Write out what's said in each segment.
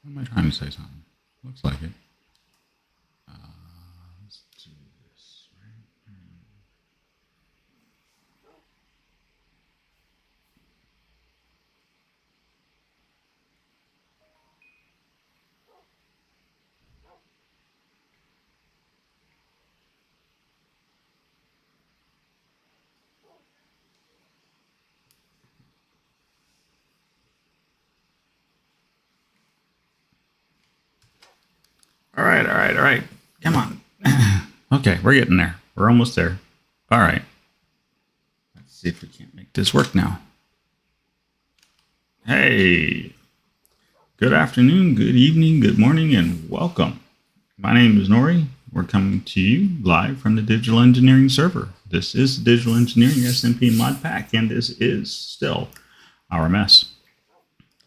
Am I trying to say something? Looks like it. Let's do this. All right, all right, all right. Come on. Okay, we're getting there. We're almost there. All right. Let's see if we can't make this work now. Hey, good afternoon, good evening, good morning, and welcome. My name is Nori. We're coming to you live from the Digital Engineering server. This is the Digital Engineering SMP mod pack, and this is still our mess.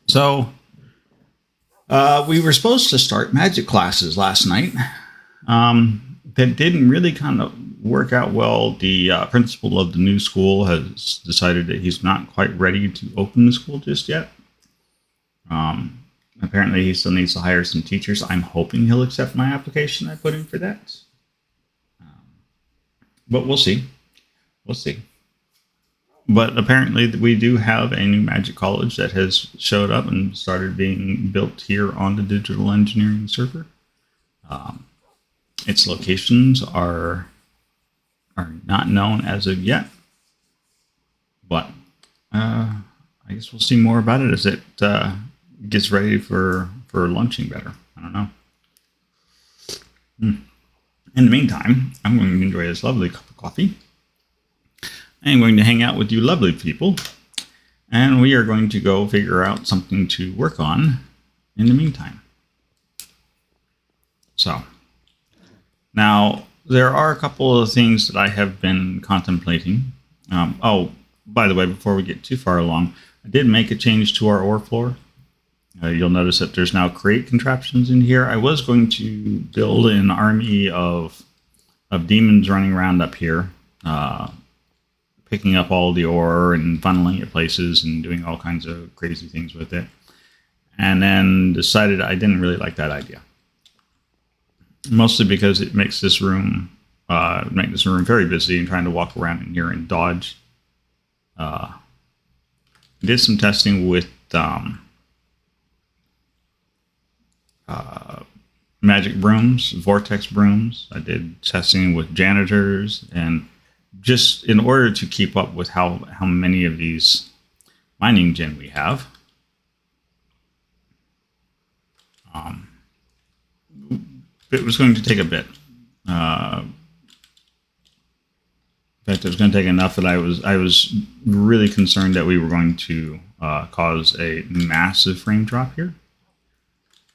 So, we were supposed to start magic classes last night. That didn't really kind of work out well. The principal of the new school has decided that he's not quite ready to open the school just yet. Apparently, he still needs to hire some teachers. I'm hoping he'll accept my application I put in for that. But we'll see. We'll see. But apparently we do have a new magic college that has showed up and started being built here on the Digital Engineering server. Its locations are not known as of yet, but I guess we'll see more about it as it gets ready for launching better. I don't know. In the meantime, I'm going to enjoy this lovely cup of coffee. I'm going to hang out with you lovely people, and we are going to go figure out something to work on in the meantime. So, now there are a couple of things that I have been contemplating. Oh, by the way, before we get too far along, I did make a change to our ore floor. You'll notice that there's now crate contraptions in here. I was going to build an army of demons running around up here, picking up all the ore and funneling it places and doing all kinds of crazy things with it. And then decided I didn't really like that idea. Mostly because it makes this room very busy and trying to walk around in here and dodge. Did some testing with magic brooms, vortex brooms. I did testing with janitors, and just in order to keep up with how many of these mining gen we have. It was going to take a bit. In fact, it was going to take enough that I was really concerned that we were going to cause a massive frame drop here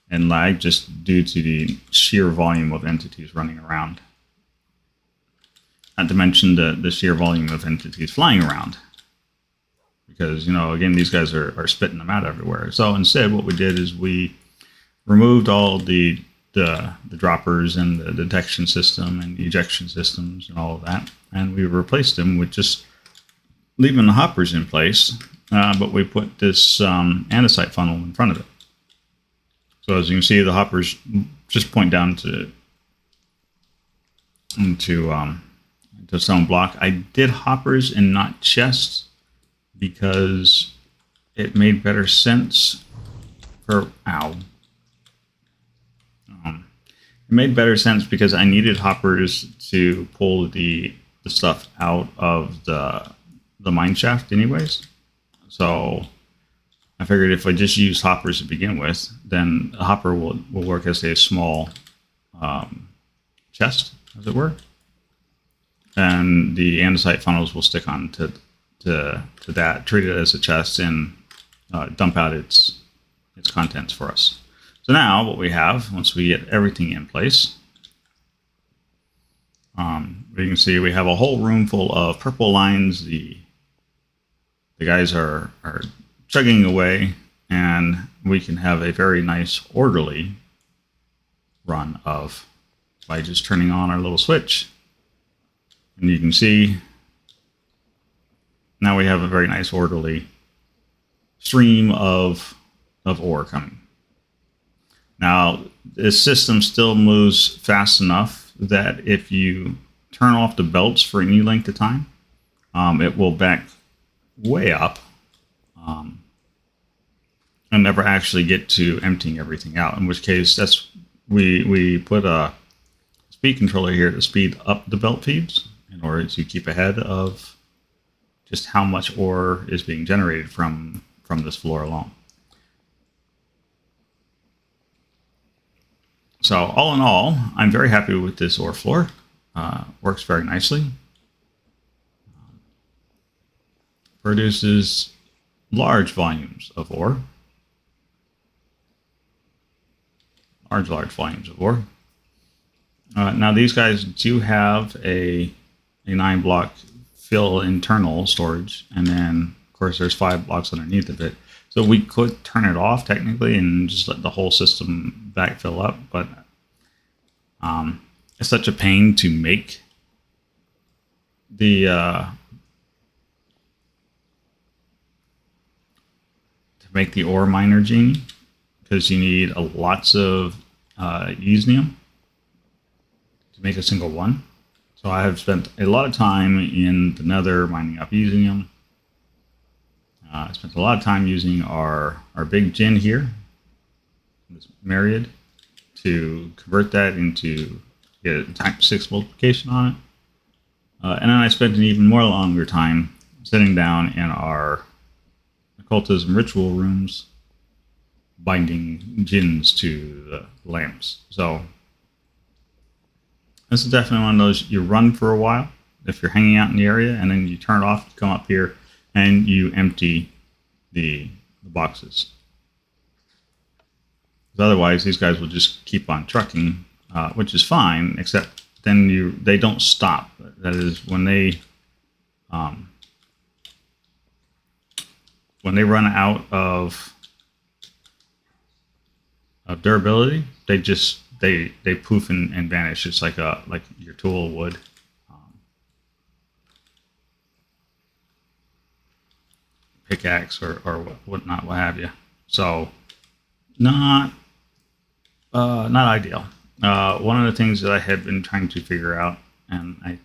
and lag just due to the sheer volume of entities running around. Not to mention the sheer volume of entities flying around. Because, again, these guys are spitting them out everywhere. So instead, what we did is we removed all the droppers and the detection system and the ejection systems and all of that. And we replaced them with just leaving the hoppers in place. But we put this andesite funnel in front of it. So as you can see, the hoppers just point down into stone block. I did hoppers and not chests because it made better sense for it made better sense because I needed hoppers to pull the stuff out of the mine shaft anyways. So I figured if I just use hoppers to begin with, then the hopper will work as a small chest, as it were. And the andesite funnels will stick on to that, treat it as a chest, and dump out its contents for us. So now what we have, once we get everything in place, we can see we have a whole room full of purple lines. The guys are chugging away, and we can have a very nice orderly run by just turning on our little switch. And you can see now we have a very nice orderly stream of ore coming. Now, this system still moves fast enough that if you turn off the belts for any length of time, it will back way up and never actually get to emptying everything out. In which case, we put a speed controller here to speed up the belt feeds in order to keep ahead of just how much ore is being generated from this floor alone. So all in all, I'm very happy with this ore floor. Works very nicely. Produces large volumes of ore. Large volumes of ore. Now these guys do have a 9-block fill internal storage, and then of course there's 5 blocks underneath of it. So we could turn it off technically and just let the whole system backfill up, but it's such a pain to make the ore miner genie, because you need lots of usnium to make a single one. So I have spent a lot of time in the nether mining up usnium. I spent a lot of time using our big gin here, this myriad, to convert that into get a type 6 multiplication on it. And then I spent an even more longer time sitting down in our occultism ritual rooms, binding gins to the lamps. So this is definitely one of those you run for a while if you're hanging out in the area, and then you turn it off, you come up here, and you empty the boxes. Because otherwise, these guys will just keep on trucking, which is fine, except then they don't stop. That is, when they run out of durability, they poof and vanish. It's like your tool would. Pickaxe or whatnot, what have you. So not ideal. One of the things that I have been trying to figure out, and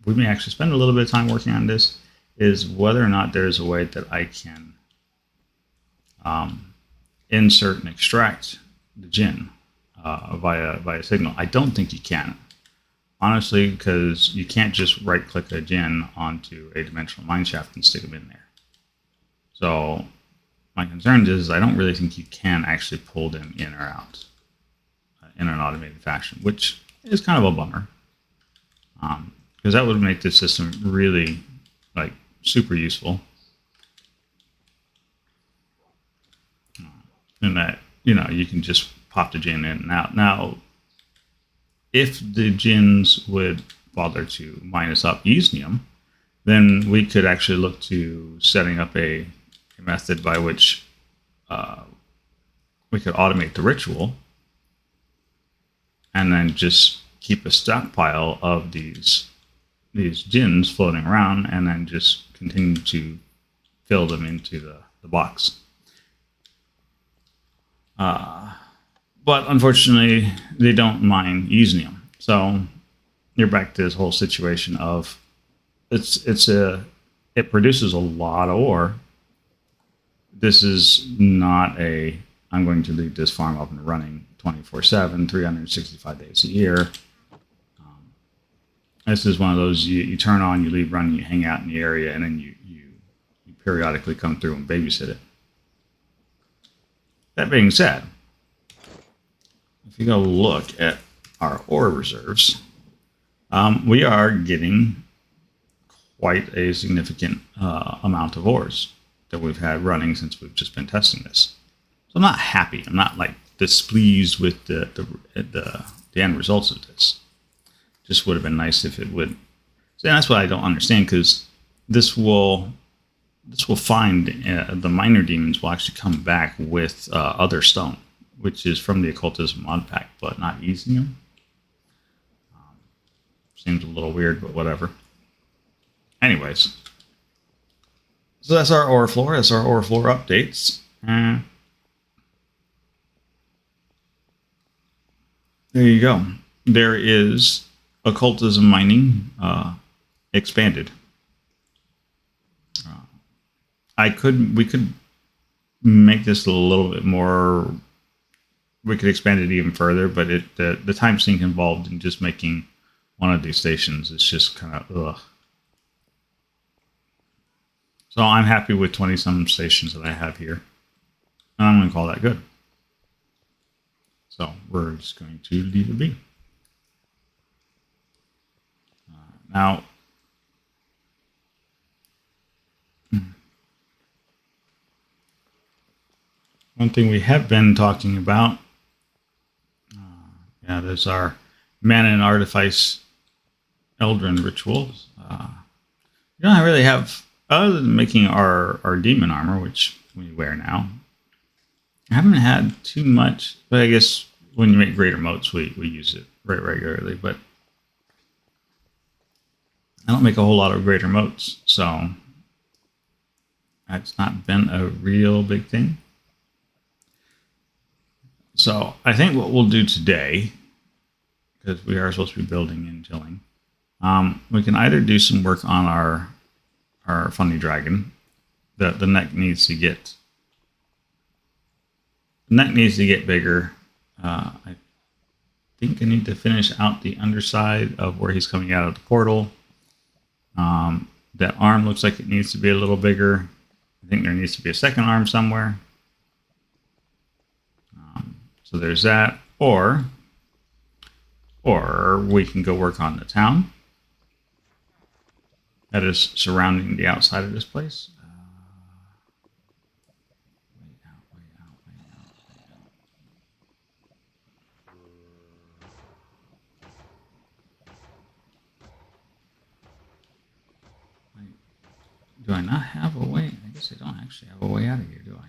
we may actually spend a little bit of time working on this, is whether or not there's a way that I can insert and extract the gin via signal. I don't think you can, honestly, because you can't just right-click a gin onto a dimensional mineshaft and stick them in there. So my concern is I don't really think you can actually pull them in or out in an automated fashion, which is kind of a bummer, because that would make this system really super useful. And that you can just pop the gin in and out. Now, if the gins would bother to minus up usnium, then we could actually look to setting up a method by which we could automate the ritual and then just keep a stockpile of these gins floating around, and then just continue to fill them into the box. But unfortunately, they don't mine usnium. So you're back to this whole situation of it produces a lot of ore. This is not I'm going to leave this farm up and running 24/7, 365 days a year. This is one of those you turn on, you leave running, you hang out in the area, and then you periodically come through and babysit it. That being said, if you go look at our ore reserves, we are getting quite a significant amount of ores that we've had running since we've just been testing this. So I'm not happy. I'm not displeased with the end results of this. Just would have been nice if it would. So that's what I don't understand, because this will find the miner demons will actually come back with other stone, which is from the occultism mod pack, but not usnium. Seems a little weird, but whatever. Anyways, so that's our ore floor. That's our ore floor updates. there you go. There is occultism mining expanded. We could make this a little bit more. We could expand it even further, but the time sink involved in just making one of these stations is just kind of ugh. So I'm happy with 20-some stations that I have here. And I'm going to call that good. So we're just going to leave it be. Now, one thing we have been talking about, there's our mana and artifice Eldrin rituals. You don't really have, other than making our demon armor, which we wear now, I haven't had too much, but I guess when you make greater motes, we use it right regularly, but I don't make a whole lot of greater motes, so that's not been a real big thing. So I think what we'll do today, because we are supposed to be building and chilling, we can either do some work on our funny dragon. The neck needs to get bigger. I think I need to finish out the underside of where he's coming out of the portal. That arm looks like it needs to be a little bigger. I think there needs to be a second arm somewhere. So there's that. Or we can go work on the town that is surrounding the outside of this place. Do I not have a way? I guess I don't actually have a way out of here, do I?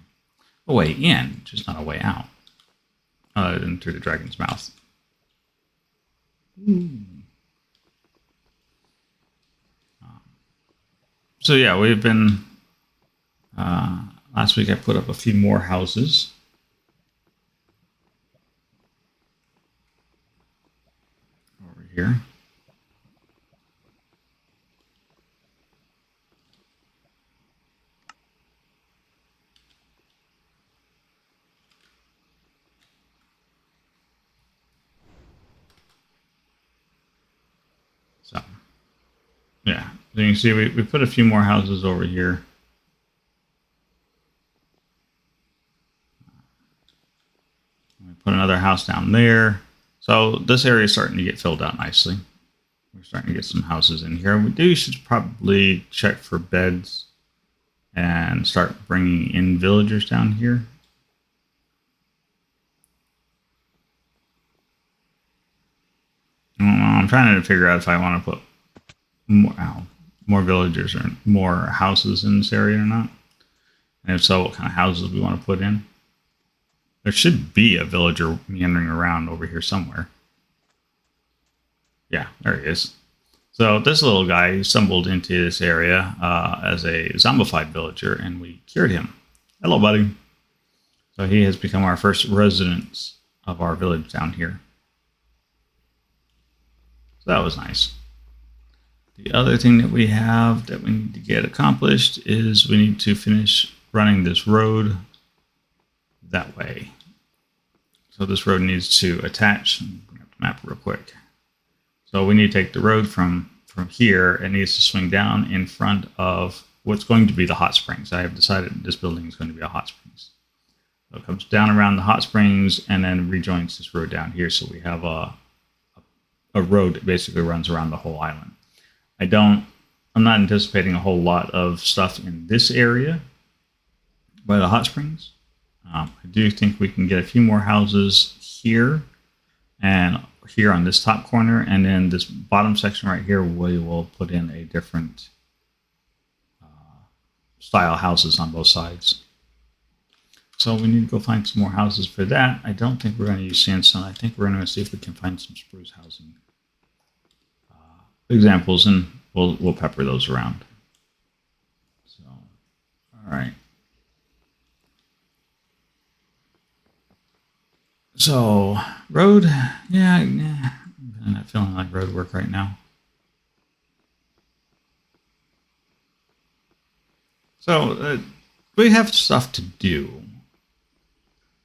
A way in, just not a way out. Other than through the dragon's mouth. So yeah, we've been... last week I put up a few more houses. Over here. So, yeah, so you can see we put a few more houses over here. We put another house down there. So this area is starting to get filled out nicely. We're starting to get some houses in here. We should probably check for beds and start bringing in villagers down here. I'm trying to figure out if I want to put more villagers or more houses in this area or not. And if so, what kind of houses we want to put in. There should be a villager meandering around over here somewhere. Yeah, there he is. So this little guy stumbled into this area as a zombified villager, and we cured him. Hello, buddy. So he has become our first resident of our village down here. So that was nice. The other thing that we have that we need to get accomplished is we need to finish running this road that way. So this road needs to attach. Bring up the map real quick. So we need to take the road from here. It needs to swing down in front of what's going to be the hot springs. I have decided this building is going to be a hot springs. So it comes down around the hot springs and then rejoins this road down here. So we have a road that basically runs around the whole island. I'm not anticipating a whole lot of stuff in this area by the hot springs. I do think we can get a few more houses here and here on this top corner, and then this bottom section right here we will put in a different style houses on both sides. So we need to go find some more houses for that. I don't think we're going to use sandstone. I think we're going to see if we can find some spruce housing examples, and we'll pepper those around. So, all right. So, road, yeah, I'm not feeling like road work right now. So, we have stuff to do.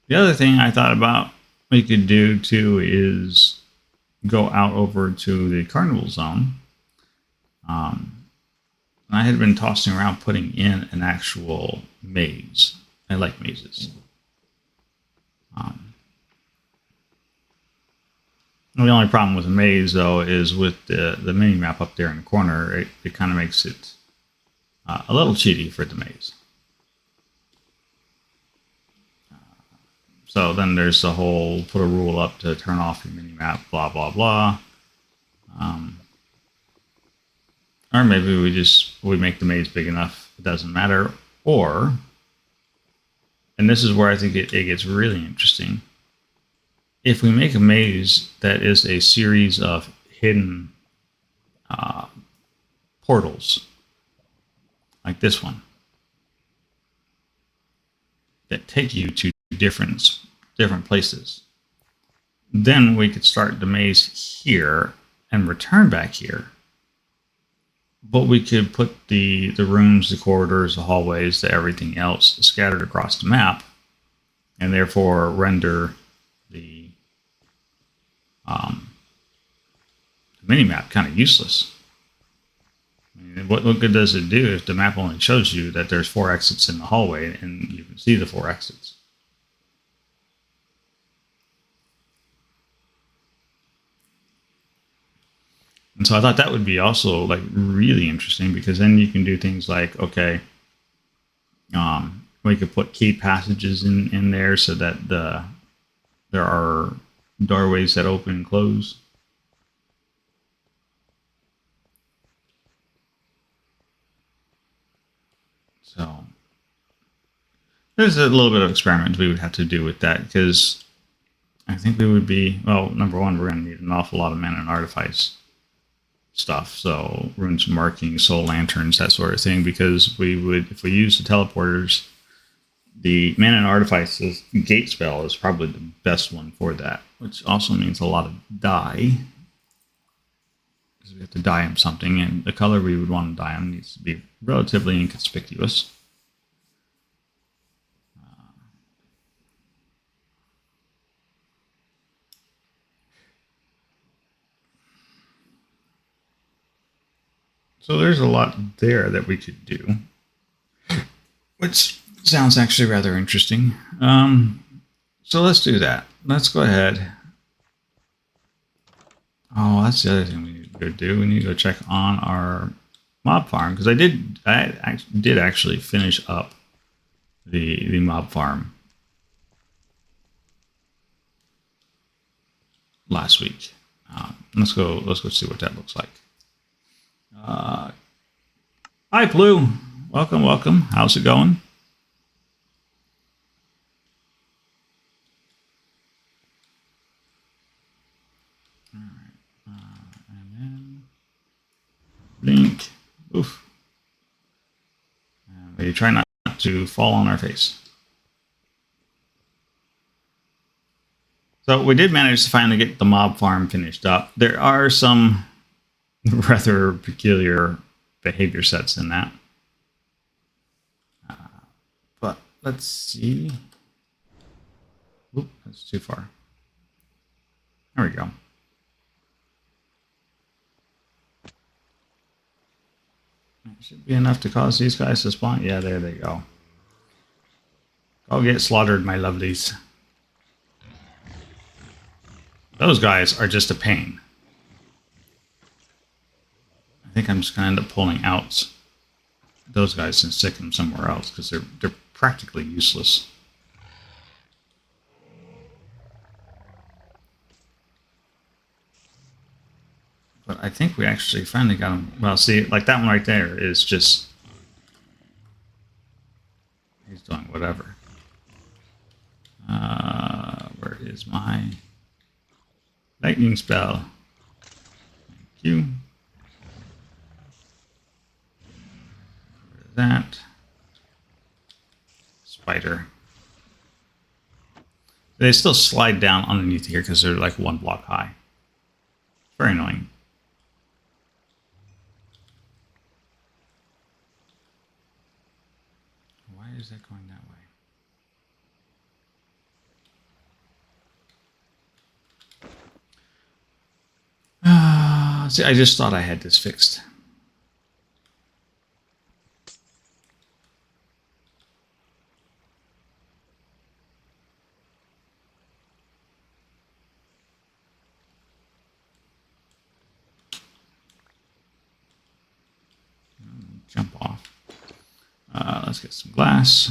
The other thing I thought about we could do too is go out over to the carnival zone. I had been tossing around putting in an actual maze. I like mazes. The only problem with a maze, though, is with the mini map up there in the corner, it kind of makes it a little cheaty for the maze. So then there's the whole put a rule up to turn off your mini map, blah, blah, blah. Or maybe we make the maze big enough, it doesn't matter. Or, and this is where I think it gets really interesting, if we make a maze that is a series of hidden portals, like this one, that take you to different places, then we could start the maze here and return back here. But we could put the rooms, the corridors, the hallways, everything else scattered across the map, and therefore render the mini-map kind of useless. I mean, what good does it do if the map only shows you that there's 4 exits in the hallway and you can see the 4 exits? And so I thought that would be also like really interesting, because then you can do things like, okay, we could put key passages in there so that there are doorways that open and close. So there's a little bit of experiment we would have to do with that, because I think we would be, well, number one, we're going to need an awful lot of mana and artifice stuff. So runes, markings, soul lanterns, that sort of thing, because we would, if we use the teleporters, the mana and artifices gate spell is probably the best one for that, which also means a lot of dye, because we have to dye them something, and the color we would want to dye them needs to be relatively inconspicuous. So there's a lot there that we could do, which sounds actually rather interesting. So let's do that. Let's go ahead. Oh, that's the other thing we need to go do. We need to go check on our mob farm, because I did actually finish up the mob farm last week. Let's go see what that looks like. Hi, Blue. Welcome. How's it going? All right. And then blink. Oof. We try not to fall on our face. So we did manage to finally get the mob farm finished up. There are some rather peculiar behavior sets in that. But let's see. Oop, that's too far. There we go. That should be enough to cause these guys to spawn. Yeah, there they go. Go get slaughtered, my lovelies. Those guys are just a pain. I think I'm just going to end up pulling out those guys and stick them somewhere else, because they're practically useless. But I think we actually finally got them. Well, see, like that one right there is just... he's doing whatever. Where is my lightning spell? Thank you. That spider. They still slide down underneath here because they're like 1 block high. Very annoying. Why is that going that way? See, I just thought I had this fixed. Jump off. Let's get some glass.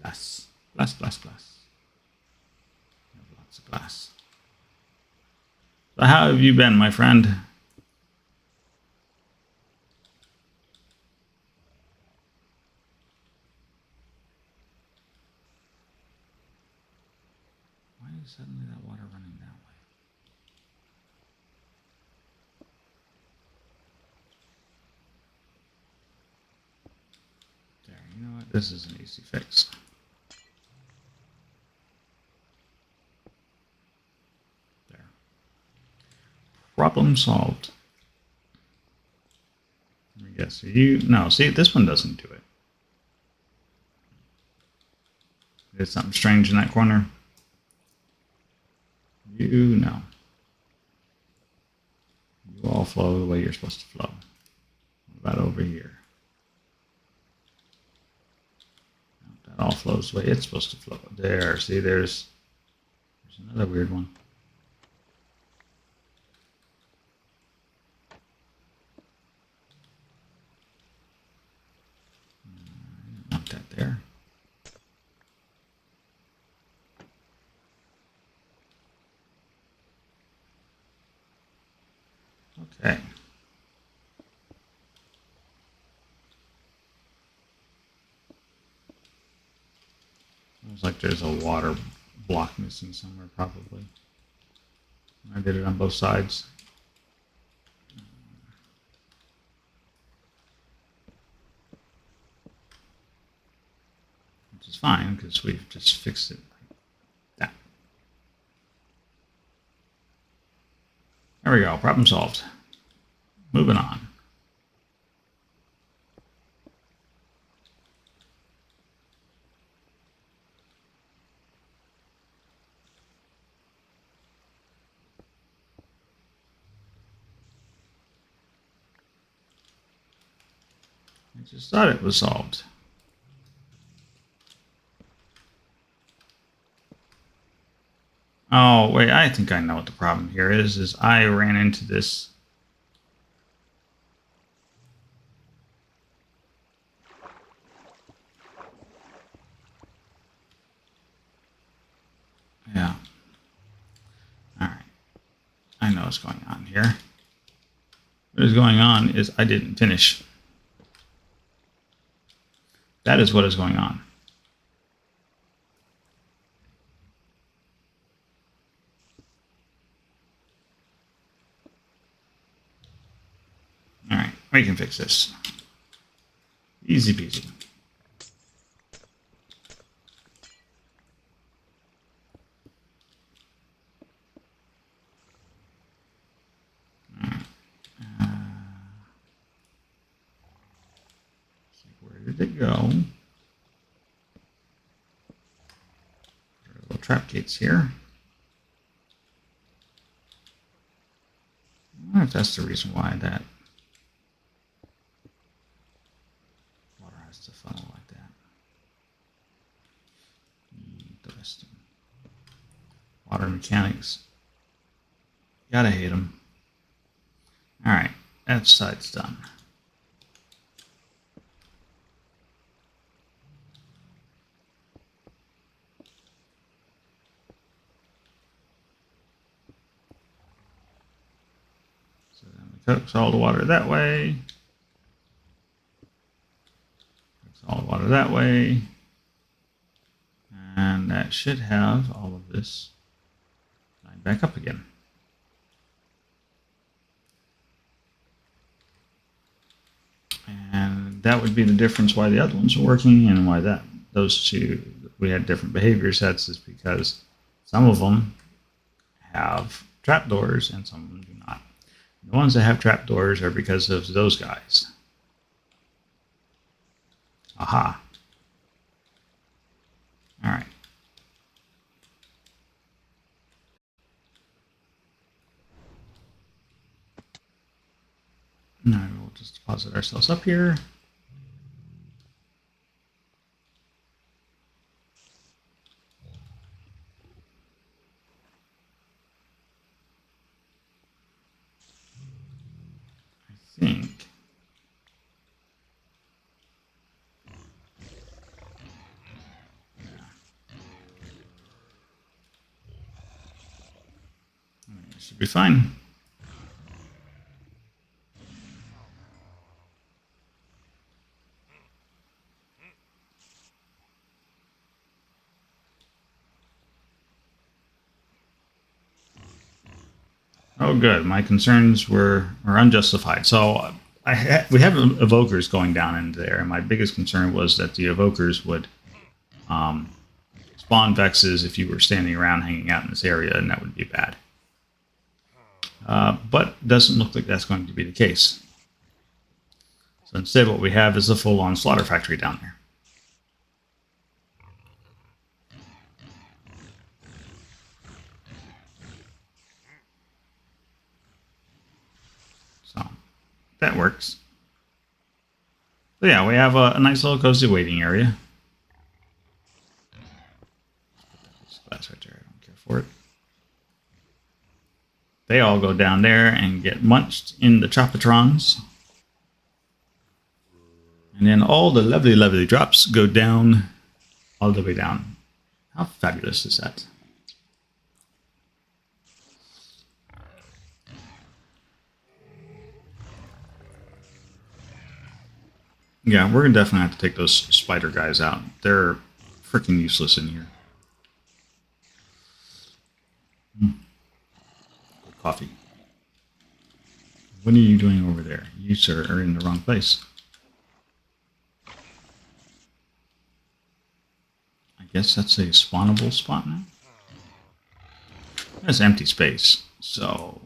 Glass. Glass, glass, glass. Lots of glass. So how have you been, my friend? Why is suddenly that water running that way? There, you know what? This is an easy fix. There. Problem solved. Let me guess. No, see, this one doesn't do it. There's something strange in that corner. You know. You all flow the way you're supposed to flow. What about over here? That all flows the way it's supposed to flow. There, see, there's another weird one. Not that there. Okay. Looks like there's a water block missing somewhere, probably. I did it on both sides. Which is fine, because we've just fixed it like that. There we go, problem solved. Moving on. I just thought it was solved. Oh, wait, I think I know what the problem here is I ran into this. Yeah. All right. I know what's going on here. What is going on is I didn't finish. That is what is going on. All right, we can fix this. Easy peasy. Where did it go? Little trap gates here. I wonder if that's the reason why that water has to funnel like that. Interesting. Water mechanics. Gotta hate them. All right, that side's done. So then we coax all the water that way. Coax all the water that way. And that should have all of this line back up again. And that would be the difference why the other ones are working and why those two we had different behavior sets is because some of them have trapdoors and some of them do not. The ones that have trapdoors are because of those guys. Aha. All right. Now we'll just deposit ourselves up here. I think. It should be fine. Oh, good. My concerns were unjustified. So we have evokers going down into there, and my biggest concern was that the evokers would spawn vexes if you were standing around hanging out in this area, and that would be bad. But it doesn't look like that's going to be the case. So instead, what we have is a full-on slaughter factory down there. So that works. So yeah, we have a nice little cozy waiting area. This glass right there, I don't care for it. They all go down there and get munched in the Chopatrons. And then all the lovely, lovely drops go down, all the way down. How fabulous is that? Yeah, we're going to definitely have to take those spider guys out. They're freaking useless in here. Good coffee. What are you doing over there? You, sir, are in the wrong place. I guess that's a spawnable spot now. That's empty space, so...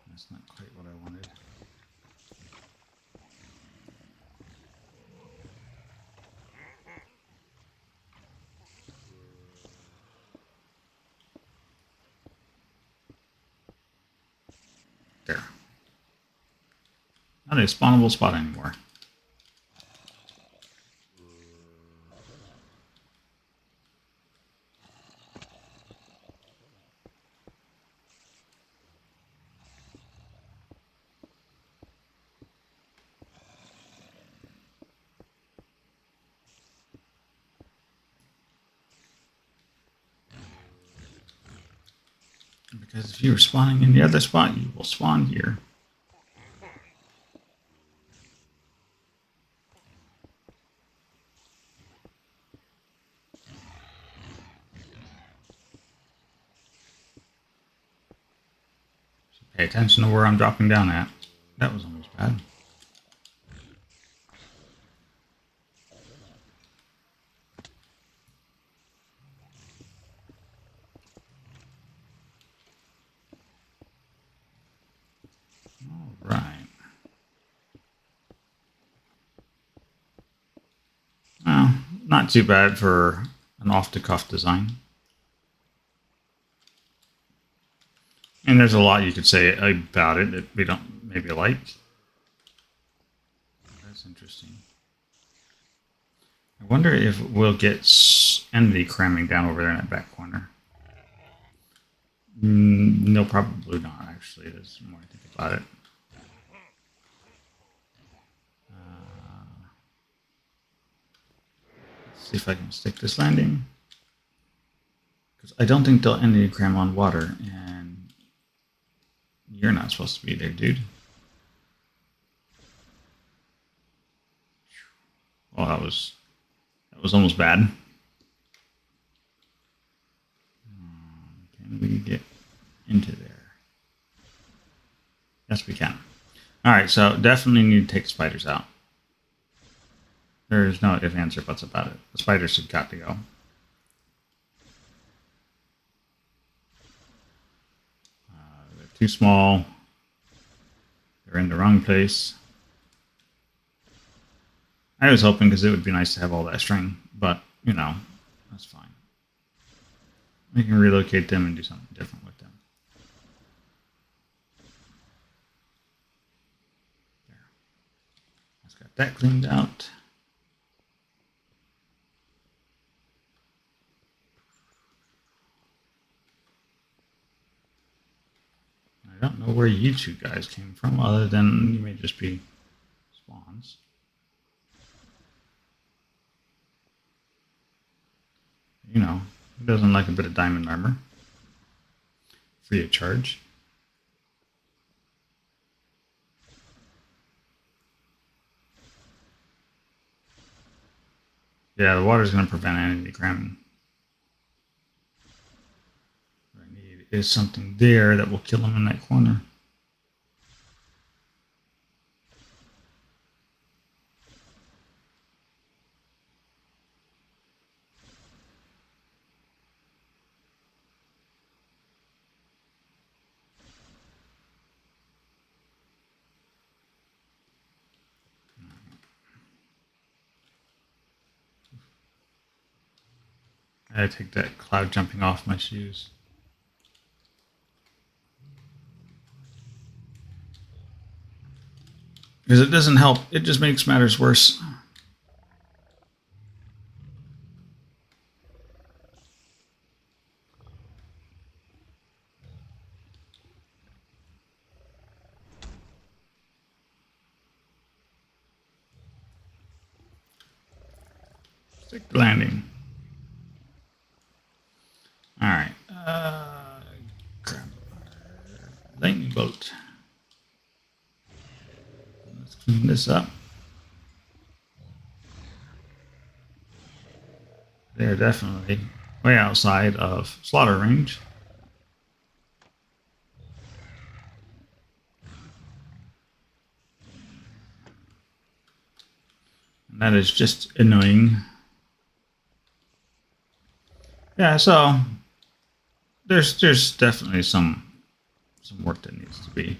That's not quite what I wanted. There. Not a spawnable spot anymore. Because if you were spawning in the other spot, you will spawn here. So pay attention to where I'm dropping down at. That was almost bad. Right. Well, not too bad for an off-the-cuff design. And there's a lot you could say about it that we don't maybe like. That's interesting. I wonder if we'll get Envy cramming down over there in that back corner. No, probably not, actually. There's more I think about it. Let's see if I can stick this landing. Because I don't think they'll Envy cram on water, and you're not supposed to be there, dude. Well, that was almost bad. Can we get into there? Yes, we can. All right, so definitely need to take spiders out. There's no if, ands, or buts about it. The spiders have got to go. They're too small. They're in the wrong place. I was hoping because it would be nice to have all that string, but, you know, that's fine. We can relocate them and do something different with them. There. Let's got that cleaned out. I don't know where you two guys came from, other than you may just be spawns. You know, who doesn't like a bit of diamond armor? Free of charge. Yeah, the water's going to prevent enemy cramming. What I need is something there that will kill him in that corner. I gotta take that cloud jumping off my shoes. Because it doesn't help, it just makes matters worse. Stick landing. Alright. Grab our lightning bolt. Let's clean this up. They're definitely way outside of slaughter range. And that is just annoying. Yeah, so there's definitely some work that needs to be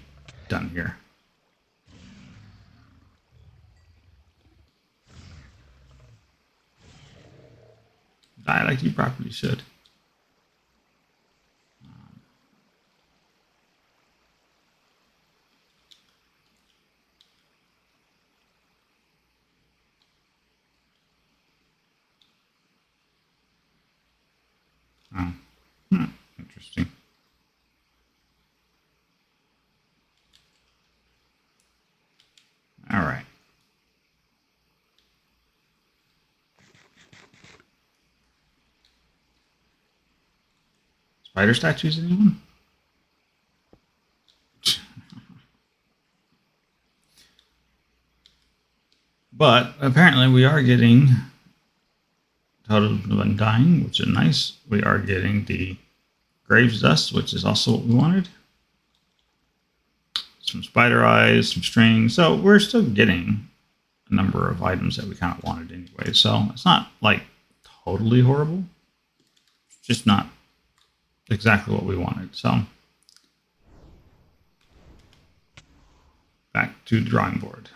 done here. Die like you properly should. Oh, interesting. All right. Spider statues, anyone? But apparently we are getting total of undying, which is nice. We are getting the graves dust, which is also what we wanted. Some spider eyes, some strings. So we're still getting a number of items that we kind of wanted anyway. So it's not like totally horrible. It's just not exactly what we wanted. So back to the drawing board.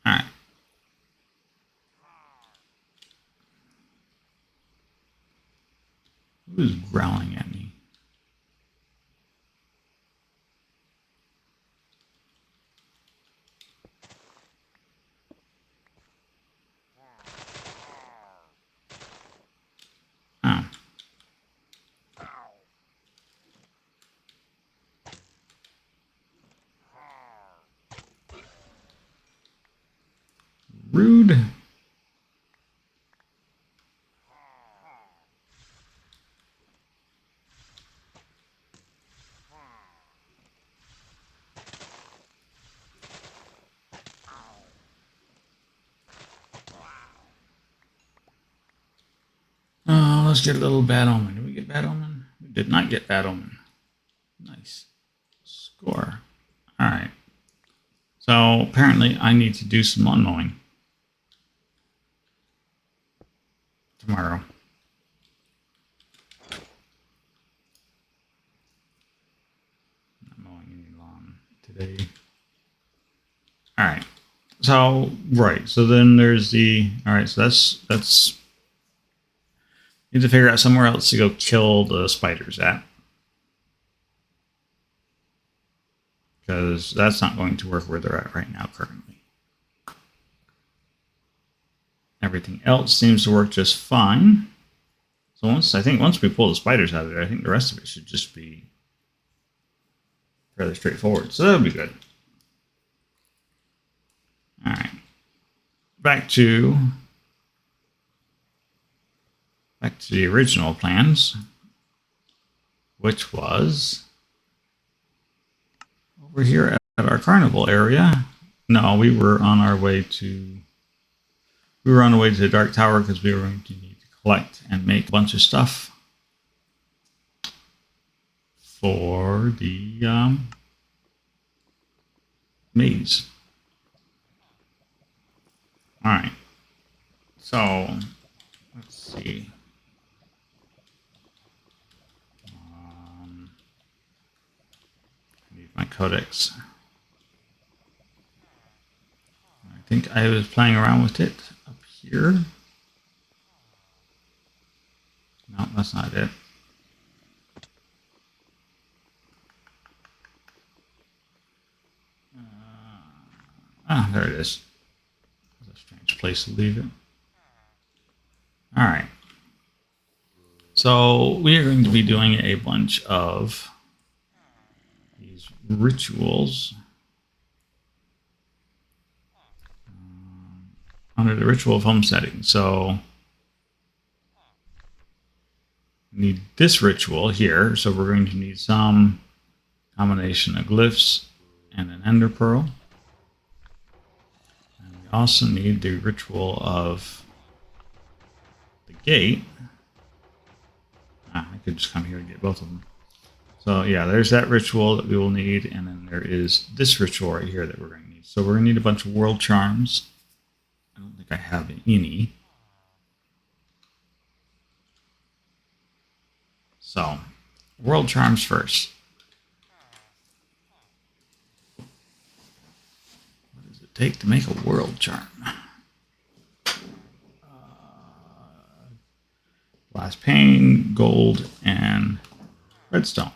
All right. Who's growling at me? Oh. Rude. let's get a little bad omen. Did we get bad omen? We did not get bad omen. Nice. Score. All right. So apparently I need to do some lawn mowing tomorrow. Not mowing any lawn today. All right. So, right. So then there's the, all right. So that's, need to figure out somewhere else to go kill the spiders at. Because that's not going to work where they're at right now currently. Everything else seems to work just fine. So once we pull the spiders out of there, I think the rest of it should just be fairly straightforward. So that'll be good. All right. Back to the original plans, which was over here at our carnival area. No, we were on our way to the Dark Tower because we were going to need to collect and make a bunch of stuff for the maze. All right. So let's see. I need my codex. I think I was playing around with it up here. No, that's not it. There it is. That's a strange place to leave it. All right. So we are going to be doing a bunch of these rituals under the ritual of homesteading. So we need this ritual here. So we're going to need some combination of glyphs and an ender pearl. And we also need the ritual of the gate. I could just come here and get both of them. So yeah, there's that ritual that we will need, and then there is this ritual right here that we're going to need. So we're going to need a bunch of world charms. I don't think I have any. So, world charms first. What does it take to make a world charm? Glass pane, gold, and redstone.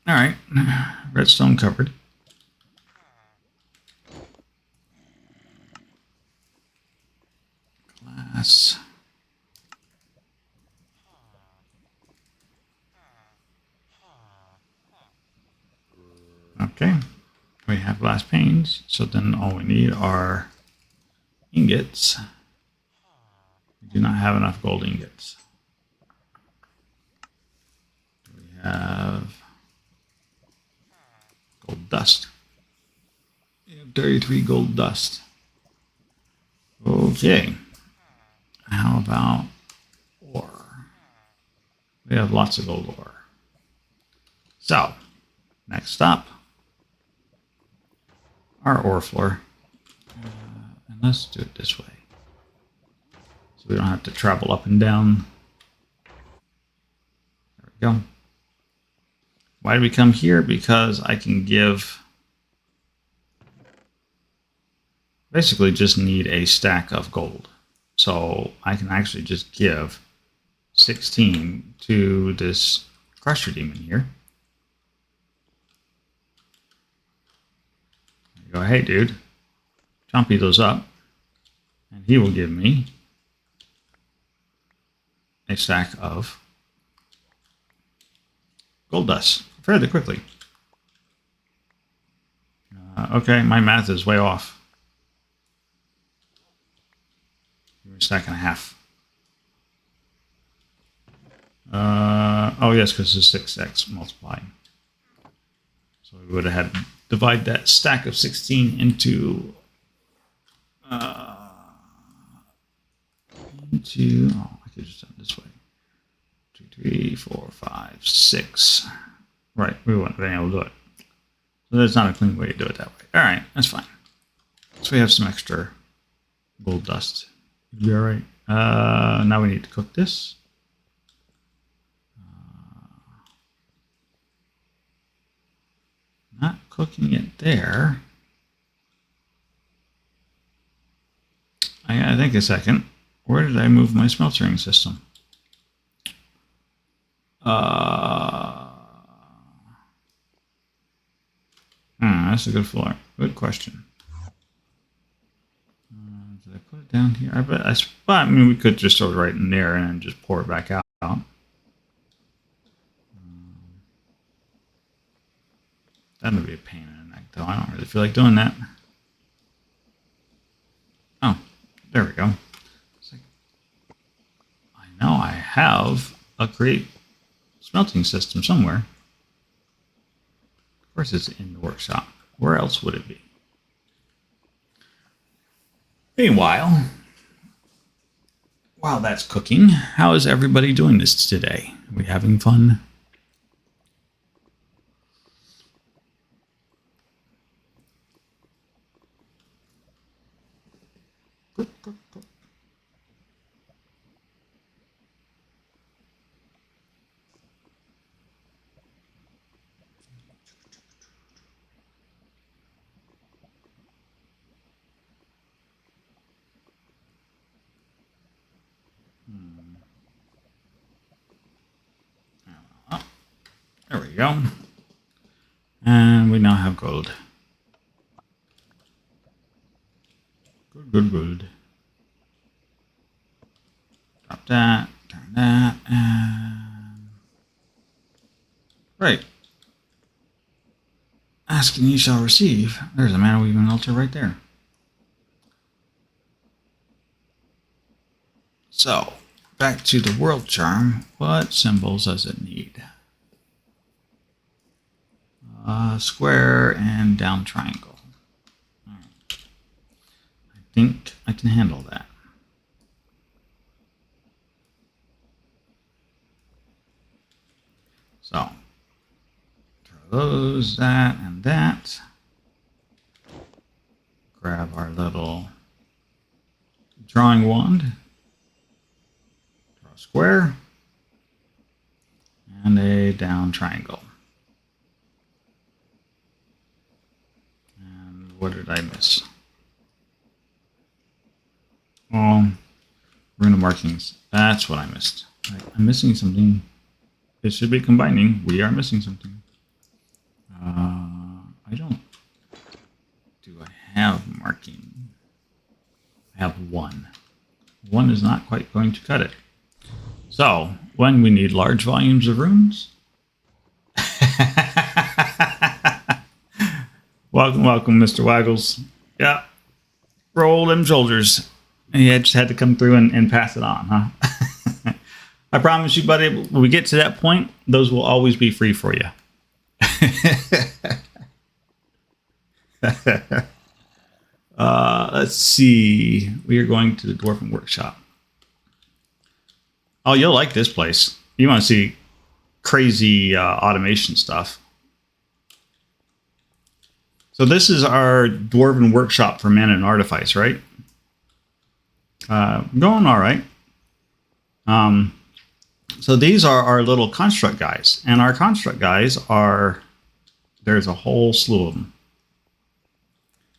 All right, redstone covered. Glass. Okay, we have glass panes, so then all we need are ingots. We do not have enough gold ingots. We have gold dust. We have 33 gold dust. Okay. How about ore? We have lots of gold ore. So, next stop, our ore floor. And let's do it this way, so we don't have to travel up and down. There we go. Why did we come here? Because I can give, basically just need a stack of gold. So I can actually just give 16 to this crusher demon here. There you go. Hey, dude, chompy those up, and he will give me a stack of gold dust fairly quickly. Okay, my math is way off. A stack and a half. Oh yes, because it's 6x multiplying. So we would have had to divide that stack of 16 into into, oh, I could just do it this way. 2, 3, 4, 5, 6. Right, we wouldn't have been able to do it. So that's not a clean way to do it that way. All right, that's fine. So we have some extra gold dust. You all right? Now we need to cook this. Not cooking it there. I gotta think a second. Where did I move my smeltering system? That's a good floor. Good question. Did I put it down here? I mean, we could just throw it right in there and then just pour it back out. That would be a pain in the neck, though. I don't really feel like doing that. Oh, there we go. It's like, I know I have a great smelting system somewhere. Of course, it's in the workshop. Where else would it be? Meanwhile, while that's cooking, how is everybody doing this today? Are we having fun? There we go. And we now have gold. Good. Drop that, turn that, and... Right. Ask and ye shall receive. There's a man weaving altar right there. So, back to the world charm. What symbols does it need? Square and down triangle. All right. I think I can handle that. So, throw those, that, and that. Grab our little drawing wand. Draw a square. And a down triangle. What did I miss? Oh, runa markings. That's what I missed. I'm missing something. It should be combining. We are missing something. I don't. Do I have marking? I have one. One is not quite going to cut it. So, when we need large volumes of runes, welcome, Mr. Waggles. Yeah, roll them shoulders. Yeah, just had to come through and pass it on, huh? I promise you, buddy, when we get to that point, those will always be free for you. Let's see. We are going to the Dwarven Workshop. Oh, you'll like this place. You want to see crazy automation stuff. So this is our Dwarven Workshop for Mana and Artifice, right? Going all right. So these are our little construct guys. And our construct guys are... There's a whole slew of them.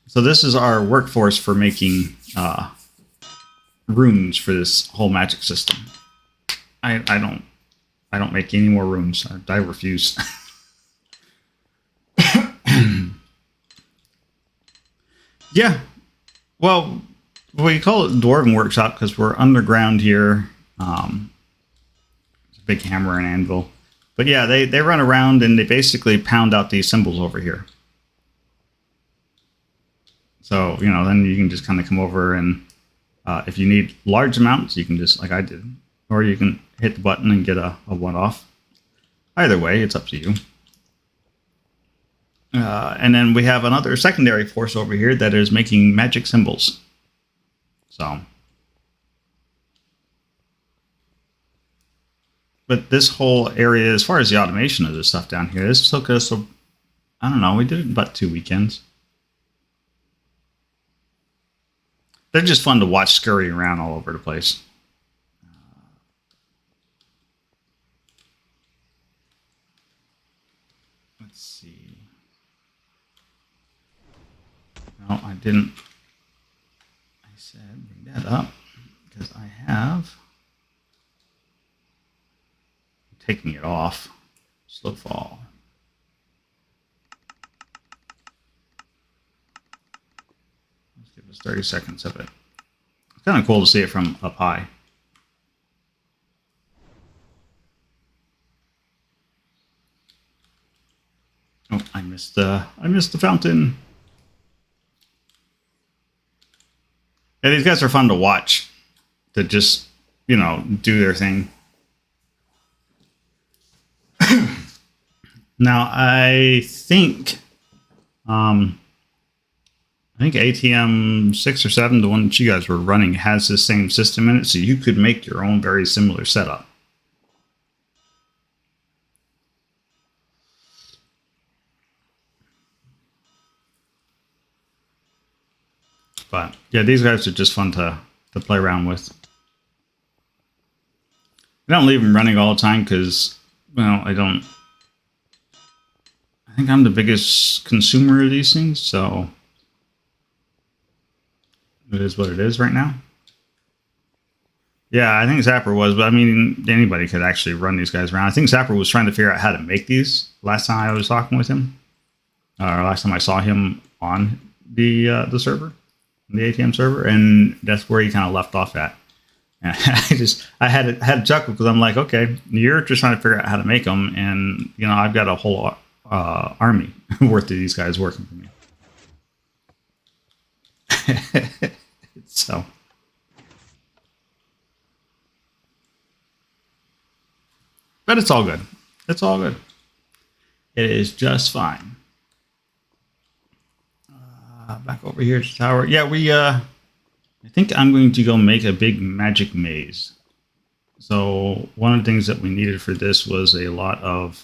So this is our workforce for making runes for this whole magic system. I don't make any more runes. I refuse. Yeah. Well, we call it Dwarven Workshop because we're underground here. It's a big hammer and anvil. But yeah, they run around and they basically pound out these symbols over here. So, you know, then you can just kind of come over and if you need large amounts, you can just, like I did, or you can hit the button and get a one-off. Either way, it's up to you. And then we have another secondary force over here that is making magic symbols. So, but this whole area, as far as the automation of this stuff down here, this took us, I don't know, we did it in about 2 weekends. They're just fun to watch scurry around all over the place. Let's see. No, I didn't. I said bring that up because I have taking it off. Slow fall. Let's give us 30 seconds of it. It's kind of cool to see it from up high. Oh, I missed the fountain. Yeah, these guys are fun to watch. To just, you know, do their thing. Now, I think ATM 6 or 7, the one that you guys were running, has the same system in it, so you could make your own very similar setup. But yeah, these guys are just fun to play around with. I don't leave them running all the time because, well, I think I'm the biggest consumer of these things, so it is what it is right now. Yeah, I think Zapper was, but I mean, anybody could actually run these guys around. I think Zapper was trying to figure out how to make these last time I was talking with him, or last time I saw him on the server, the ATM server, and that's where he kind of left off at. And I had a chuckle because I'm like, okay, you're just trying to figure out how to make them, and you know, I've got a whole army worth of these guys working for me. So, but it's all good. It's all good. It is just fine. Back over here to the tower. Yeah, I think I'm going to go make a big magic maze. So one of the things that we needed for this was a lot of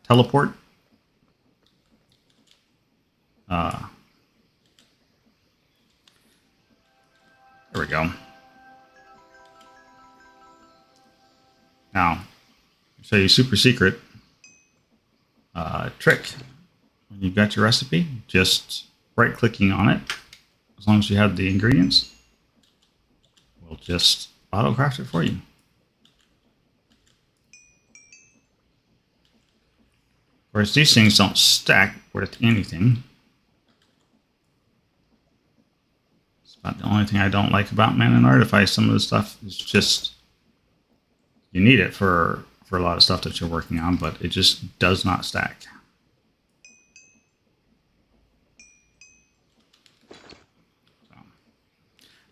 teleport. There we go. Now, I'll show you a super secret trick. When you've got your recipe, just right-clicking on it, as long as you have the ingredients, we'll just auto-craft it for you. Of course, these things don't stack with anything. It's about the only thing I don't like about Man and Artifice. Some of the stuff is just, you need it for a lot of stuff that you're working on, but it just does not stack.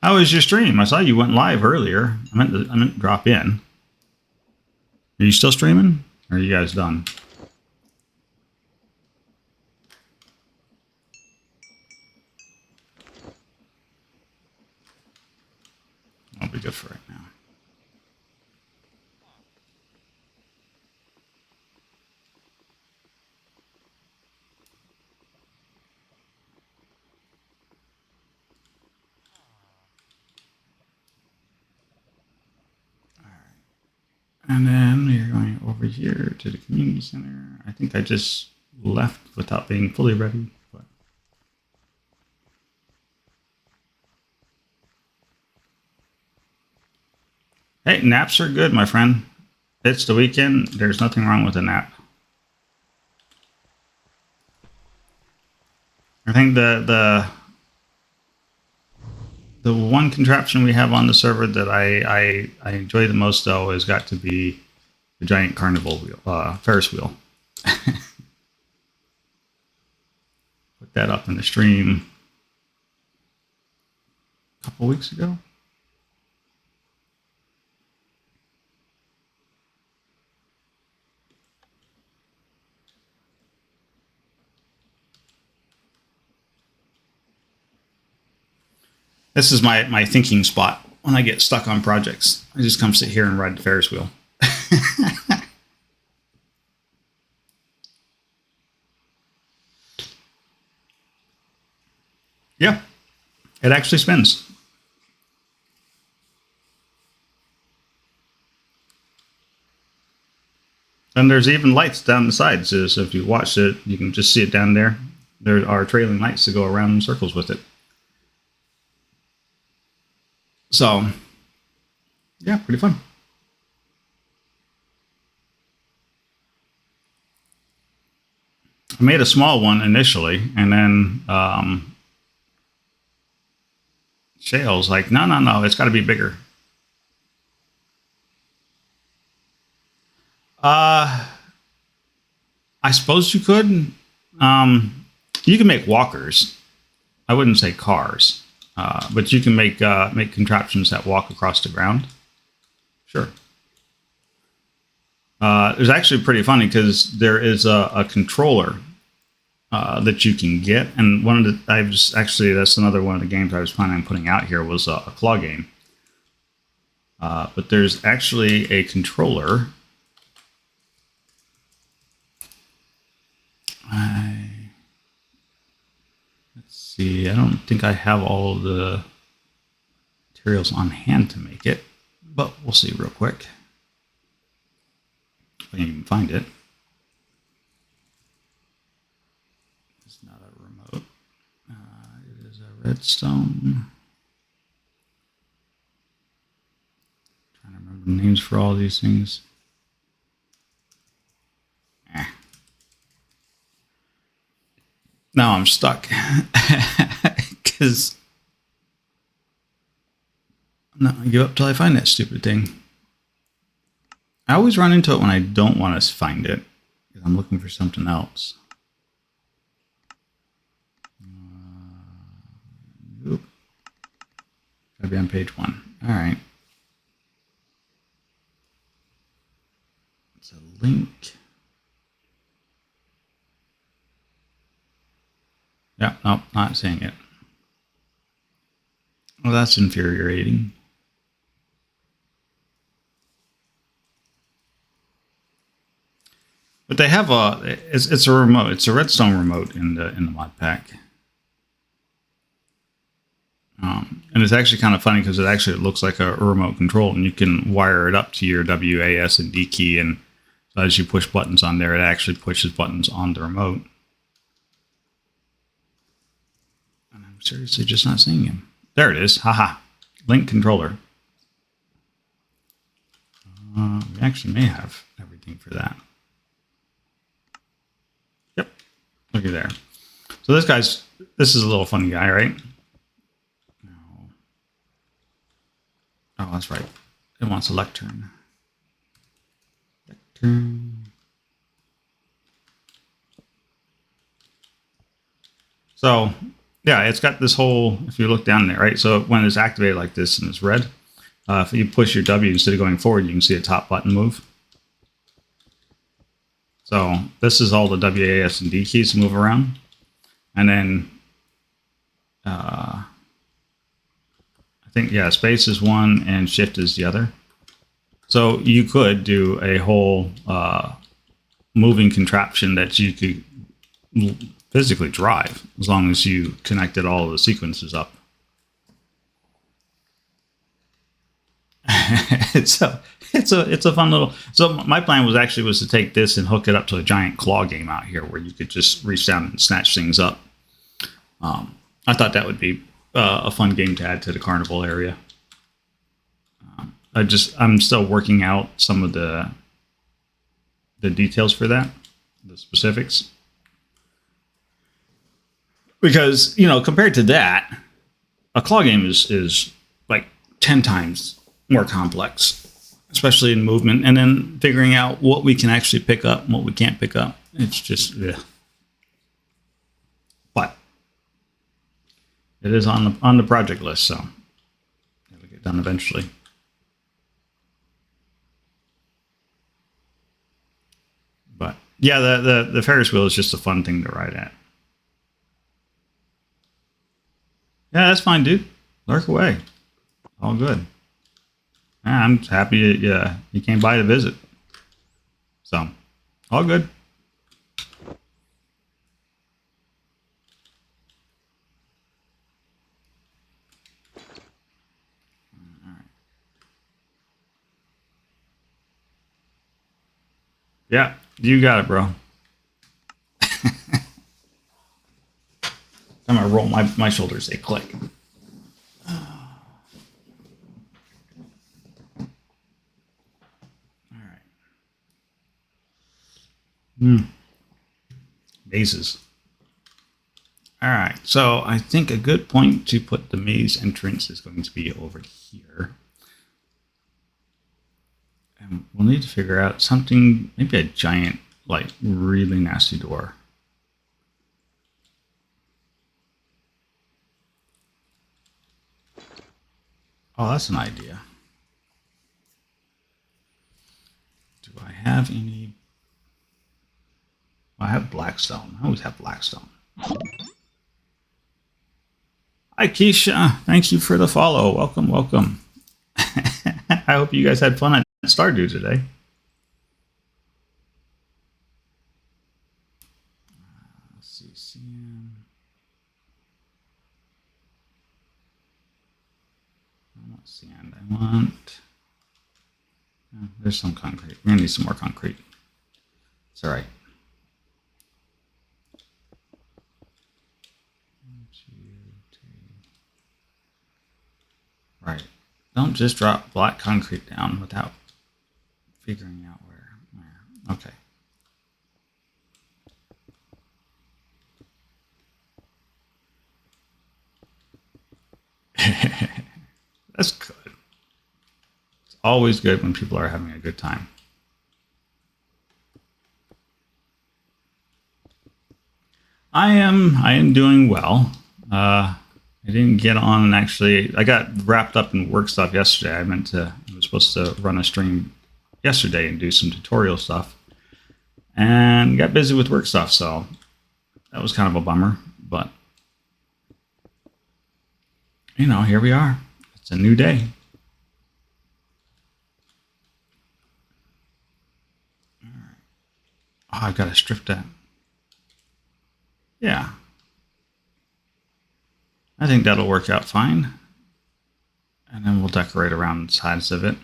How was your stream? I saw you went live earlier. I meant to drop in. Are you still streaming? Or are you guys done? I'll be good for right now. And then we're going over here to the community center. I think I just left without being fully ready. But hey, naps are good, my friend. It's the weekend. There's nothing wrong with a nap. I think the one contraption we have on the server that I enjoy the most, though, has got to be the giant carnival wheel, Ferris wheel. Put that up in the stream a couple weeks ago. This is my thinking spot when I get stuck on projects. I just come sit here and ride the Ferris wheel. Yeah, it actually spins. And there's even lights down the sides. So if you watch it, you can just see it down there. There are trailing lights to go around in circles with it. So, yeah, pretty fun. I made a small one initially, and then Shale's like, no, it's got to be bigger. I suppose you could. You can make walkers. I wouldn't say cars, but you can make contraptions that walk across the ground. Sure. It's actually pretty funny because there is a controller that you can get, and that's another one of the games I was planning on putting out here was a claw game. But there's actually a controller. Let's see. I don't think I have all the materials on hand to make it, but we'll see real quick. If I can even find it. It's not a remote. It is a redstone. Trying to remember the names for all these things. Now I'm stuck because I'm not gonna give up till I find that stupid thing. I always run into it when I don't want to find it because I'm looking for something else. Nope. Gotta be on page 1. All right. It's a link. Yeah, nope, not seeing it. Well, that's infuriating. But they have it's a remote. It's a redstone remote in the mod pack. And it's actually kind of funny because it looks like a remote control, and you can wire it up to your WAS and D key, and so as you push buttons on there, it actually pushes buttons on the remote. And I'm seriously just not seeing him. There it is. Haha. Link controller. We actually may have everything for that. Yep. Looky there. So this is a little funny guy, right? Oh, that's right. It wants a lectern. So, yeah, it's got this whole, if you look down there, right? So when it's activated like this and it's red, if you push your W instead of going forward, you can see a top button move. So this is all the WAS and D keys to move around. And then I think, yeah, space is one and shift is the other. So you could do a whole moving contraption that you could physically drive as long as you connected all of the sequences up. So it's a fun little. So my plan was to take this and hook it up to a giant claw game out here where you could just reach down and snatch things up. I thought that would be a fun game to add to the carnival area. I'm still working out some of the details for that, the specifics, because compared to that, a claw game is like 10 times more complex, especially in movement, and then figuring out what we can actually pick up and what we can't pick up. It's just, ugh. But it is on the project list, so it'll get done eventually. But yeah, the Ferris wheel is just a fun thing to ride at. Yeah, that's fine, dude. Lurk away. All good. I'm happy you came by to visit. So, all good. Yeah, you got it, bro. I'm gonna roll my shoulders. They click. All right. Mazes. All right. So I think a good point to put the maze entrance is going to be over here. And we'll need to figure out something, maybe a giant, like really nasty door. Oh, that's an idea. Do I have any? I have blackstone. I always have blackstone. Hi, Keisha. Thank you for the follow. Welcome, welcome. I hope you guys had fun at Stardew today. Let's see. CM. I want sand. I want. Oh, there's some concrete. We're gonna need some more concrete. It's all right. Right. Don't just drop black concrete down without figuring out where. Okay. That's good. It's always good when people are having a good time. I am doing well. I didn't get on and actually, I got wrapped up in work stuff yesterday. I was supposed to run a stream yesterday and do some tutorial stuff, and got busy with work stuff. So that was kind of a bummer, but you know, here we are. It's a new day. All right. Oh, I've got to strip that. Yeah. I think that'll work out fine. And then we'll decorate around the sides of it.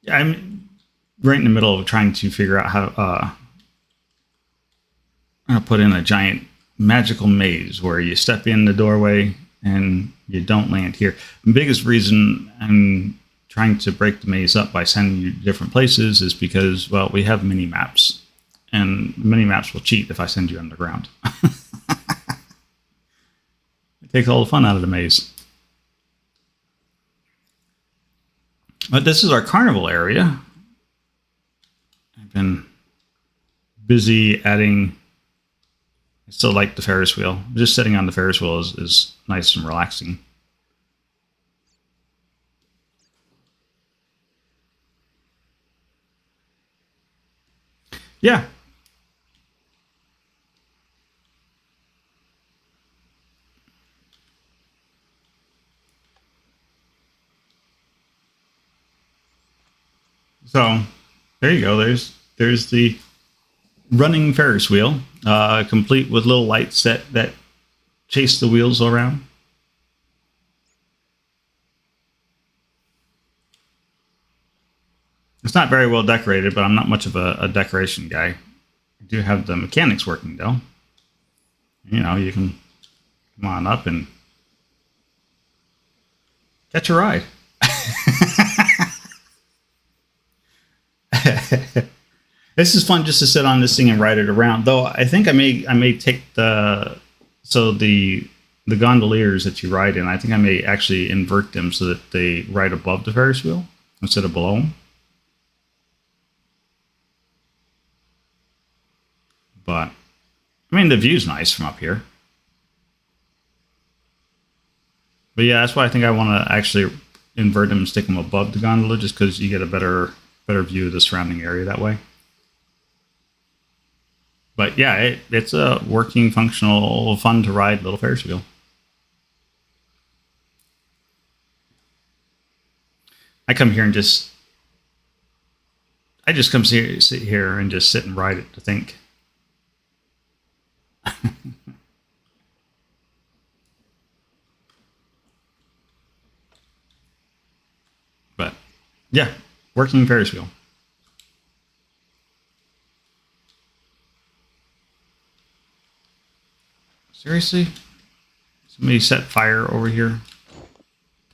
Yeah, I'm right in the middle of trying to figure out how I'm going to put in a giant magical maze where you step in the doorway and you don't land here. The biggest reason I'm trying to break the maze up by sending you different places is because, well, we have mini maps, and mini maps will cheat if I send you underground. It takes all the fun out of the maze. But this is our carnival area. I've been busy adding. I still like the Ferris wheel. Just sitting on the Ferris wheel is nice and relaxing. Yeah. So there you go. There's the running Ferris wheel, complete with little lights that chase the wheels around. It's not very well decorated, but I'm not much of a decoration guy. I do have the mechanics working though. You know, you can come on up and catch a ride. This is fun just to sit on this thing and ride it around. Though I think I may take the gondoliers that you ride in. I think I may actually invert them so that they ride above the Ferris wheel instead of below them. But I mean, the view's nice from up here. But yeah, that's why I think I want to actually invert them and stick them above the gondola, just because you get a better view of the surrounding area that way. But yeah, it's a working, functional, fun to ride little Ferris wheel. I come here and just come sit here and just sit and write it to think. But yeah, working Ferris wheel. Seriously? Somebody set fire over here?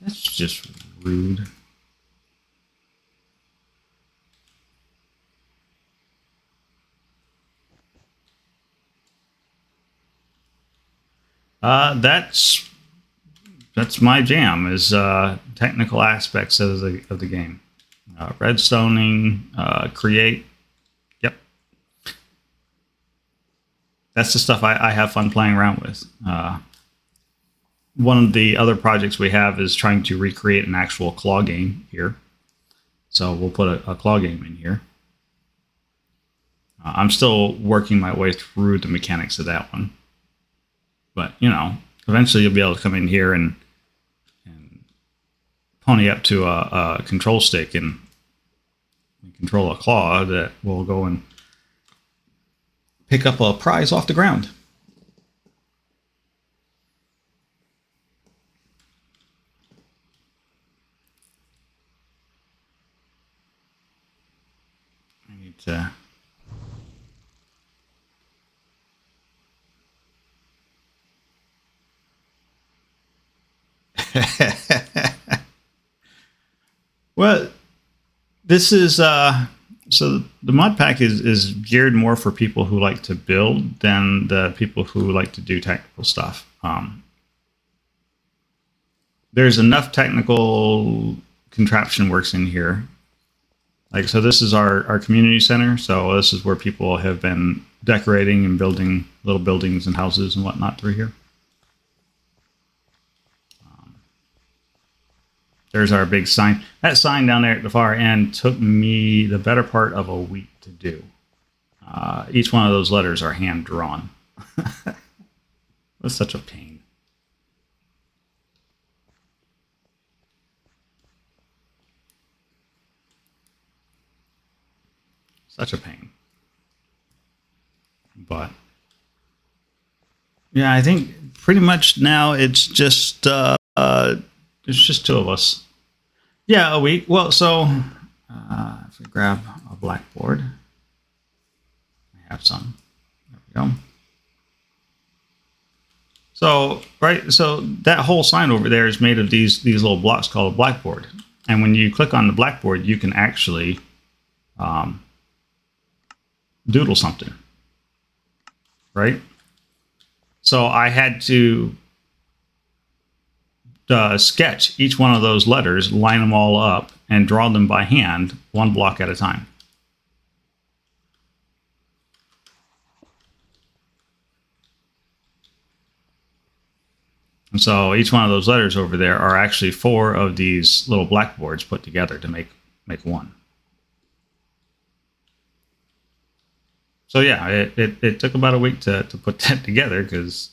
That's just rude. That's my jam, is technical aspects of the game. Redstoning, create. Yep. That's the stuff I have fun playing around with. One of the other projects we have is trying to recreate an actual claw game here. So we'll put a claw game in here. I'm still working my way through the mechanics of that one. But, you know, eventually you'll be able to come in here and pony up to a control stick and control a claw that will go and pick up a prize off the ground. I need to... Well, this is so the mod pack is geared more for people who like to build than the people who like to do technical stuff. There's enough technical contraption works in here. Like, so this is our community center. So this is where people have been decorating and building little buildings and houses and whatnot through here. There's our big sign. That sign down there at the far end took me the better part of a week to do. Each one of those letters are hand drawn. It's such a pain. Such a pain. But yeah, I think pretty much now it's just two of us. Yeah, a week. Well, so if we grab a blackboard, I have some. There we go. So so that whole sign over there is made of these little blocks called a blackboard. And when you click on the blackboard, you can actually doodle something, right? So I had to sketch each one of those letters, line them all up, and draw them by hand, one block at a time. And so each one of those letters over there are actually 4 of these little blackboards put together to make one. So yeah, it took about a week to put that together, because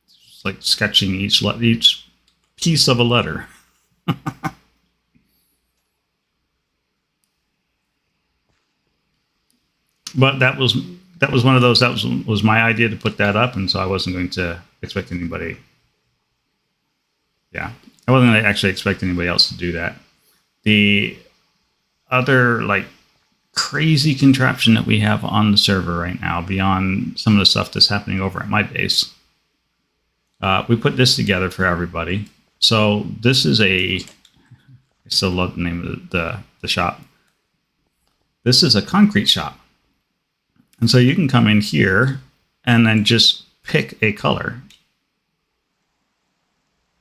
it's like sketching each piece of a letter. But that was one of those. That was my idea to put that up, and so I wasn't going to expect anybody. Yeah, I wasn't going to actually expect anybody else to do that. The other crazy contraption that we have on the server right now, beyond some of the stuff that's happening over at my base, we put this together for everybody. So this is I still love the name of the shop. This is a concrete shop. And so you can come in here and then just pick a color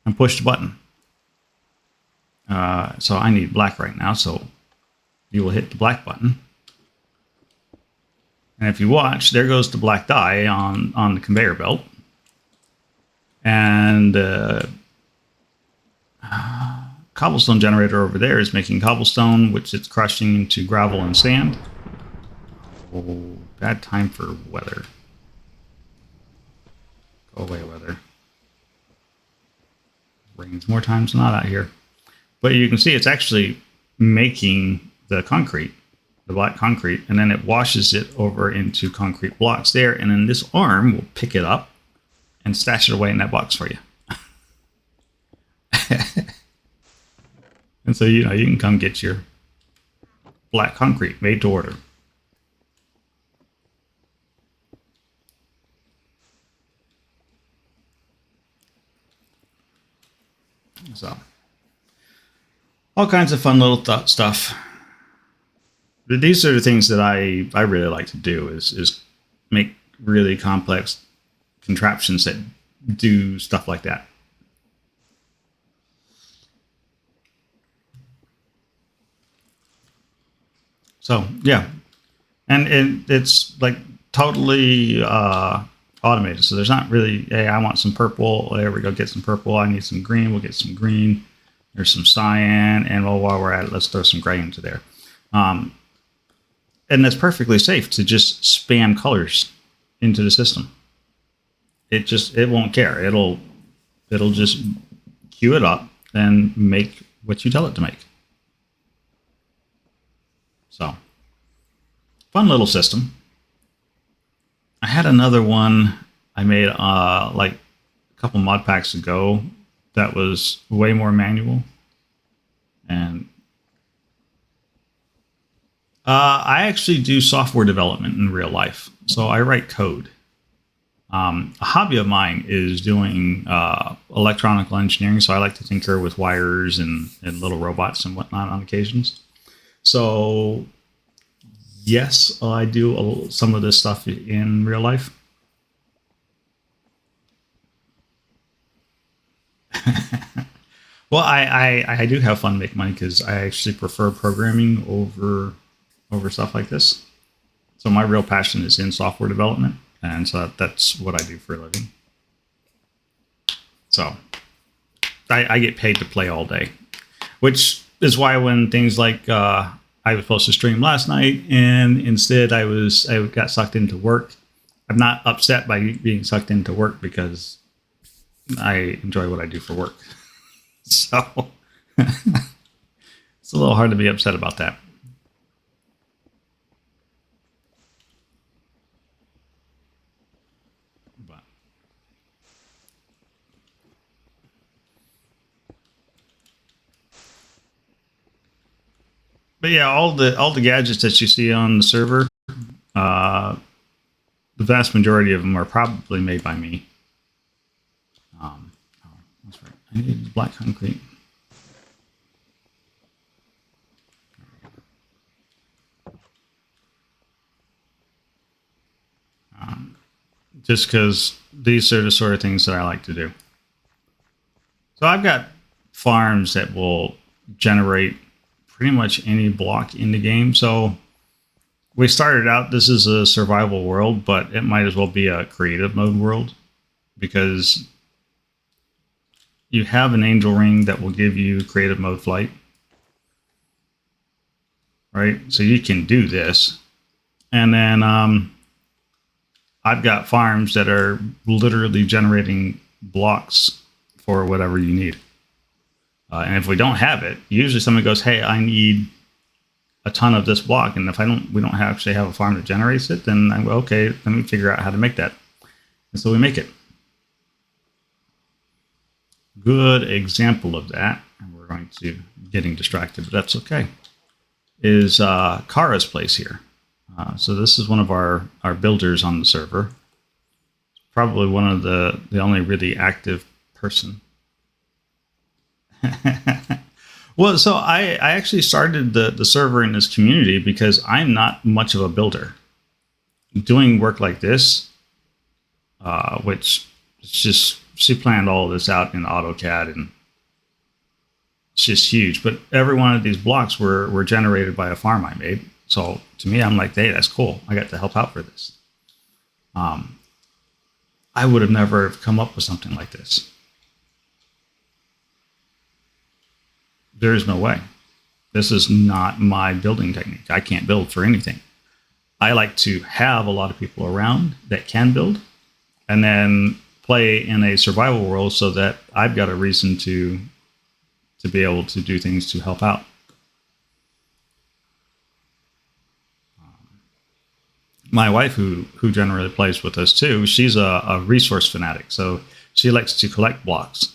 and push the button. So I need black right now, so you will hit the black button. And if you watch, there goes the black dye on the conveyor belt. And cobblestone generator over there is making cobblestone, which it's crushing into gravel and sand. Oh, bad time for weather. Go away, weather. Rains more times than not out here. But you can see it's actually making the concrete, the black concrete, and then it washes it over into concrete blocks there. And then this arm will pick it up and stash it away in that box for you. And so, you can come get your black concrete made to order. So, all kinds of fun little stuff. But these are the things that I really like to do is make really complex contraptions that do stuff like that. So yeah, and it's like totally automated. So there's not really, hey, I want some purple. There we go, get some purple. I need some green. We'll get some green. There's some cyan, and well, while we're at it, let's throw some gray into there. And that's perfectly safe to just spam colors into the system. It won't care. It'll just queue it up and make what you tell it to make. So, fun little system. I had another one I made like a couple mod packs ago that was way more manual. And I actually do software development in real life. So I write code. A hobby of mine is doing electronical engineering. So I like to tinker with wires and little robots and whatnot on occasions. So yes, I do some of this stuff in real life. Well, I do have fun making money because I actually prefer programming over stuff like this. So my real passion is in software development, and so that's what I do for a living. So I get paid to play all day, which is why when things like I was supposed to stream last night, and instead I got sucked into work. I'm not upset by being sucked into work because I enjoy what I do for work. So it's a little hard to be upset about that. But yeah, all the gadgets that you see on the server, the vast majority of them are probably made by me. That's right. I need black concrete. Just because these are the sort of things that I like to do. So I've got farms that will generate pretty much any block in the game. So we started out, this is a survival world, but it might as well be a creative mode world because you have an angel ring that will give you creative mode flight, right? So you can do this. And then I've got farms that are literally generating blocks for whatever you need. And if we don't have it, usually somebody goes, hey, I need a ton of this block. And if we don't actually have a farm that generates it, then I go, okay, let me figure out how to make that. And so we make it. Good example of that, and we're going to getting distracted, but that's okay, is Kara's place here. So this is one of our builders on the server. Probably one of the only really active person. Well, so I actually started the server in this community because I'm not much of a builder. Doing work like this, which is just, she planned all of this out in AutoCAD, and it's just huge. But every one of these blocks were generated by a farm I made. So to me, I'm like, hey, that's cool. I got to help out for this. I would have never come up with something like this. There is no way. This is not my building technique. I can't build for anything. I like to have a lot of people around that can build, and then play in a survival world so that I've got a reason to to be able to do things to help out. My wife, who generally plays with us too, she's a resource fanatic, so she likes to collect blocks.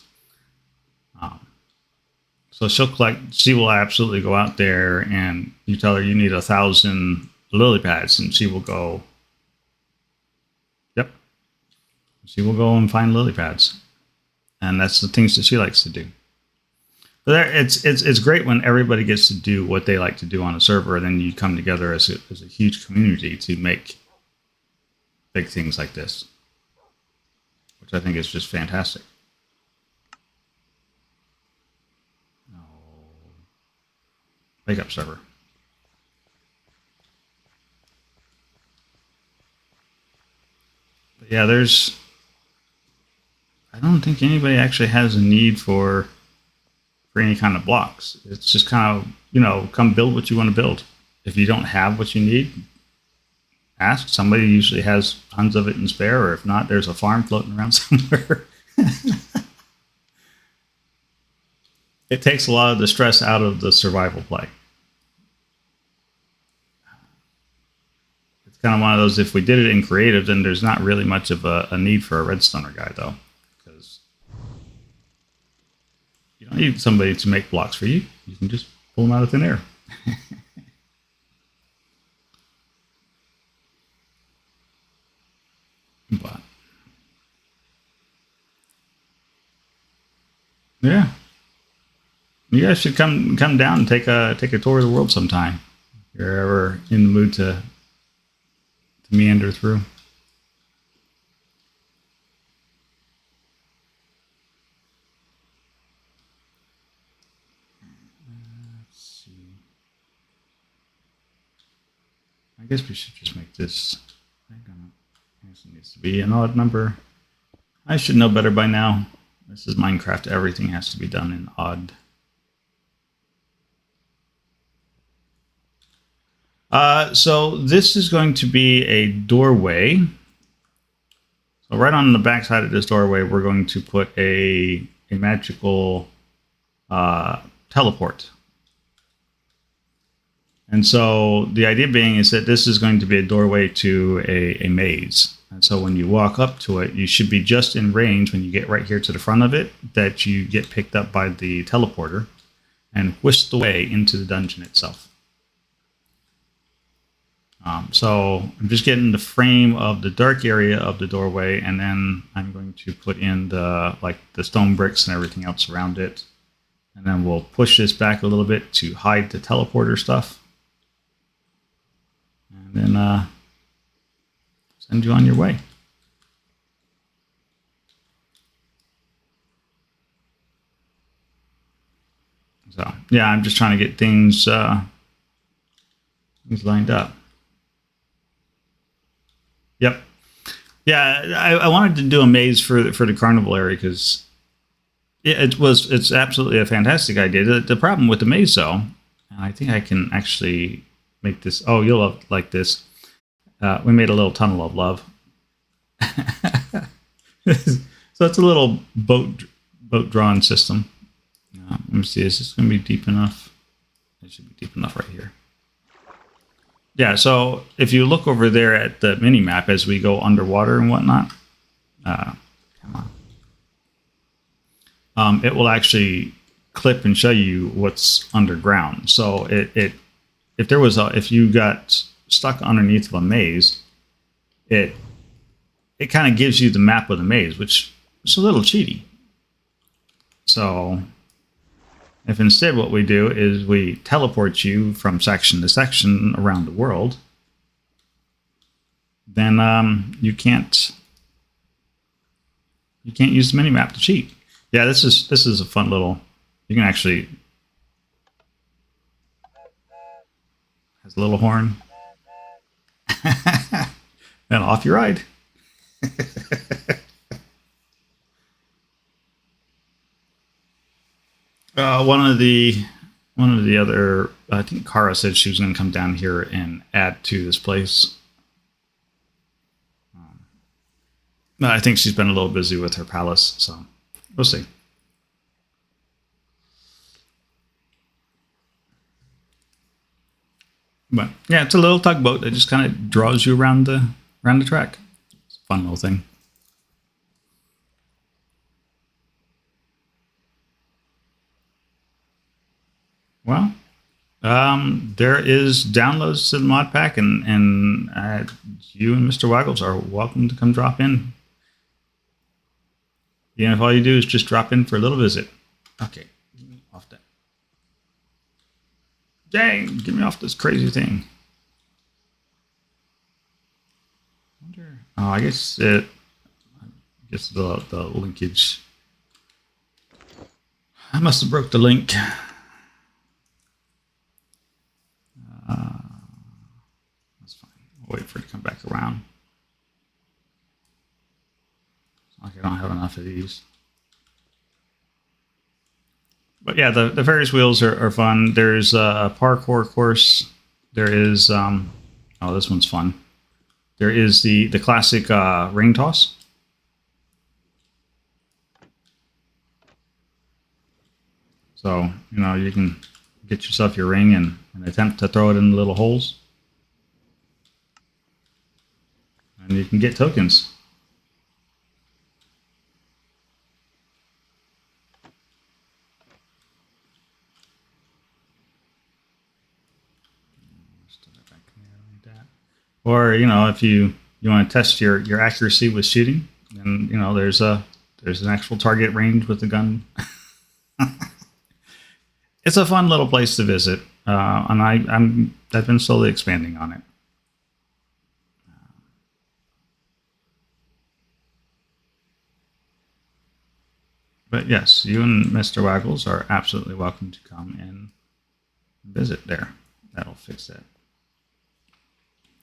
So she will absolutely go out there, and you tell her you need 1,000 lily pads, and she will go, yep. She will go and find lily pads. And that's the things that she likes to do. But it's great when everybody gets to do what they like to do on a server, and then you come together as a huge community to make big things like this, which I think is just fantastic. Wake up, server. But yeah, I don't think anybody actually has a need for any kind of blocks. It's just kind of, come build what you want to build. If you don't have what you need, ask. Somebody usually has tons of it in spare, or if not, there's a farm floating around somewhere. It takes a lot of the stress out of the survival play. It's kind of one of those, if we did it in creative, then there's not really much of a need for a redstoner guy, though. Because you don't need somebody to make blocks for you. You can just pull them out of thin air. But yeah, you guys should come down and take a tour of the world sometime. If you're ever in the mood to meander through. Let's see. I guess we should just make this. This needs to be an odd number. I should know better by now. This is Minecraft. Everything has to be done in odd. So this is going to be a doorway. So right on the back side of this doorway, we're going to put a magical teleport. And so the idea being is that this is going to be a doorway to a maze. And so when you walk up to it, you should be just in range when you get right here to the front of it, that you get picked up by the teleporter and whisked away into the dungeon itself. So I'm just getting the frame of the dark area of the doorway, and then I'm going to put in the stone bricks and everything else around it. And then we'll push this back a little bit to hide the teleporter stuff. And then send you on your way. So yeah, I'm just trying to get things lined up. Yep. Yeah, I wanted to do a maze for the carnival area because it's absolutely a fantastic idea. The problem with the maze, though, and I think I can actually make this. Oh, you'll like this. We made a little tunnel of love. So it's a little boat drawn system. Let me see. Is this going to be deep enough? It should be deep enough right here. Yeah. So if you look over there at the mini map as we go underwater and whatnot, come on. It will actually clip and show you what's underground. So if you got stuck underneath of a maze, it kind of gives you the map of the maze, which is a little cheaty. So if instead what we do is we teleport you from section to section around the world, then you can't use the minimap to cheat. Yeah, this is a fun little. You can actually has a little horn. And off you ride. One of the other, I think Kara said she was going to come down here and add to this place. I think she's been a little busy with her palace, so we'll see. But yeah, it's a little tugboat that just kind of draws you around the track. It's a fun little thing. Well, there is downloads to the mod pack, and you and Mr. Waggles are welcome to come drop in. Even if all you do is just drop in for a little visit. Okay, get me off that. Dang, get me off this crazy thing. Oh, I guess the linkage. I must have broke the link. That's fine. I'll wait for it to come back around. It's like I don't have enough of these. But yeah, the Ferris wheels are fun. There's a parkour course. There is oh, this one's fun. There is the classic ring toss. So, you can get yourself your ring and attempt to throw it in the little holes. And you can get tokens. Or, if you want to test your accuracy with shooting, then, there's an actual target range with the gun. It's a fun little place to visit, and I've been slowly expanding on it. But yes, you and Mr. Waggles are absolutely welcome to come and visit there. That'll fix that.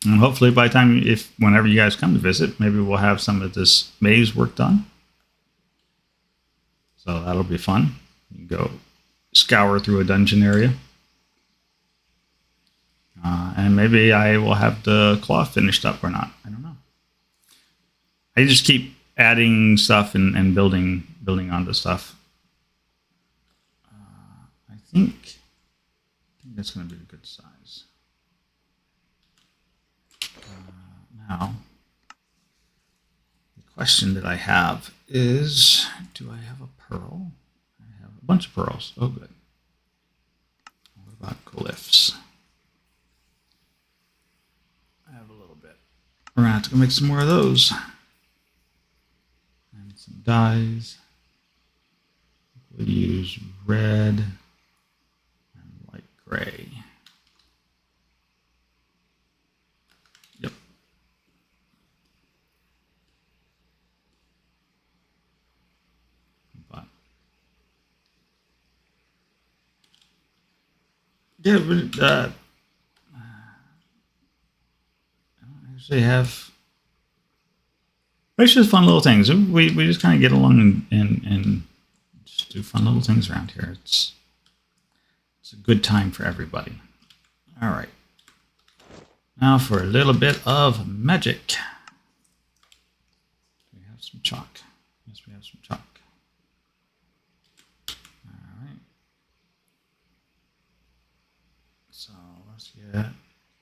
And hopefully by the time, whenever you guys come to visit, maybe we'll have some of this maze work done. So that'll be fun. You can go scour through a dungeon area. And maybe I will have the claw finished up or not. I don't know. I just keep adding stuff and building onto stuff. I think that's going to be a good size. Now, the question that I have is, do I have a pearl? I have a bunch of pearls. Oh, good. What about glyphs? I have a little bit. We're going to have to go make some more of those. And some dyes. We'll use red and light gray. Yep. But yeah, but I actually have. It's just fun little things. We just kind of get along and just do fun little things around here. It's a good time for everybody. All right. Now for a little bit of magic. Do we have some chalk? Yes, we have some chalk. All right. So let's get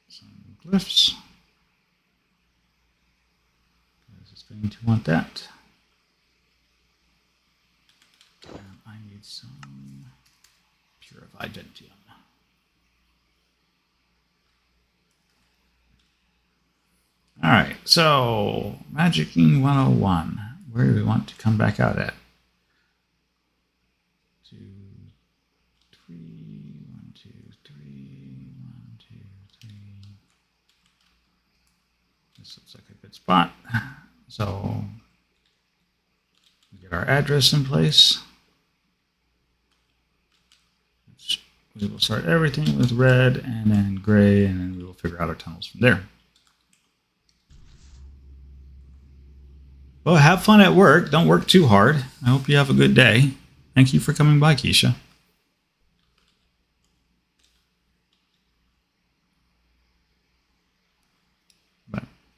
some glyphs. Going to want that. And I need some purified gentium. All right, so Magicking 101. Where do we want to come back out at? 2, 3, 1, 2, 3, 1, 2, 3. This looks like a good spot. So we get our address in place. We will start everything with red and then gray, and then we will figure out our tunnels from there. Well, have fun at work. Don't work too hard. I hope you have a good day. Thank you for coming by, Keisha.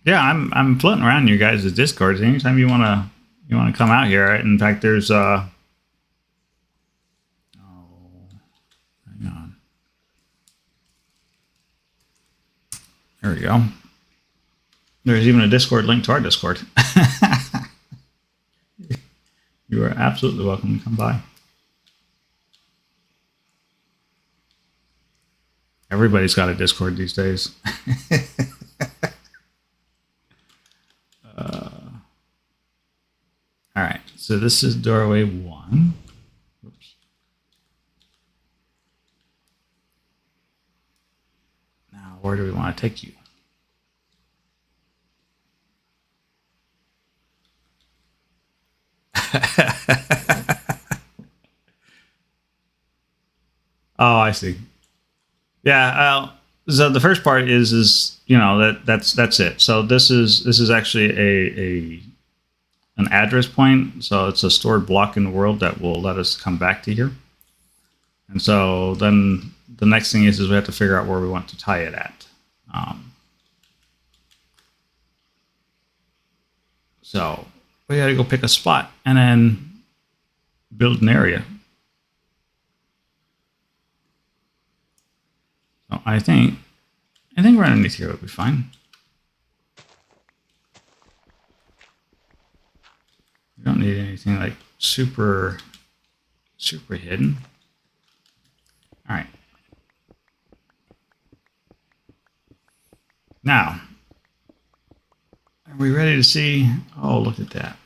Yeah, I'm floating around you guys' Discord. Anytime you wanna come out here. In fact, there's hang on. There we go. There's even a Discord link to our Discord. You are absolutely welcome to come by. Everybody's got a Discord these days. All right, so this is doorway 1. Oops. Now, where do we want to take you? Oh, I see. Yeah. So the first part is that's it. So this is actually an address point. So it's a stored block in the world that will let us come back to here. And so then the next thing is we have to figure out where we want to tie it at. So we got to go pick a spot and then build an area. So I think right underneath here would be fine. We don't need anything like super hidden. All right. Now, are we ready to see? Oh, look at that.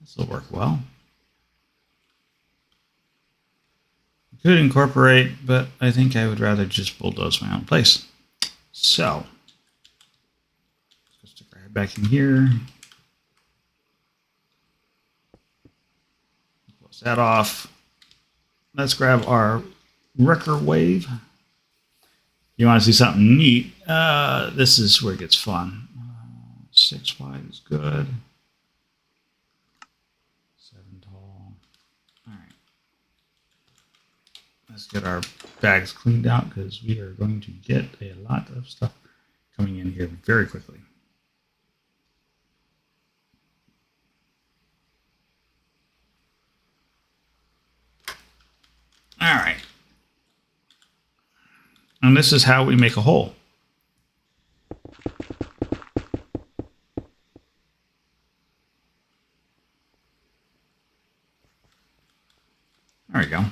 This will work well. Could incorporate, but I think I would rather just bulldoze my own place. So, let's stick our head back in here. Close that off. Let's grab our wrecker wave. You want to see something neat? This is where it gets fun. 6 wide is good. 7 tall. All right. Let's get our bags cleaned out because we are going to get a lot of stuff coming in here very quickly. All right. And this is how we make a hole. There we go.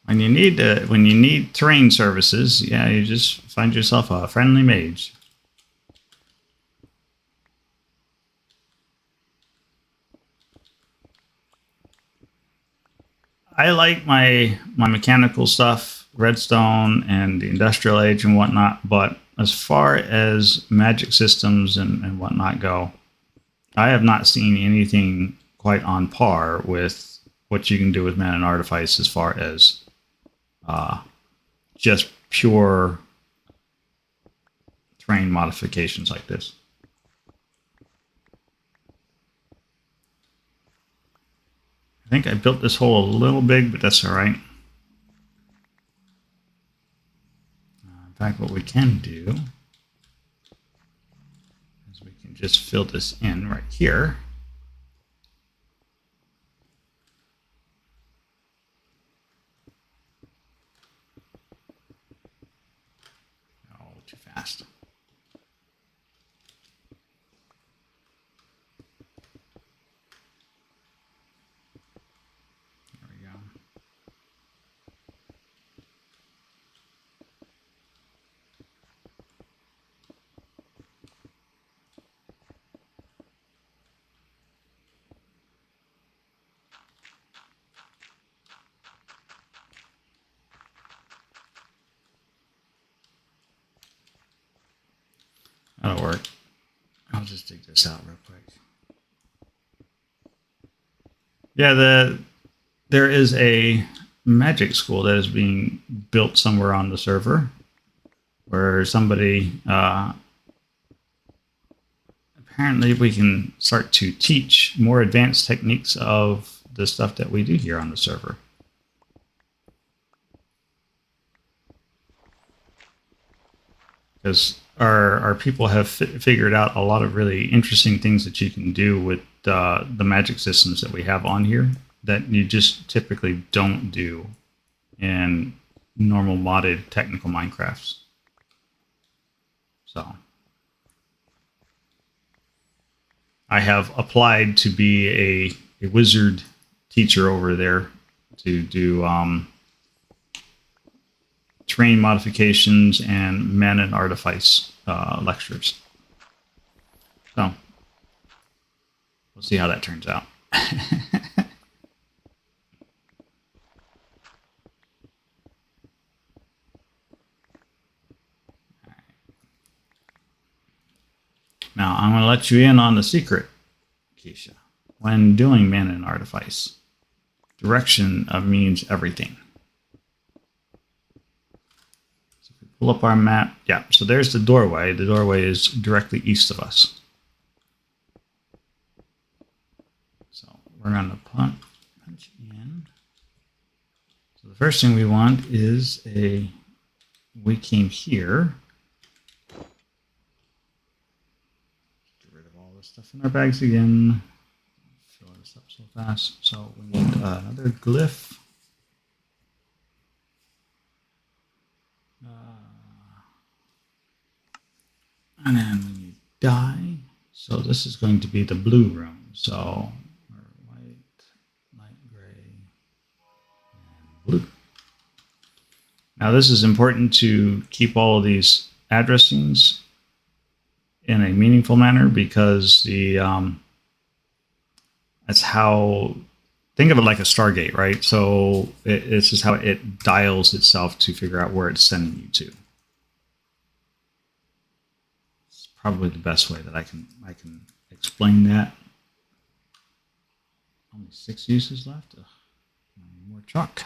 When you need terrain services, yeah, you just find yourself a friendly mage. I like my mechanical stuff, redstone and the industrial age and whatnot, but as far as magic systems and whatnot go, I have not seen anything quite on par with what you can do with mana and artifice as far as just pure terrain modifications like this. I think I built this hole a little big, but that's all right. In fact, what we can do is we can just fill this in right here. Oh, too fast. That'll work. I'll just dig this out real quick. Yeah, there is a magic school that is being built somewhere on the server where somebody apparently we can start to teach more advanced techniques of the stuff that we do here on the server. because our people have figured out a lot of really interesting things that you can do with the magic systems that we have on here that you just typically don't do in normal modded technical Minecrafts. So I have applied to be a wizard teacher over there to do terrain modifications and mana and artifice lectures. So we'll see how that turns out. Now, I'm going to let you in on the secret, Keisha. When doing mana and artifice, direction means everything. So if we pull up our map, yeah, so there's the doorway. The doorway is directly east of us. So we're going to punch in. So the first thing we want is we came here. Stuff in our bags again. Fill this up so fast. So we need another glyph. And then we need dye. So this is going to be the blue room. So white, light gray, and blue. Now this is important to keep all of these addressings in a meaningful manner, because that's how, think of it like a Stargate, right? So it's just how it dials itself to figure out where it's sending you to. It's probably the best way that I can explain that. Only 6 uses left. Ugh, more chalk.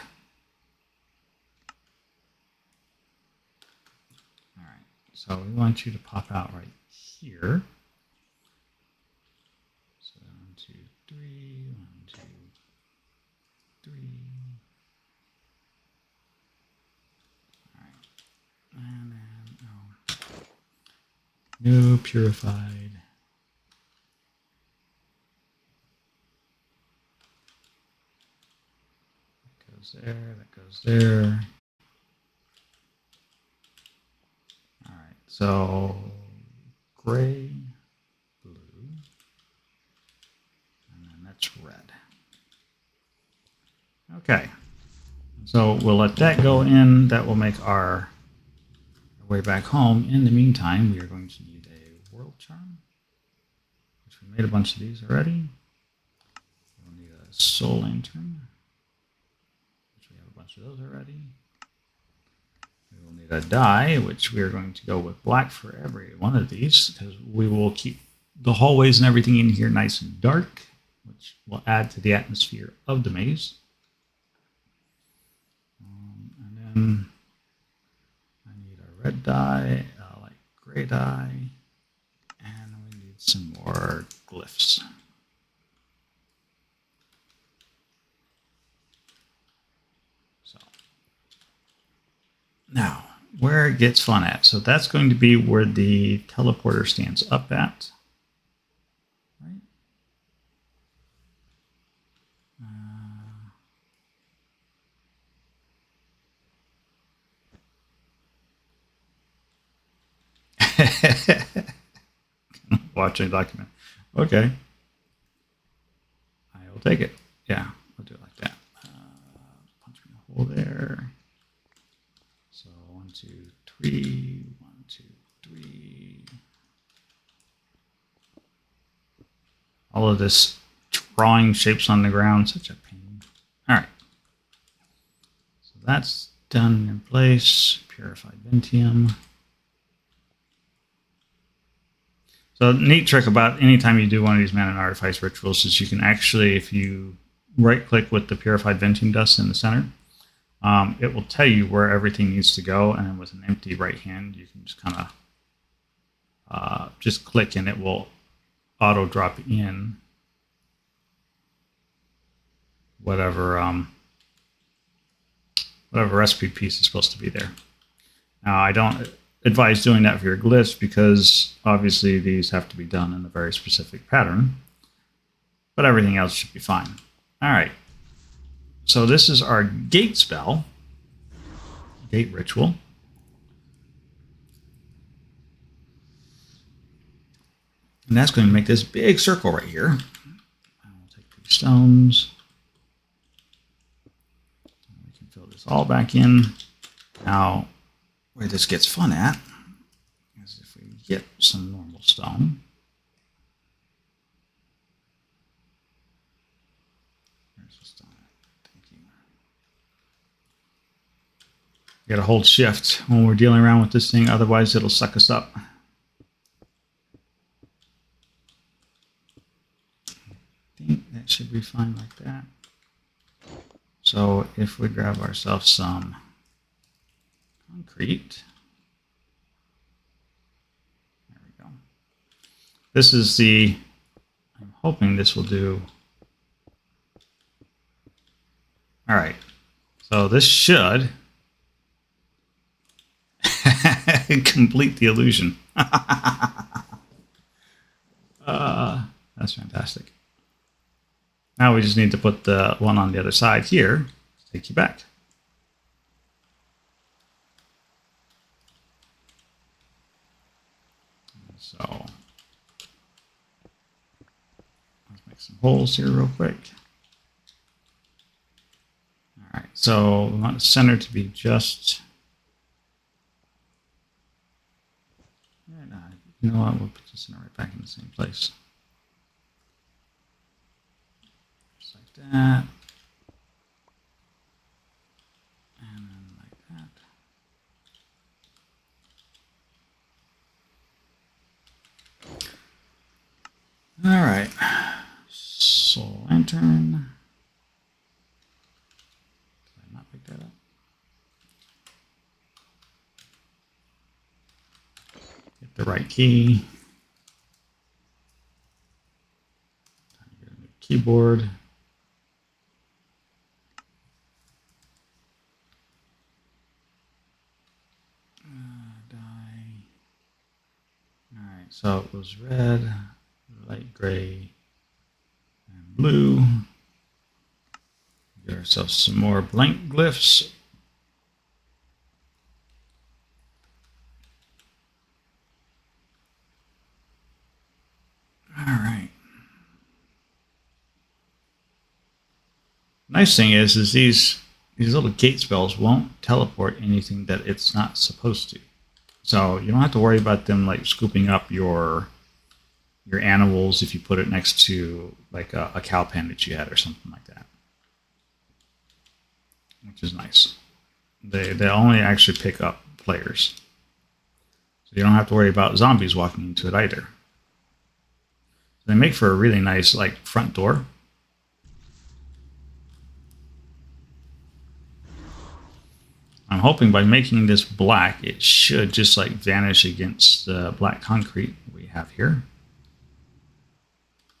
All right, so we want you to pop out right here. So 1, 2, 3, 1, 2, 3. All right, and then new purified. That goes there. That goes there. All right, so gray, blue, and then that's red. Okay, so we'll let that go in. That will make our way back home. In the meantime, we are going to need a world charm, which we made a bunch of these already. We'll need a soul lantern, which we have a bunch of those already. We will need a dye, which we are going to go with black for every one of these, because we will keep the hallways and everything in here nice and dark, which will add to the atmosphere of the maze. And then I need a red dye, a light gray dye, and we need some more glyphs. Now, where it gets fun at. So that's going to be where the teleporter stands up at. Right? Watching a document. Okay. I will take it. Yeah, I'll do it like that. Punch me a hole there. So 1, 2, 3. 1, 2, 3. All of this drawing shapes on the ground, such a pain. All right. So that's done in place. Purified Ventium. So the neat trick about anytime you do one of these mana and artifice rituals is you can actually, if you right-click with the Purified Ventium dust in the center, it will tell you where everything needs to go, and then with an empty right hand, you can just kind of just click, and it will auto drop in whatever whatever recipe piece is supposed to be there. Now, I don't advise doing that for your glyphs because obviously these have to be done in a very specific pattern, but everything else should be fine. All right. So this is our gate spell, gate ritual. And that's going to make this big circle right here. I'll take these stones. We can fill this all back in. Now, where this gets fun at is if we get some normal stone. There's the stone. Thank you. You got to hold shift when we're dealing around with this thing, otherwise it'll suck us up. I think that should be fine like that. So if we grab ourselves some concrete, there we go. This is the, I'm hoping this will do. All right, so this should complete the illusion. That's fantastic. Now we just need to put the one on the other side here to take you back. So let's make some holes here real quick. All right, so we want the center to be just, you know what, we'll put the center right back in the same place. Just like that. And then like that. All right, soul lantern. Did I not pick that up? Get the right key. Time to get a new keyboard. All right, so it was red, light gray, and blue. Get ourselves some more blank glyphs. All right. Nice thing is these little gate spells won't teleport anything that it's not supposed to. So you don't have to worry about them like scooping up your animals if you put it next to like a cow pen that you had or something like that, which is nice. They only actually pick up players, so you don't have to worry about zombies walking into it either. They make for a really nice like front door. I'm hoping by making this black, it should just like vanish against the black concrete we have here.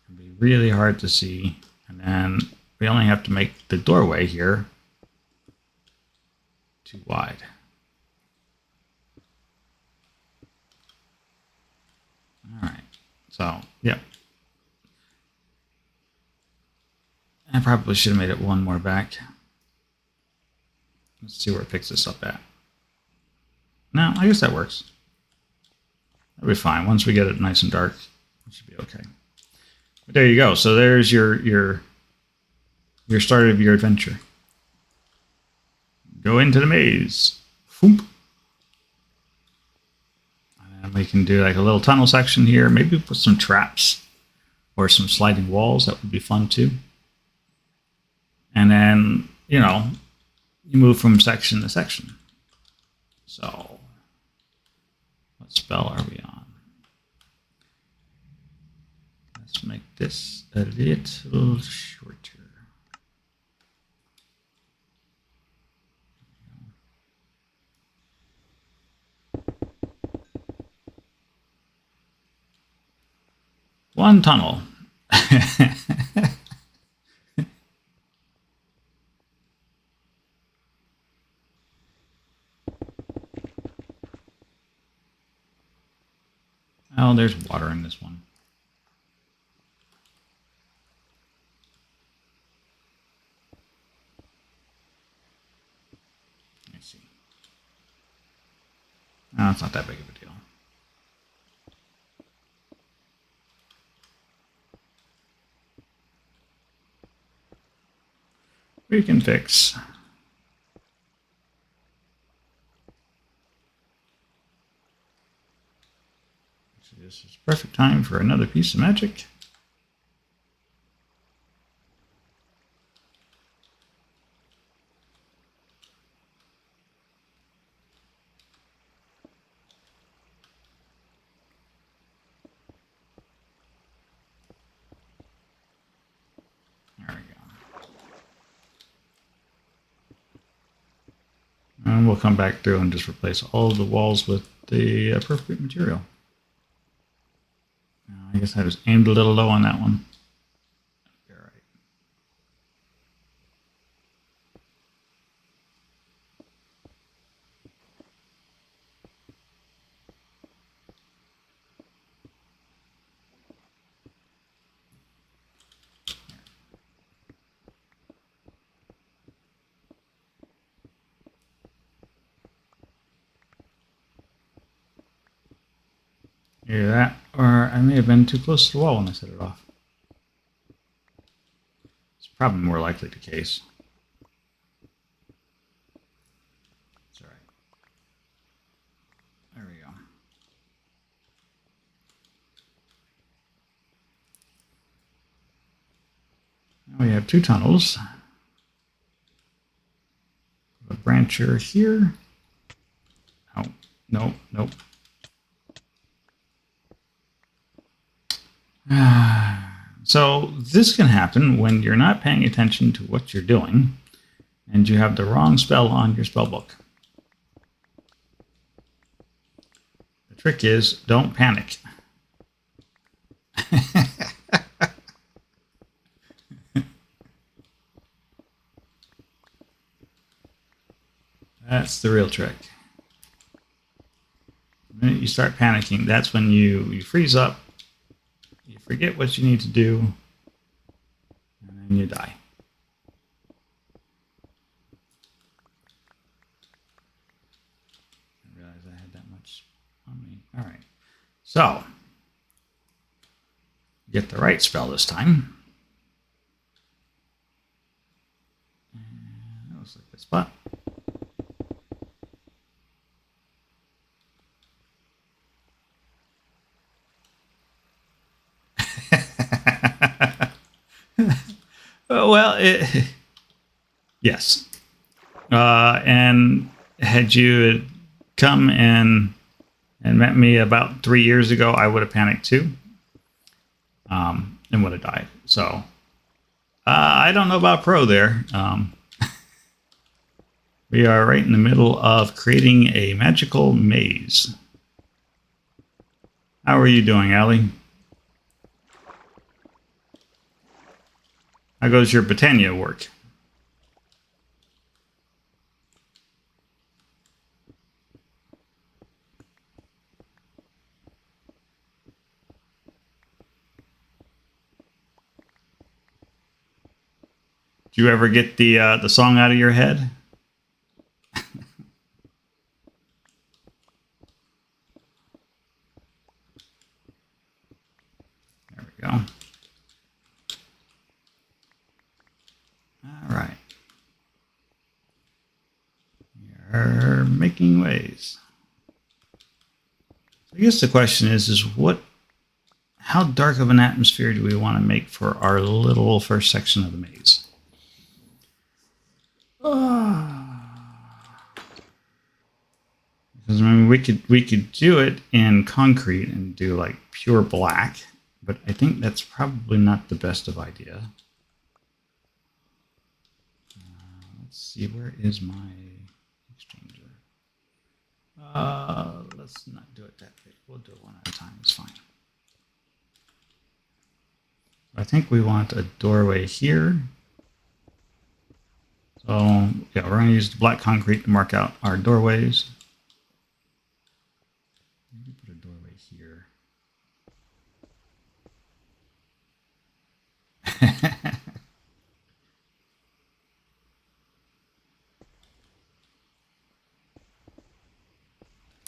It'll be really hard to see. And then we only have to make the doorway here too wide. All right, so yep. I probably should have made it one more back. Let's see where it picks this up at. No, I guess that works. That'll be fine. Once we get it nice and dark, it should be okay. But there you go. So there's your start of your adventure. Go into the maze. Foomp. And we can do like a little tunnel section here. Maybe put some traps or some sliding walls. That would be fun too. And then, you know, you move from section to section. So, what spell are we on? Let's make this a little shorter. One tunnel. Oh, there's water in this one. Let's see. No, it's not that big of a deal. We can fix. This is perfect time for another piece of magic. There we go. And we'll come back through and just replace all of the walls with the appropriate material. I guess I just aimed a little low on that one. All right. Either that, or I may have been too close to the wall when I set it off. It's probably more likely the case. It's all right. There we go. Now we have two tunnels. A brancher here. Oh, no, nope. So this can happen when you're not paying attention to what you're doing and you have the wrong spell on your spell book. The trick is don't panic. That's the real trick. The minute you start panicking, that's when you freeze up. You forget what you need to do, and then you die. I realized I had that much on me. All right. So, get the right spell this time. And that looks like the spot. Well, yes. And had you come and met me about 3 years ago, I would have panicked too, and would have died. So I don't know about pro there. We are right in the middle of creating a magical maze. How are you doing, Allie? How goes your Britannia work? Do you ever get the song out of your head? There we go. All right. We are making ways. I guess the question is how dark of an atmosphere do we want to make for our little first section of the maze? Because I mean, we could do it in concrete and do like pure black, but I think that's probably not the best of idea. Let's see, where is my exchanger? Let's not do it that big. We'll do it one at a time. It's fine. I think we want a doorway here. So yeah, we're going to use the black concrete to mark out our doorways. Maybe put a doorway here.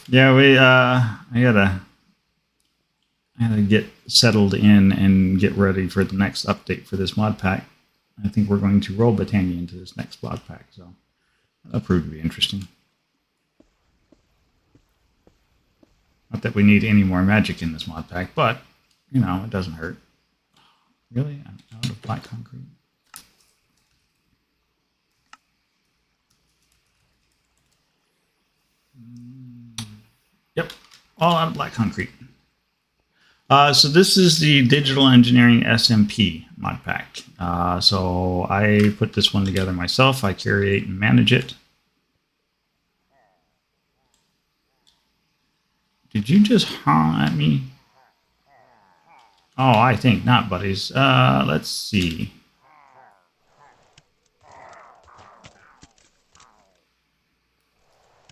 Yeah, I gotta get settled in and get ready for the next update for this mod pack. I think we're going to roll Britannia into this next mod pack, so that'll prove to be interesting. Not that we need any more magic in this mod pack, but you know, it doesn't hurt. Really? I'm out of black concrete. Yep, all out of black concrete. So this is the Digital Engineering SMP mod pack. So I put this one together myself. I curate and manage it. Did you just honk at me? Oh, I think not, buddies. Let's see.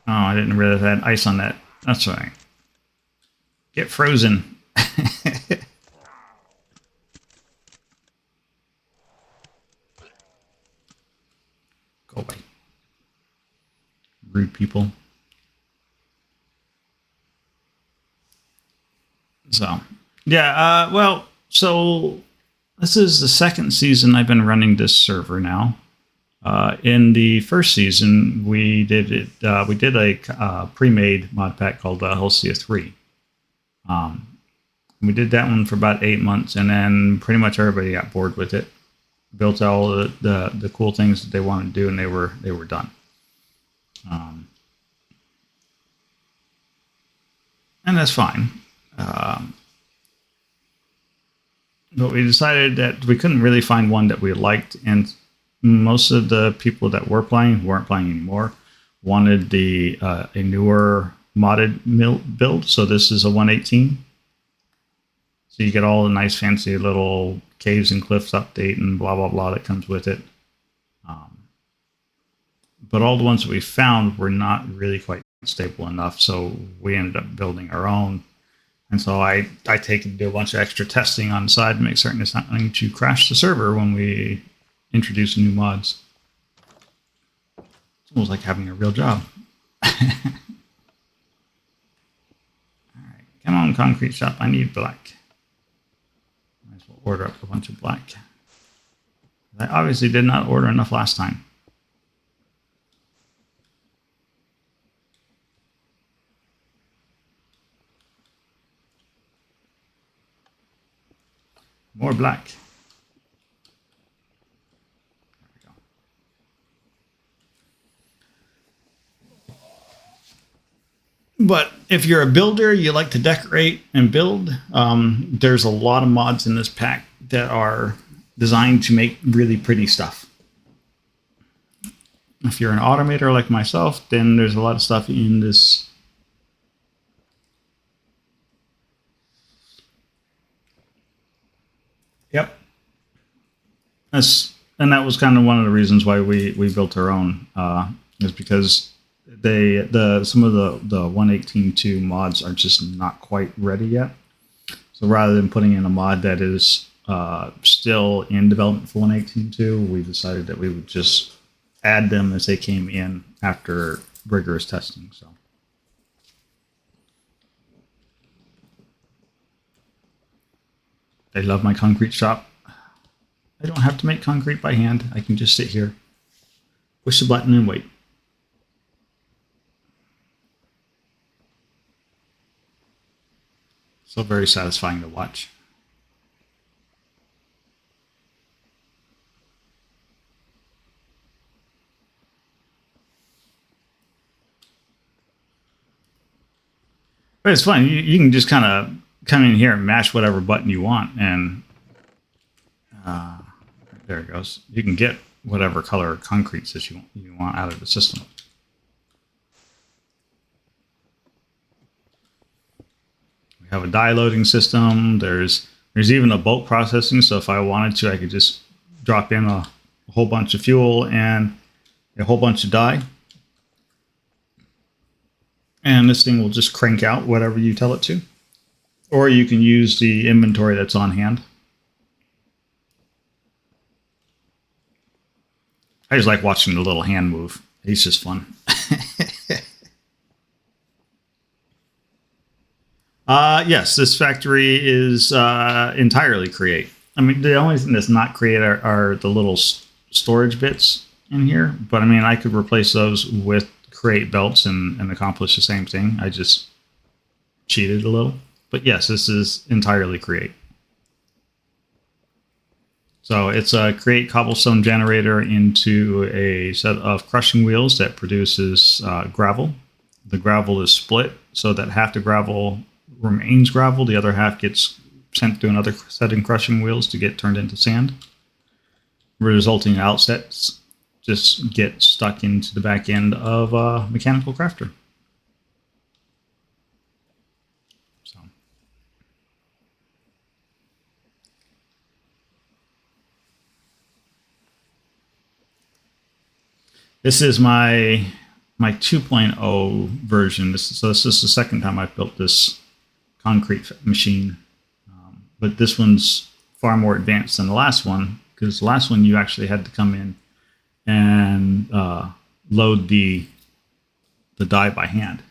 Oh, I didn't realize I had ice on that. That's right. Get frozen. Go away. Rude people. So, yeah, well, so this is the second season I've been running this server now. In the first season, we did it. We did a pre-made mod pack called Hulcia 3. We did that one for about 8 months, and then pretty much everybody got bored with it. Built all the cool things that they wanted to do, and they were done. And that's fine. But we decided that we couldn't really find one that we liked, and most of the people that were playing, who weren't playing anymore, wanted a newer modded build. So this is a 118. So you get all the nice fancy little caves and cliffs update and blah, blah, blah that comes with it. But all the ones that we found were not really quite stable enough. So we ended up building our own. And so I take and do a bunch of extra testing on the side to make certain it's not going to crash the server when we introduce new mods. It's almost like having a real job. All right, come on, concrete shop. I need black. Might as well order up a bunch of black. I obviously did not order enough last time. More black. There we go. But if you're a builder, you like to decorate and build, there's a lot of mods in this pack that are designed to make really pretty stuff. If you're an automator like myself, then there's a lot of stuff in this. Yep. And that was kind of one of the reasons why we built our own, is because some of the 118.2 mods are just not quite ready yet. So rather than putting in a mod that is still in development for 118.2, we decided that we would just add them as they came in after rigorous testing. So. I love my concrete shop. I don't have to make concrete by hand. I can just sit here, push the button, and wait. So very satisfying to watch. But it's fun. You can just kind of come in here and mash whatever button you want, and there it goes. You can get whatever color concrete that you want out of the system. We have a die loading system. There's even a bulk processing, so if I wanted to, I could just drop in a whole bunch of fuel and a whole bunch of die. And this thing will just crank out whatever you tell it to. Or you can use the inventory that's on hand. I just like watching the little hand move. He's just fun. Yes, this factory is entirely Create. I mean, the only thing that's not Create are the little storage bits in here. But I mean, I could replace those with Create belts and accomplish the same thing. I just cheated a little. But yes, this is entirely Create. So it's a Create cobblestone generator into a set of crushing wheels that produces gravel. The gravel is split so that half the gravel remains gravel, the other half gets sent to another set of crushing wheels to get turned into sand. Resulting outsets just get stuck into the back end of a mechanical crafter. So this is my 2.0 version. This is the second time I've built this concrete machine. But this one's far more advanced than the last one, because the last one you actually had to come in and load the die by hand.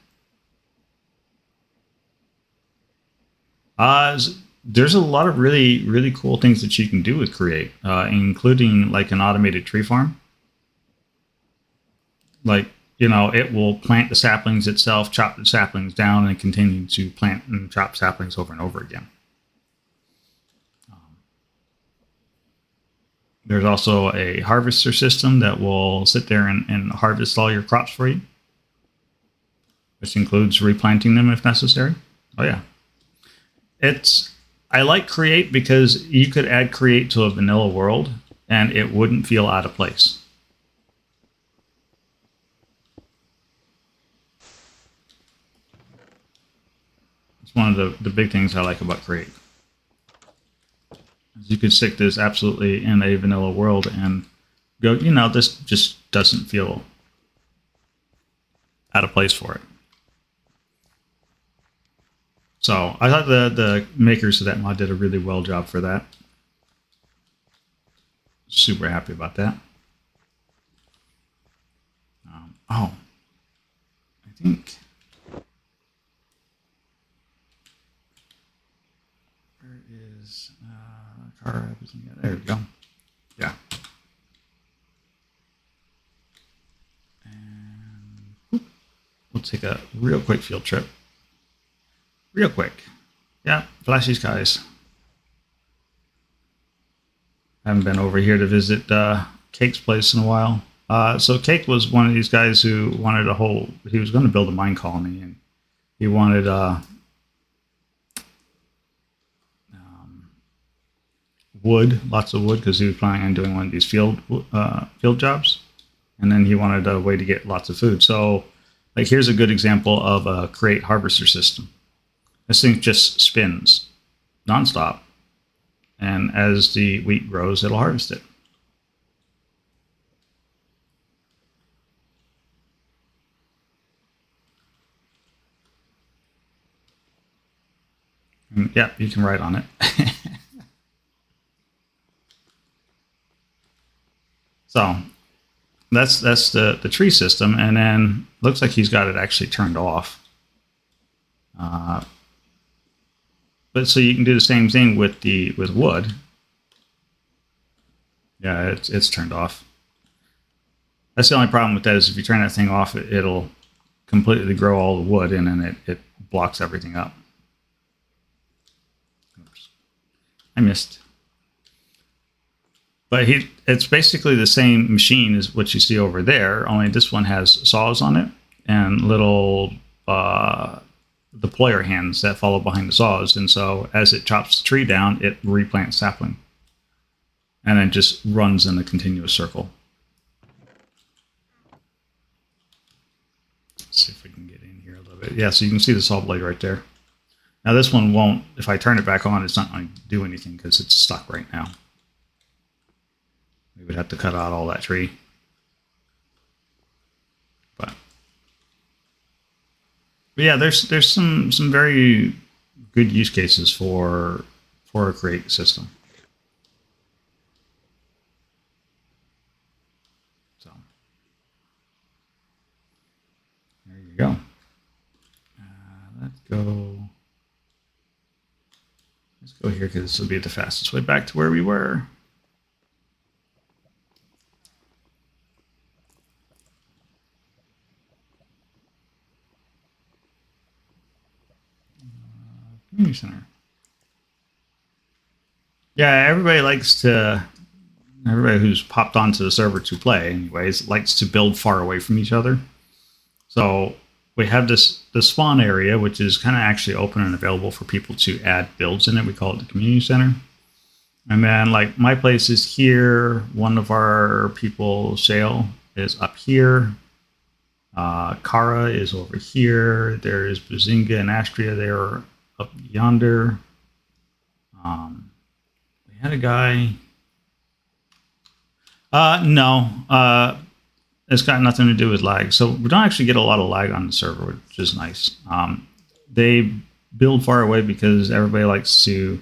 There's a lot of really cool things that you can do with Create, including like an automated tree farm. Like, you know, it will plant the saplings itself, chop the saplings down, and continue to plant and chop saplings over and over again. There's also a harvester system that will sit there and harvest all your crops for you, which includes replanting them if necessary. Oh yeah. I like Create because you could add Create to a vanilla world and it wouldn't feel out of place. It's one of the big things I like about Create. You could stick this absolutely in a vanilla world and go, you know, this just doesn't feel out of place for it. So I thought the makers of that mod did a really well job for that. Super happy about that. I think... Where is... there we go. Yeah. And we'll take a real quick field trip. Real quick. Yeah, flashy skies. Haven't been over here to visit Cake's place in a while. So Cake was one of these guys who wanted he was going to build a mine colony, and he wanted wood, lots of wood, because he was planning on doing one of these field jobs, and then he wanted a way to get lots of food. So, like, here's a good example of a Create harvester system. This thing just spins nonstop, and as the wheat grows, it'll harvest it. And yeah, you can write on it. So that's the tree system, and then looks like he's got it actually turned off. But so you can do the same thing with wood. Yeah, it's turned off. That's the only problem with that, is if you turn that thing off, it'll completely grow all the wood, and then it blocks everything up. Oops. I missed. But it's basically the same machine as what you see over there, only this one has saws on it and little deployer hands that follow behind the saws. And so as it chops the tree down, it replants sapling. And then just runs in a continuous circle. Let's see if we can get in here a little bit. Yeah, so you can see the saw blade right there. Now this one won't, if I turn it back on, it's not going to do anything because it's stuck right now. We would have to cut out all that tree. But yeah, there's some very good use cases for a Create system. So there you go. Let's go. Let's go here because this will be the fastest way back to where we were. Community center. Yeah, everybody who's popped onto the server to play, anyways, likes to build far away from each other. So we have the spawn area, which is kind of actually open and available for people to add builds in it. We call it the community center. And then, like, my place is here. One of our people, Shale, is up here. Kara is over here. There's Bazinga and Astria. They're up yonder. We had a guy. No. It's got nothing to do with lag. So we don't actually get a lot of lag on the server, which is nice. They build far away because everybody likes to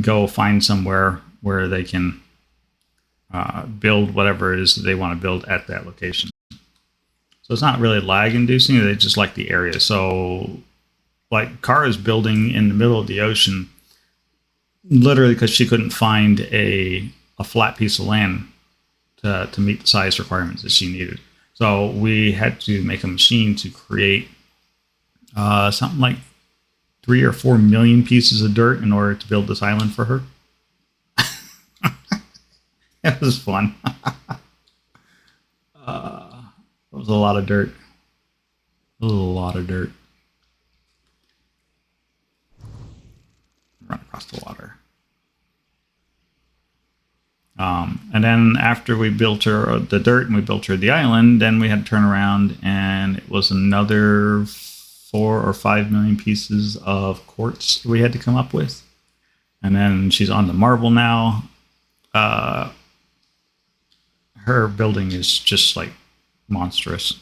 go find somewhere where they can build whatever it is that they want to build at that location. So it's not really lag inducing. They just like the area. So like Kara's building in the middle of the ocean, literally because she couldn't find a flat piece of land to meet the size requirements that she needed. So we had to make a machine to create something like 3 or 4 million pieces of dirt in order to build this island for her. It was fun. It was a lot of dirt. A lot of dirt. Run across the water. And then after we built her the dirt and we built her the island, then we had to turn around and it was another 4 or 5 million pieces of quartz we had to come up with. And then she's on the marble now. Her building is just like monstrous.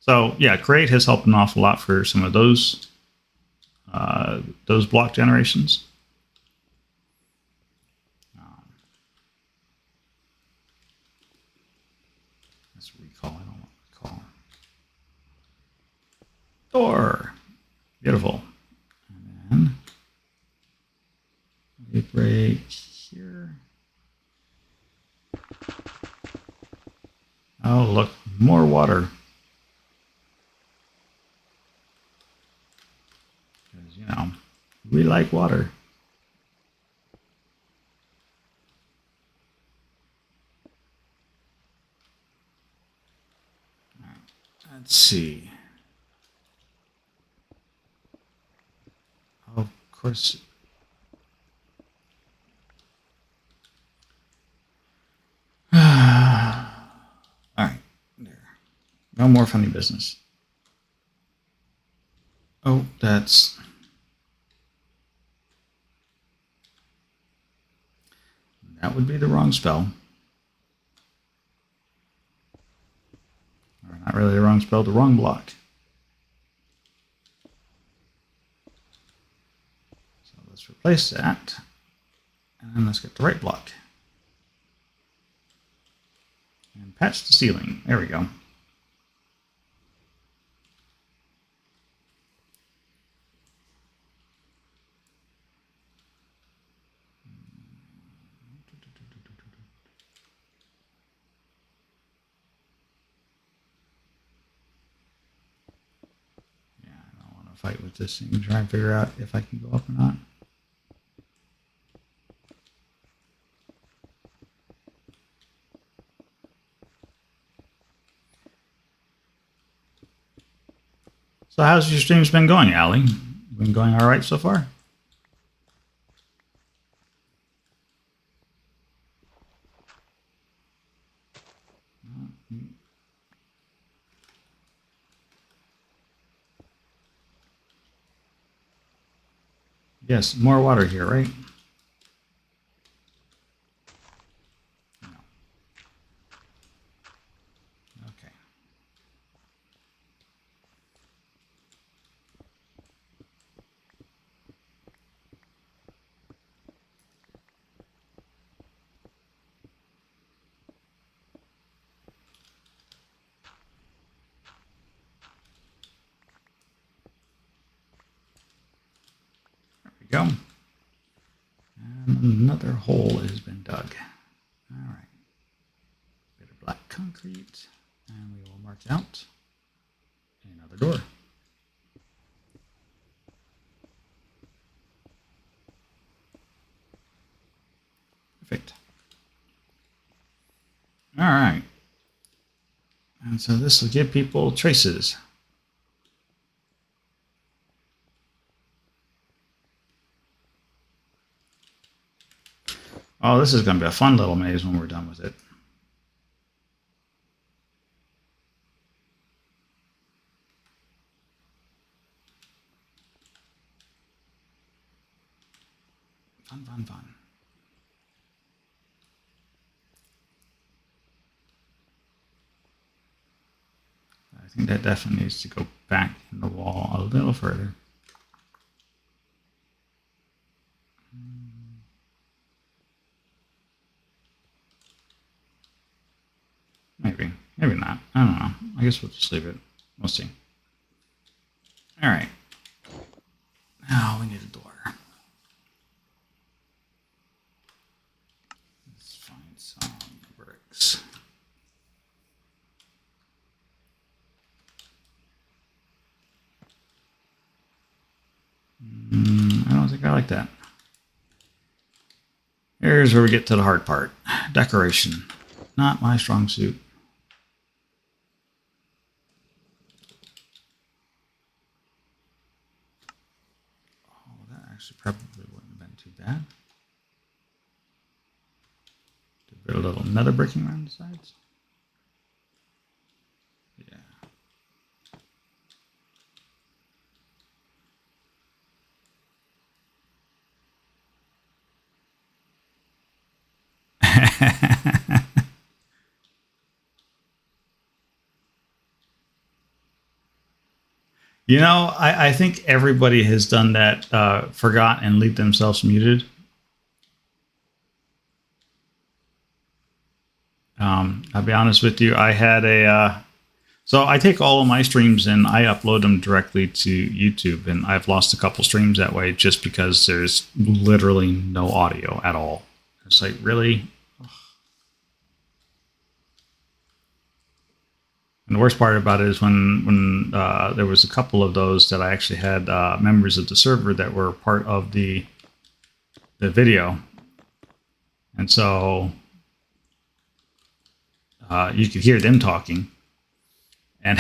So yeah, Create has helped an awful lot for some of those block generations. Let's recall. I don't want to recall. Door. Beautiful. And then we break here. Oh, look, more water. Because, you know, we like water. Let's see. Oh, of course. All right, there. No more funny business. Oh, that would be the wrong spell. Or not really the wrong spell, the wrong block. So let's replace that. And then let's get the right block. And patch the ceiling. There we go. Yeah, I don't want to fight with this thing and try and figure out if I can go up or not. So how's your streams been going, Allie? Been going all right so far? Yes, more water here, right? No. Okay. go. And another hole has been dug. All right. Bit of black concrete. And we will mark out another door. Perfect. All right. And so this will give people traces. Oh, this is going to be a fun little maze when we're done with it. Fun, fun, fun. I think that definitely needs to go back in the wall a little further. Maybe, maybe not. I don't know. I guess we'll just leave it. We'll see. All right. Now we need a door. Let's find some bricks. I don't think I like that. Here's where we get to the hard part. Decoration. Not my strong suit. Oh, that actually probably wouldn't have been too bad. Do a little nether bricking around the sides. Yeah. You know, I think everybody has done that, forgot and leave themselves muted. I'll be honest with you. I had so I take all of my streams and I upload them directly to YouTube, and I've lost a couple streams that way just because there's literally no audio at all. It's like, really? And the worst part about it is when there was a couple of those that I actually had members of the server that were part of the video, and so you could hear them talking, and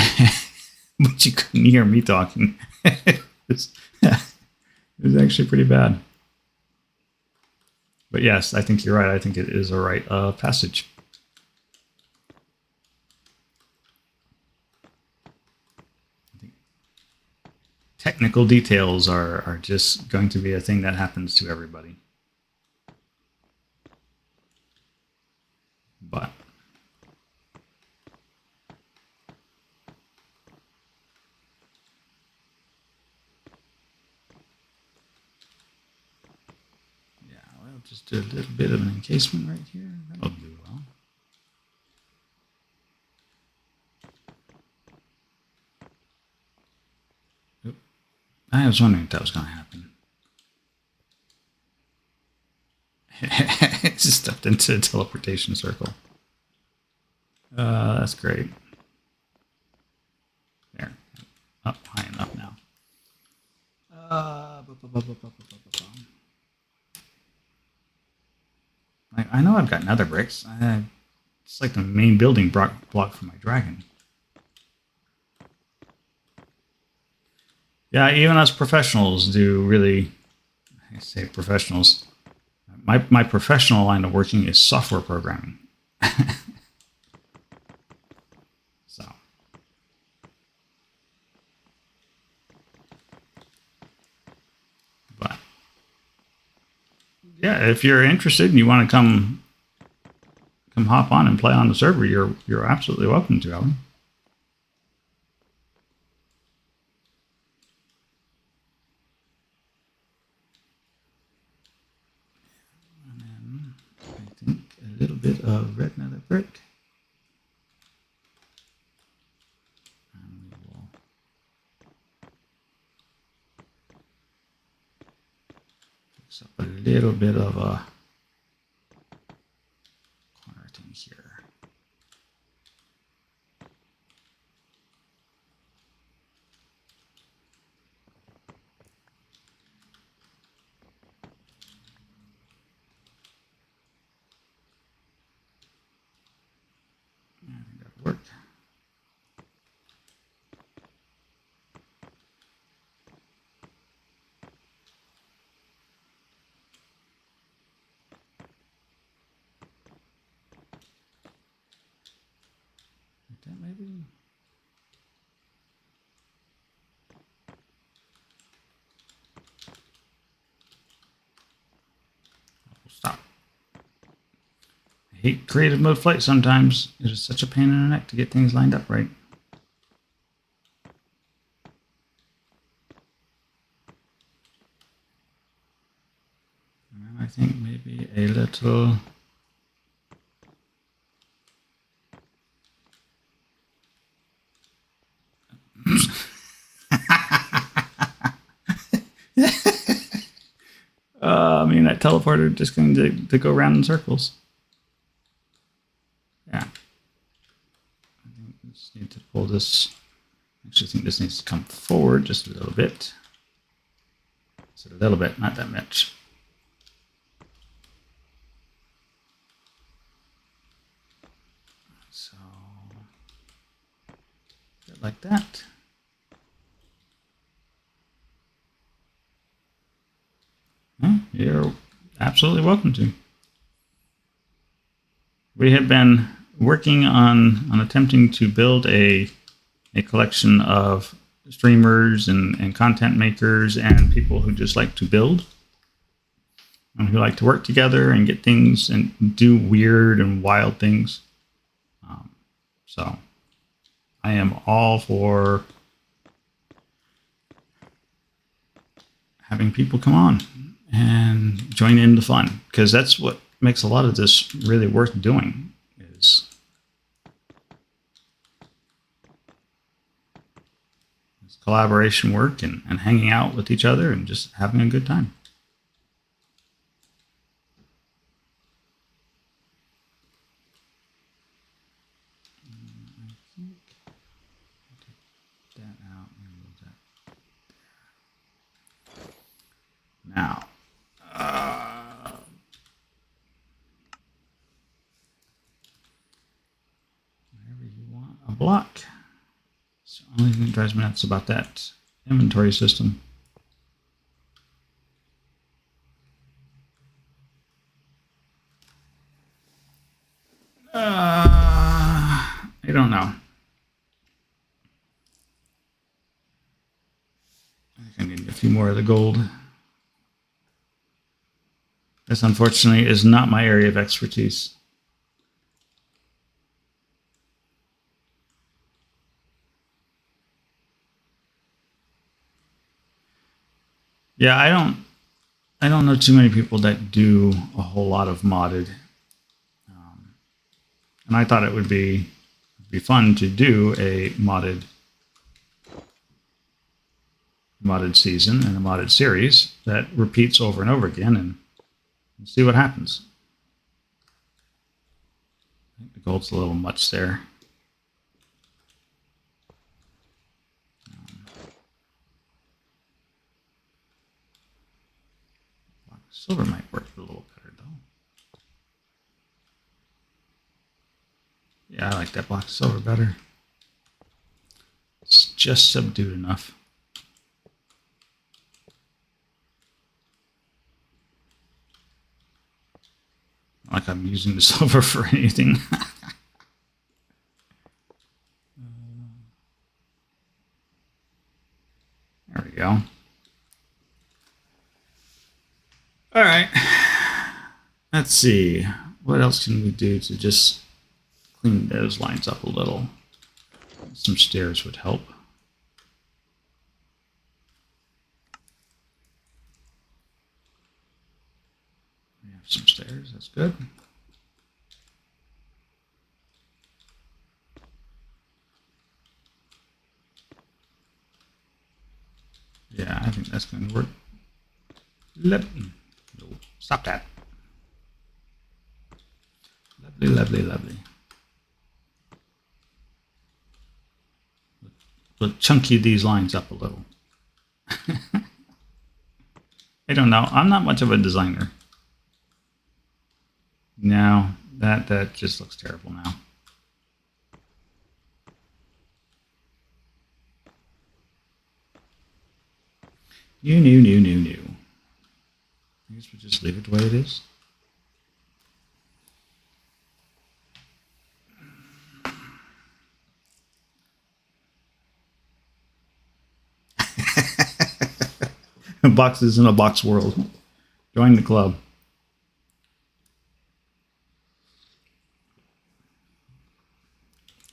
but you couldn't hear me talking. it was actually pretty bad. But yes, I think you're right. I think it is a rite of passage. Technical details are just going to be a thing that happens to everybody. But yeah, well, just do a little bit of an encasement right here. That'll do well. Oop. I was wondering if that was going to happen. It just stepped into a teleportation circle. That's great. There. Up high enough now. I know I've got nether bricks. It's like the main building block for my dragon. Yeah, even us professionals do really, I say professionals, my professional line of working is software programming. So. But yeah, if you're interested and you want to come hop on and play on the server, you're absolutely welcome to, Alan. And then I think a little bit of red nether brick. And we will little bit of a corner thing here. I think that'll work. That maybe. Stop. I hate creative mode flight sometimes. It is such a pain in the neck to get things lined up right. And I think maybe a little. I mean, that teleporter just going to go around in circles. Yeah. I think we just need to pull this. Actually, I think this needs to come forward just a little bit. Just a little bit, not that much. So, like that. You're absolutely welcome to. We have been working on attempting to build a collection of streamers and content makers and people who just like to build and who like to work together and get things and do weird and wild things. So I am all for having people come on and join in the fun, because that's what makes a lot of this really worth doing, is collaboration work and hanging out with each other and just having a good time. Now, whenever you want a block, it's the only thing that drives me nuts about that inventory system. I don't know. I think I need a few more of the gold. This, unfortunately, is not my area of expertise. Yeah, I don't know too many people that do a whole lot of modded, and I thought it would be fun to do a modded season and a modded series that repeats over and over again, and see what happens. I think the gold's a little much there. Silver might work a little better, though. Yeah, I like that block of silver better. It's just subdued enough. Not like I'm using the silver for anything. There we go. All right. Let's see. What else can we do to just clean those lines up a little? Some stairs would help. We have some stairs. That's good. Yeah, I think that's going to work. Stop that. Lovely, lovely, lovely. We'll chunky these lines up a little. I don't know. I'm not much of a designer. No, that just looks terrible now. New. I guess we'll just leave it the way it is. Boxes in a box world. Join the club.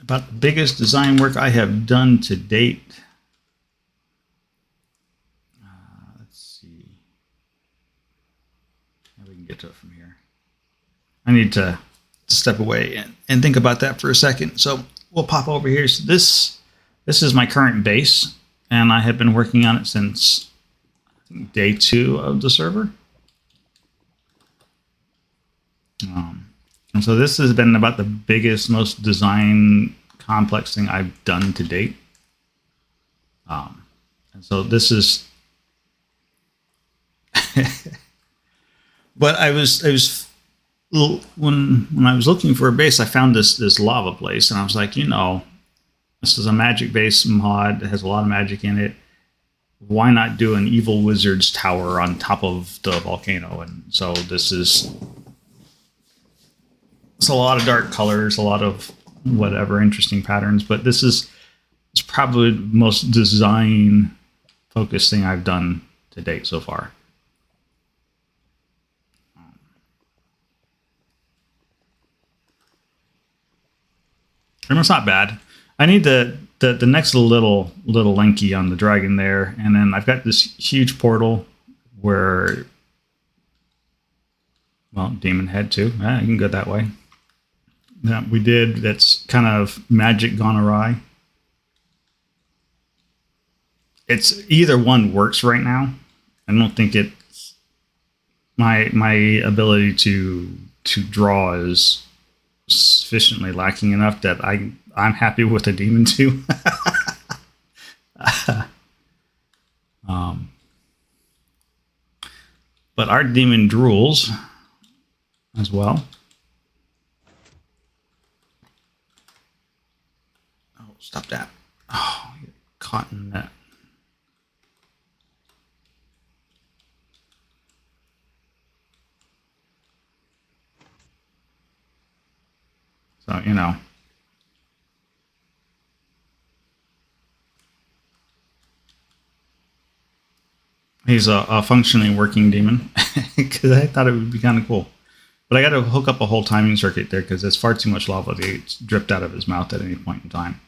About the biggest design work I have done to date. Let's see. How we can get to it from here. I need to step away and think about that for a second. So we'll pop over here. So this is my current base, and I have been working on it since I think day 2 of the server. And so this has been about the biggest, most design complex thing I've done to date. And so this is, but I was when I was looking for a base, I found this lava place, and I was like, this is a magic base mod that has a lot of magic in it. Why not do an evil wizard's tower on top of the volcano? And so it's a lot of dark colors, a lot of whatever interesting patterns, but it's probably the most design focused thing I've done to date so far. And it's not bad. I need the next little linky on the dragon there, and then I've got this huge portal where, well, demon head too. Yeah, you can go that way. That we did. That's kind of magic gone awry. It's either one works right now. I don't think it's my ability to draw is sufficiently lacking enough that I'm happy with a demon too. But our demon drools as well. Oh, stop that. Oh, you're caught in that. So, he's a functionally working demon because I thought it would be kind of cool. But I got to hook up a whole timing circuit there because there's far too much lava that dripped out of his mouth at any point in time.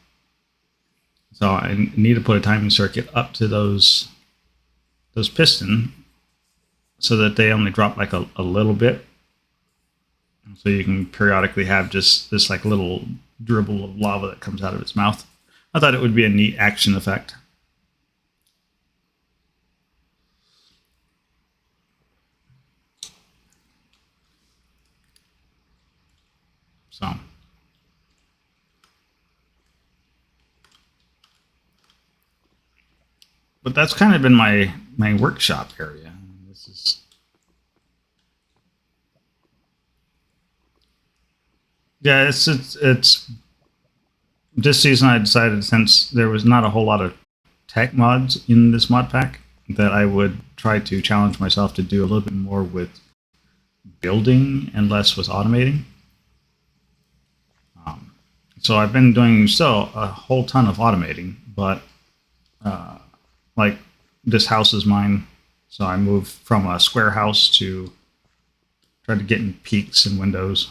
So I need to put a timing circuit up to those piston so that they only drop like a little bit. So you can periodically have just this like little dribble of lava that comes out of its mouth. I thought it would be a neat action effect. So, but that's kind of been my workshop area. This is, yeah, it's this season I decided, since there was not a whole lot of tech mods in this mod pack, that I would try to challenge myself to do a little bit more with building and less with automating. So I've been doing still a whole ton of automating, but like this house is mine, so I moved from a square house to try to get in peaks and windows.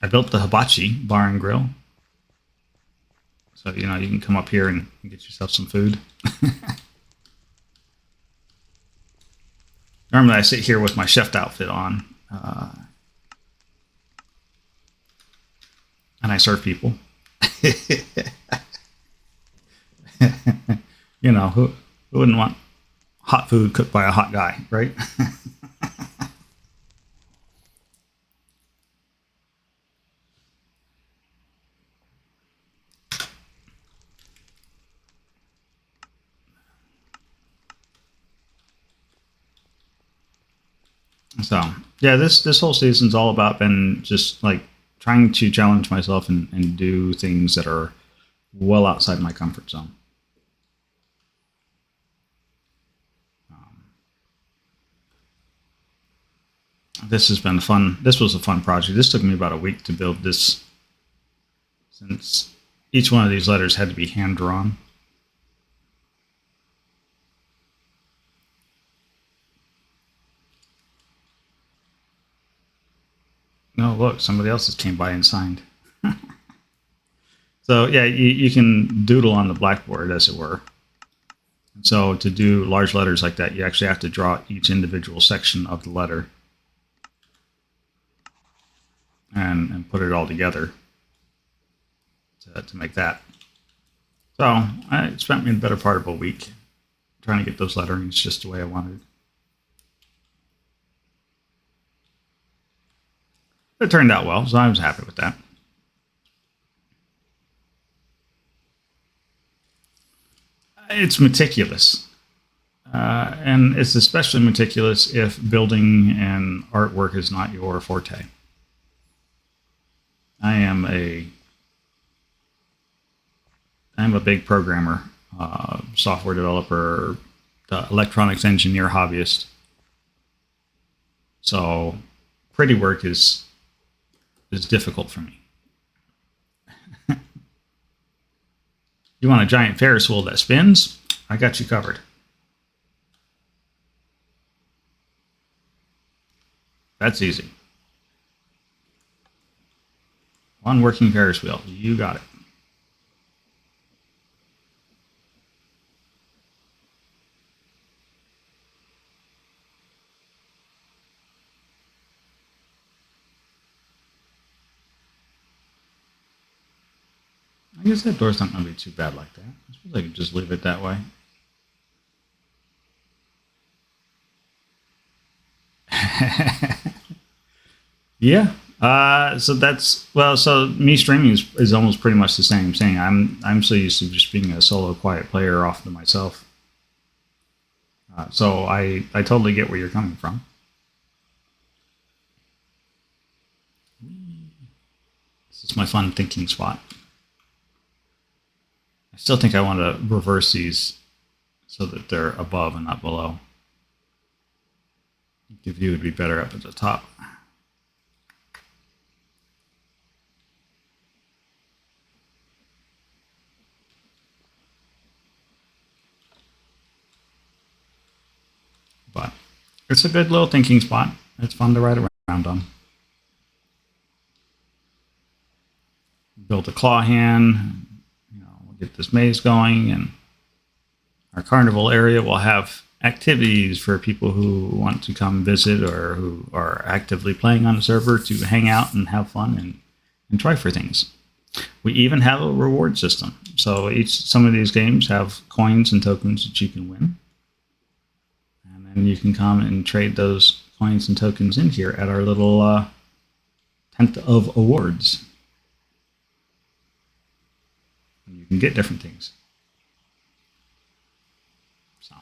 I built the hibachi bar and grill, so you can come up here and get yourself some food. Normally I sit here with my chef outfit on. And I serve people. Who wouldn't want hot food cooked by a hot guy, right? So yeah, this whole season's all about been just like trying to challenge myself and do things that are well outside my comfort zone. This has been fun. This was a fun project. This took me about a week to build this, since each one of these letters had to be hand drawn. No, look, somebody else just came by and signed. So yeah, you can doodle on the blackboard, as it were. So to do large letters like that, you actually have to draw each individual section of the letter and put it all together to make that. So I spent me the better part of a week trying to get those letterings just the way I wanted. It turned out well, so I was happy with that. It's meticulous. And it's especially meticulous if building and artwork is not your forte. I'm a big programmer, software developer, electronics engineer, hobbyist. So pretty work is difficult for me. You want a giant Ferris wheel that spins? I got you covered. That's easy. One working Ferris wheel. You got it. I guess that door's not going to be too bad like that. I suppose I could just leave it that way. Yeah. So that's, well, so me streaming is almost pretty much the same thing. I'm so used to just being a solo quiet player off to myself. So I totally get where you're coming from. This is my fun thinking spot. I still think I want to reverse these so that they're above and not below. The view would be better up at the top. But it's a good little thinking spot. It's fun to ride around on. Build a claw hand. We'll get this maze going, and our carnival area will have activities for people who want to come visit or who are actively playing on the server to hang out and have fun and try for things. We even have a reward system. So some of these games have coins and tokens that you can win. And then you can come and trade those coins and tokens in here at our little tent of awards. And you can get different things. So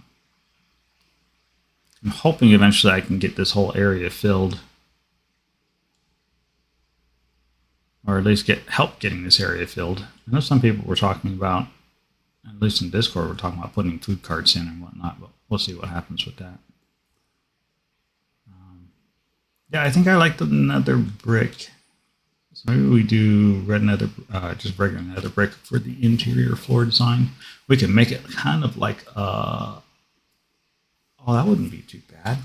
I'm hoping eventually I can get this whole area filled, or at least get help getting this area filled. I know some people were talking about, at least in Discord, we're talking about putting food carts in and whatnot, but we'll see what happens with that. Yeah, I think I like the nether brick. So maybe we do red nether, just regular nether brick for the interior floor design. We can make it kind of like, oh, that wouldn't be too bad.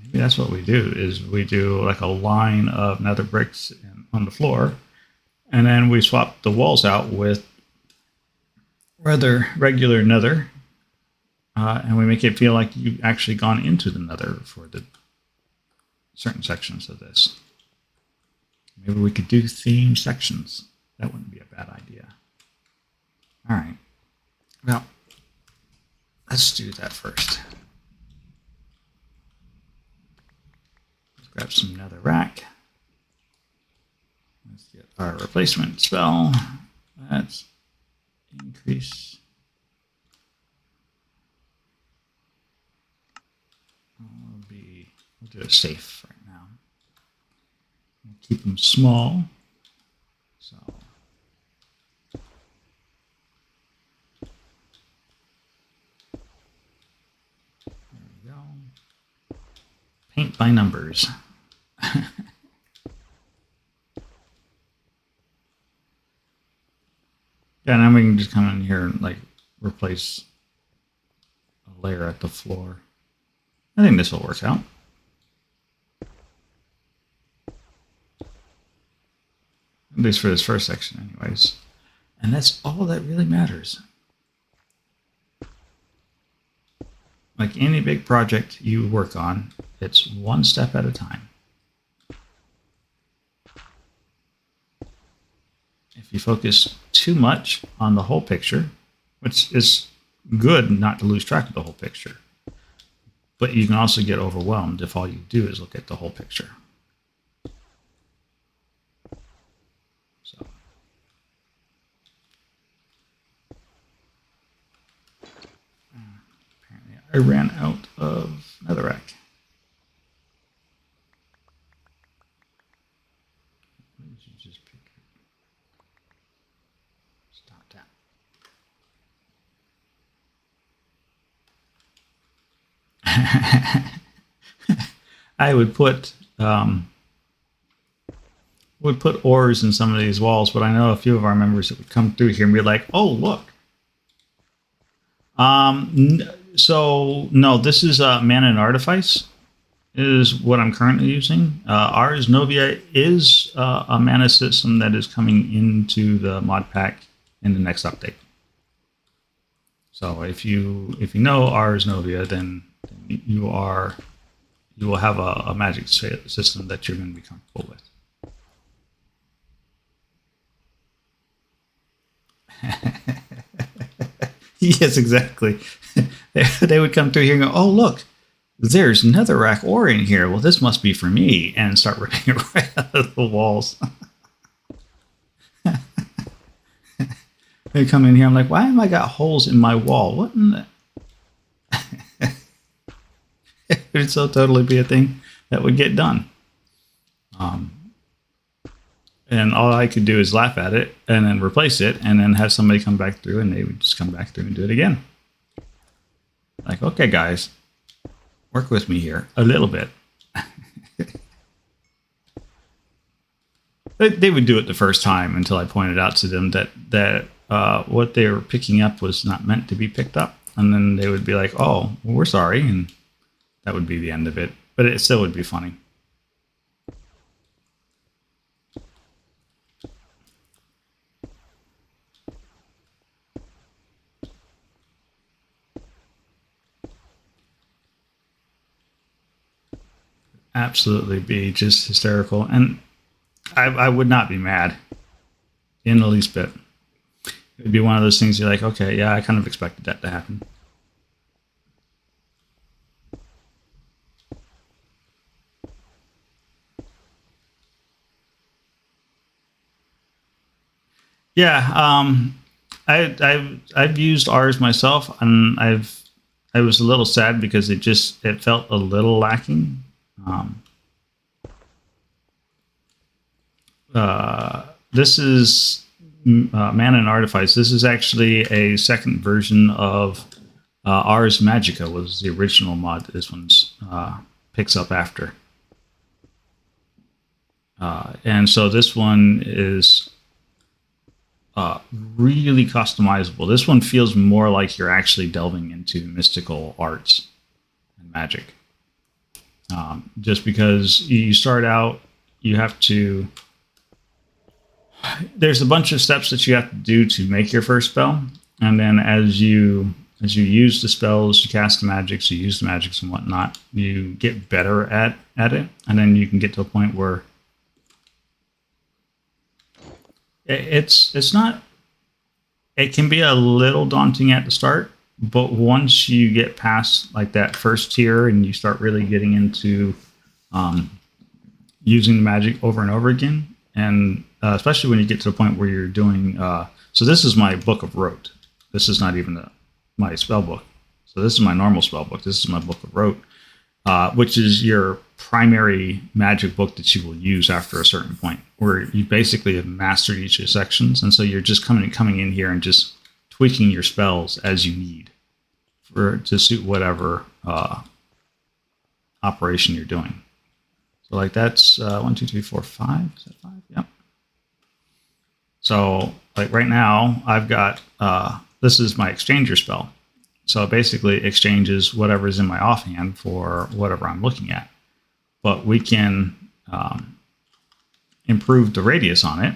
Maybe that's what we do, is we do like a line of nether bricks on the floor, and then we swap the walls out with rather regular nether, and we make it feel like you've actually gone into the nether for the certain sections of this. Maybe we could do theme sections. That wouldn't be a bad idea. All right. Well, let's do that first. Let's grab some netherrack. Let's get our replacement spell. Let's increase. We'll do it safe right now. We'll keep them small. So there we go. Paint by numbers. Yeah, now we can just come in here and like replace a layer at the floor. I think this will work out. At least for this first section anyways. And that's all that really matters. Like any big project you work on, it's one step at a time. If you focus too much on the whole picture, which is good not to lose track of the whole picture, but you can also get overwhelmed if all you do is look at the whole picture. So apparently I ran out of netherrack. I would put ores in some of these walls, but I know a few of our members that would come through here and be like, "Oh, look." So no, this is Mana and Artifice is what I'm currently using. Ars Novia is a mana system that is coming into the mod pack in the next update. So if you know Ars Novia, then you will have a magic system that you're going to be comfortable with. Yes, exactly. They would come through here and go, "Oh, look, there's netherrack ore in here. Well, this must be for me," and start ripping it right out of the walls. They come in here. I'm like, "Why have I got holes in my wall? What in the?" It would so totally be a thing that would get done. And all I could do is laugh at it and then replace it and then have somebody come back through and they would just come back through and do it again. Like, okay, guys, work with me here a little bit. They would do it the first time until I pointed out to them that what they were picking up was not meant to be picked up. And then they would be like, "Oh, well, we're sorry." And that would be the end of it. But it still would be funny. Absolutely be just hysterical. And I would not be mad in the least bit. It would be one of those things you're like, okay, yeah, I kind of expected that to happen. Yeah, I've used ours myself, and I was a little sad because it felt a little lacking. This is Mana and Artifice. This is actually a second version of Ars Magica, was the original mod that this one's picks up after. And so this one is really customizable. This one feels more like you're actually delving into mystical arts and magic. Just because you start out, you have to... There's a bunch of steps that you have to do to make your first spell. And then as you use the spells, you cast the magics, you use the magics and whatnot, you get better at it. And then you can get to a point where it's not... It can be a little daunting at the start, But once you get past like that first tier and you start really getting into um, using the magic over and over again, and especially when you get to the point where you're doing. So this is my book of rote. This is not even my spell book. So this is my normal spell book. This is my book of rote, which is your primary magic book that you will use after a certain point, where you basically have mastered each of the sections, and so you're just coming in here and just tweaking your spells as you need to suit whatever operation you're doing. So like that's 1, 2, 3, 4, 5. Is that 5? Yep. So like right now I've got this is my exchanger spell. So it basically exchanges whatever's in my offhand for whatever I'm looking at. But we can improve the radius on it.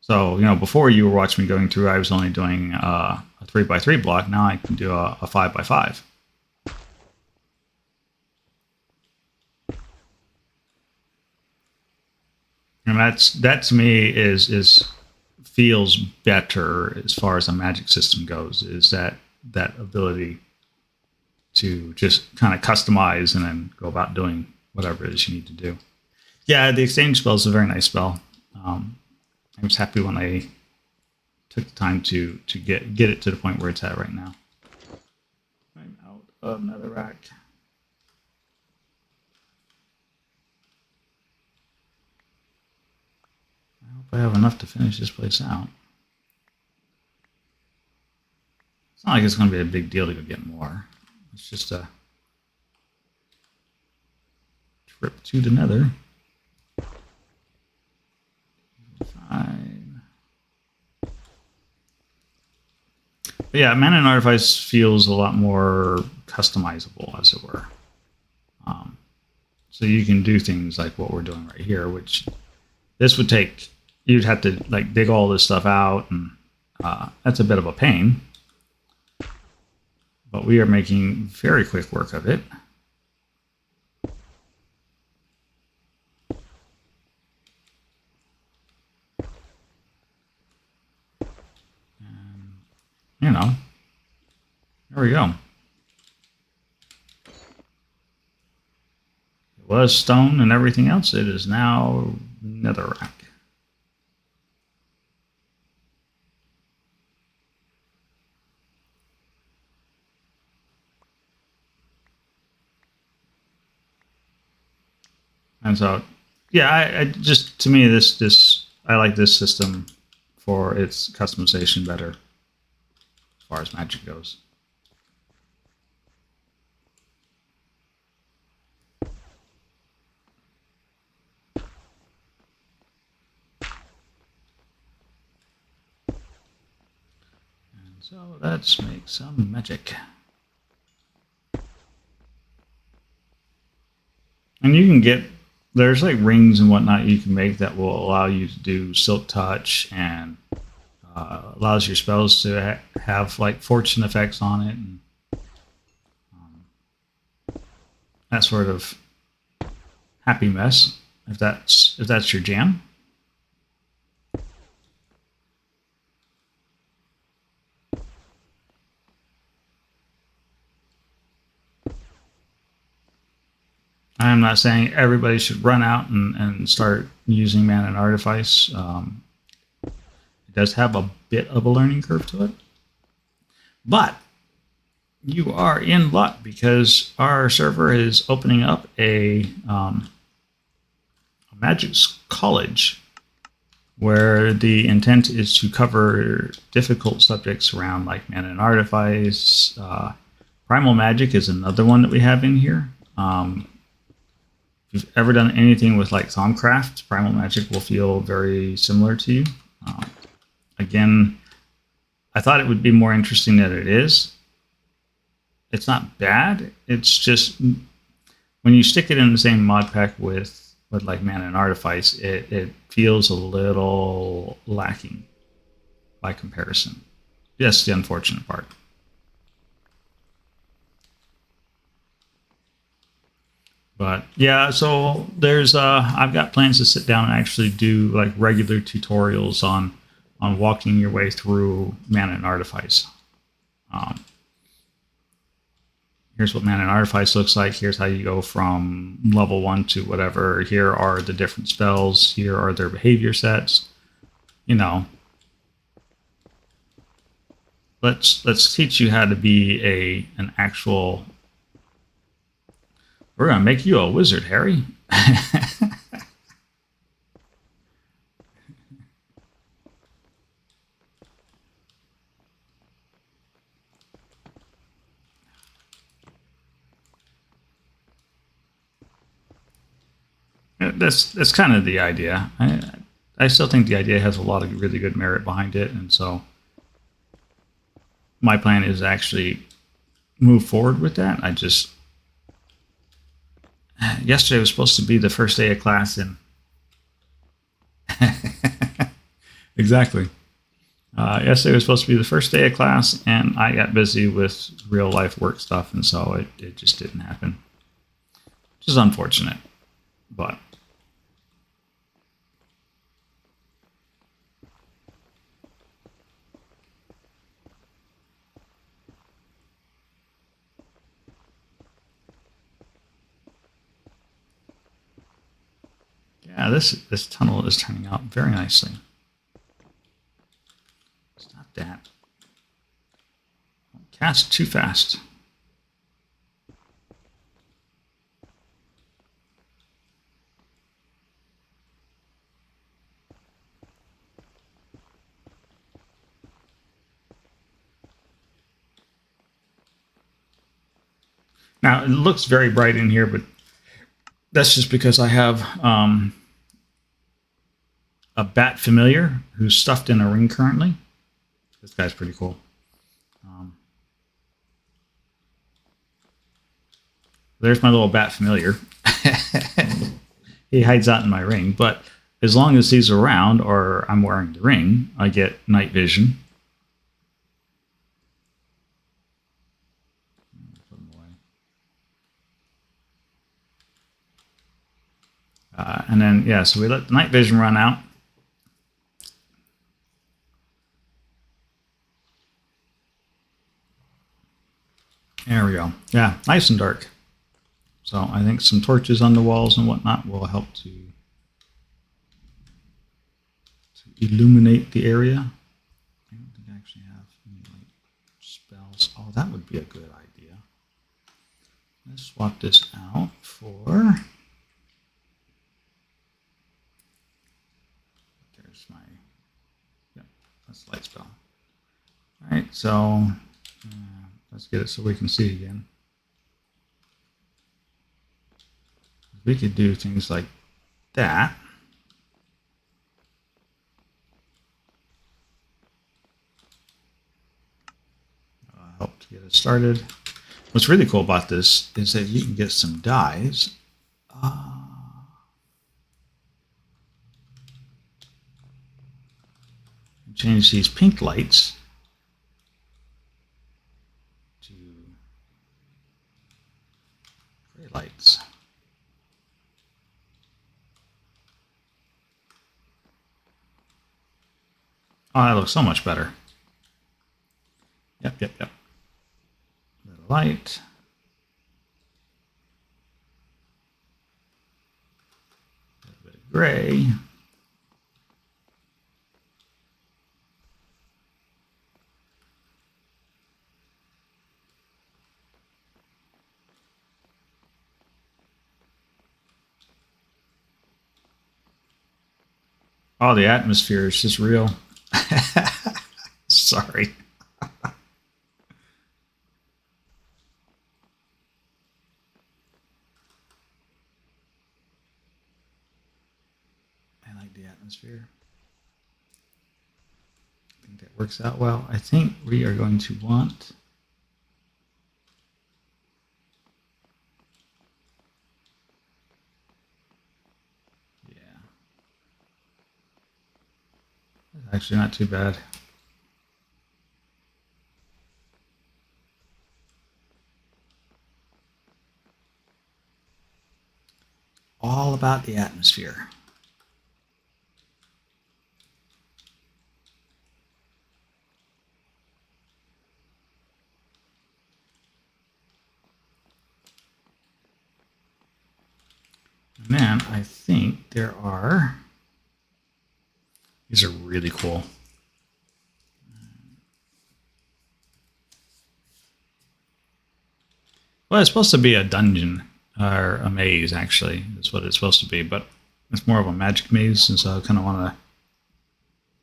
So, before you were watching me going through, I was only doing a 3x3 block. Now I can do a 5x5. And that to me is feels better as far as a magic system goes, is that ability to just kind of customize and then go about doing whatever it is you need to do. Yeah, the exchange spell is a very nice spell. I was happy when I took the time to get it to the point where it's at right now. I'm out of netherrack. I hope I have enough to finish this place out. It's not like it's going to be a big deal to go get more. It's just a trip to the nether. Fine. But yeah, Mana and Artifice feels a lot more customizable, as it were. So you can do things like what we're doing right here, which this would take. You'd have to like dig all this stuff out, and that's a bit of a pain. But we are making very quick work of it. And, there we go. It was stone and everything else. It is now netherrack. And so, yeah, I just, to me, I like this system for its customization better as far as magic goes. And so let's make some magic. And you can get, there's like rings and whatnot you can make that will allow you to do silk touch, and allows your spells to have like fortune effects on it, and that sort of happy mess, if that's your jam. I'm not saying everybody should run out and start using Mana and Artifice. It does have a bit of a learning curve to it. But you are in luck, because our server is opening up a magic college where the intent is to cover difficult subjects around like Mana and Artifice. Primal Magic is another one that we have in here. If you've ever done anything with like Thaumcraft, Primal Magic will feel very similar to you. Again, I thought it would be more interesting than it is. It's not bad. It's just when you stick it in the same mod pack with like Mana and Artifice, it feels a little lacking by comparison. That's the unfortunate part. But yeah, so there's I've got plans to sit down and actually do like regular tutorials on walking your way through Mana and Artifice. Here's what man and artifice looks like. Here's how you go from level 1 to whatever. Here are the different spells. Here are their behavior sets. You know, let's teach you how to be an actual. We're gonna make you a wizard, Harry. That's kind of the idea. I still think the idea has a lot of really good merit behind it, and so my plan is actually move forward with that. I just yesterday was supposed to be the first day of class, and exactly. Yesterday was supposed to be the first day of class, and I got busy with real life work stuff, and so it just didn't happen, which is unfortunate, but. Yeah, this tunnel is turning out very nicely. Stop that. Don't cast too fast. Now, it looks very bright in here, but that's just because I have a bat familiar who's stuffed in a ring currently. This guy's pretty cool. There's my little bat familiar. He hides out in my ring, but as long as he's around or I'm wearing the ring, I get night vision. And then, yeah, so we let the night vision run out. There we go. Yeah, nice and dark. So I think some torches on the walls and whatnot will help to illuminate the area. I don't think I actually have any like spells. Oh, that would be a good idea. Let's swap this out for. There's my. Yep, that's light spell. All right, so let's get it so we can see again. We could do things like that. Help to get it started. What's really cool about this is that you can get some dyes. Change these pink lights to gray lights. Oh, that looks so much better. Yep. Little light. A little bit of gray. Oh, the atmosphere is just real. Sorry. I like the atmosphere. I think that works out well. I think we are going to want. Yeah. Actually, not too bad. All about the atmosphere. And I think there are, these are really cool. Well, it's supposed to be a dungeon, or a maze, actually. That's what it's supposed to be, but it's more of a magic maze, and so I kind of want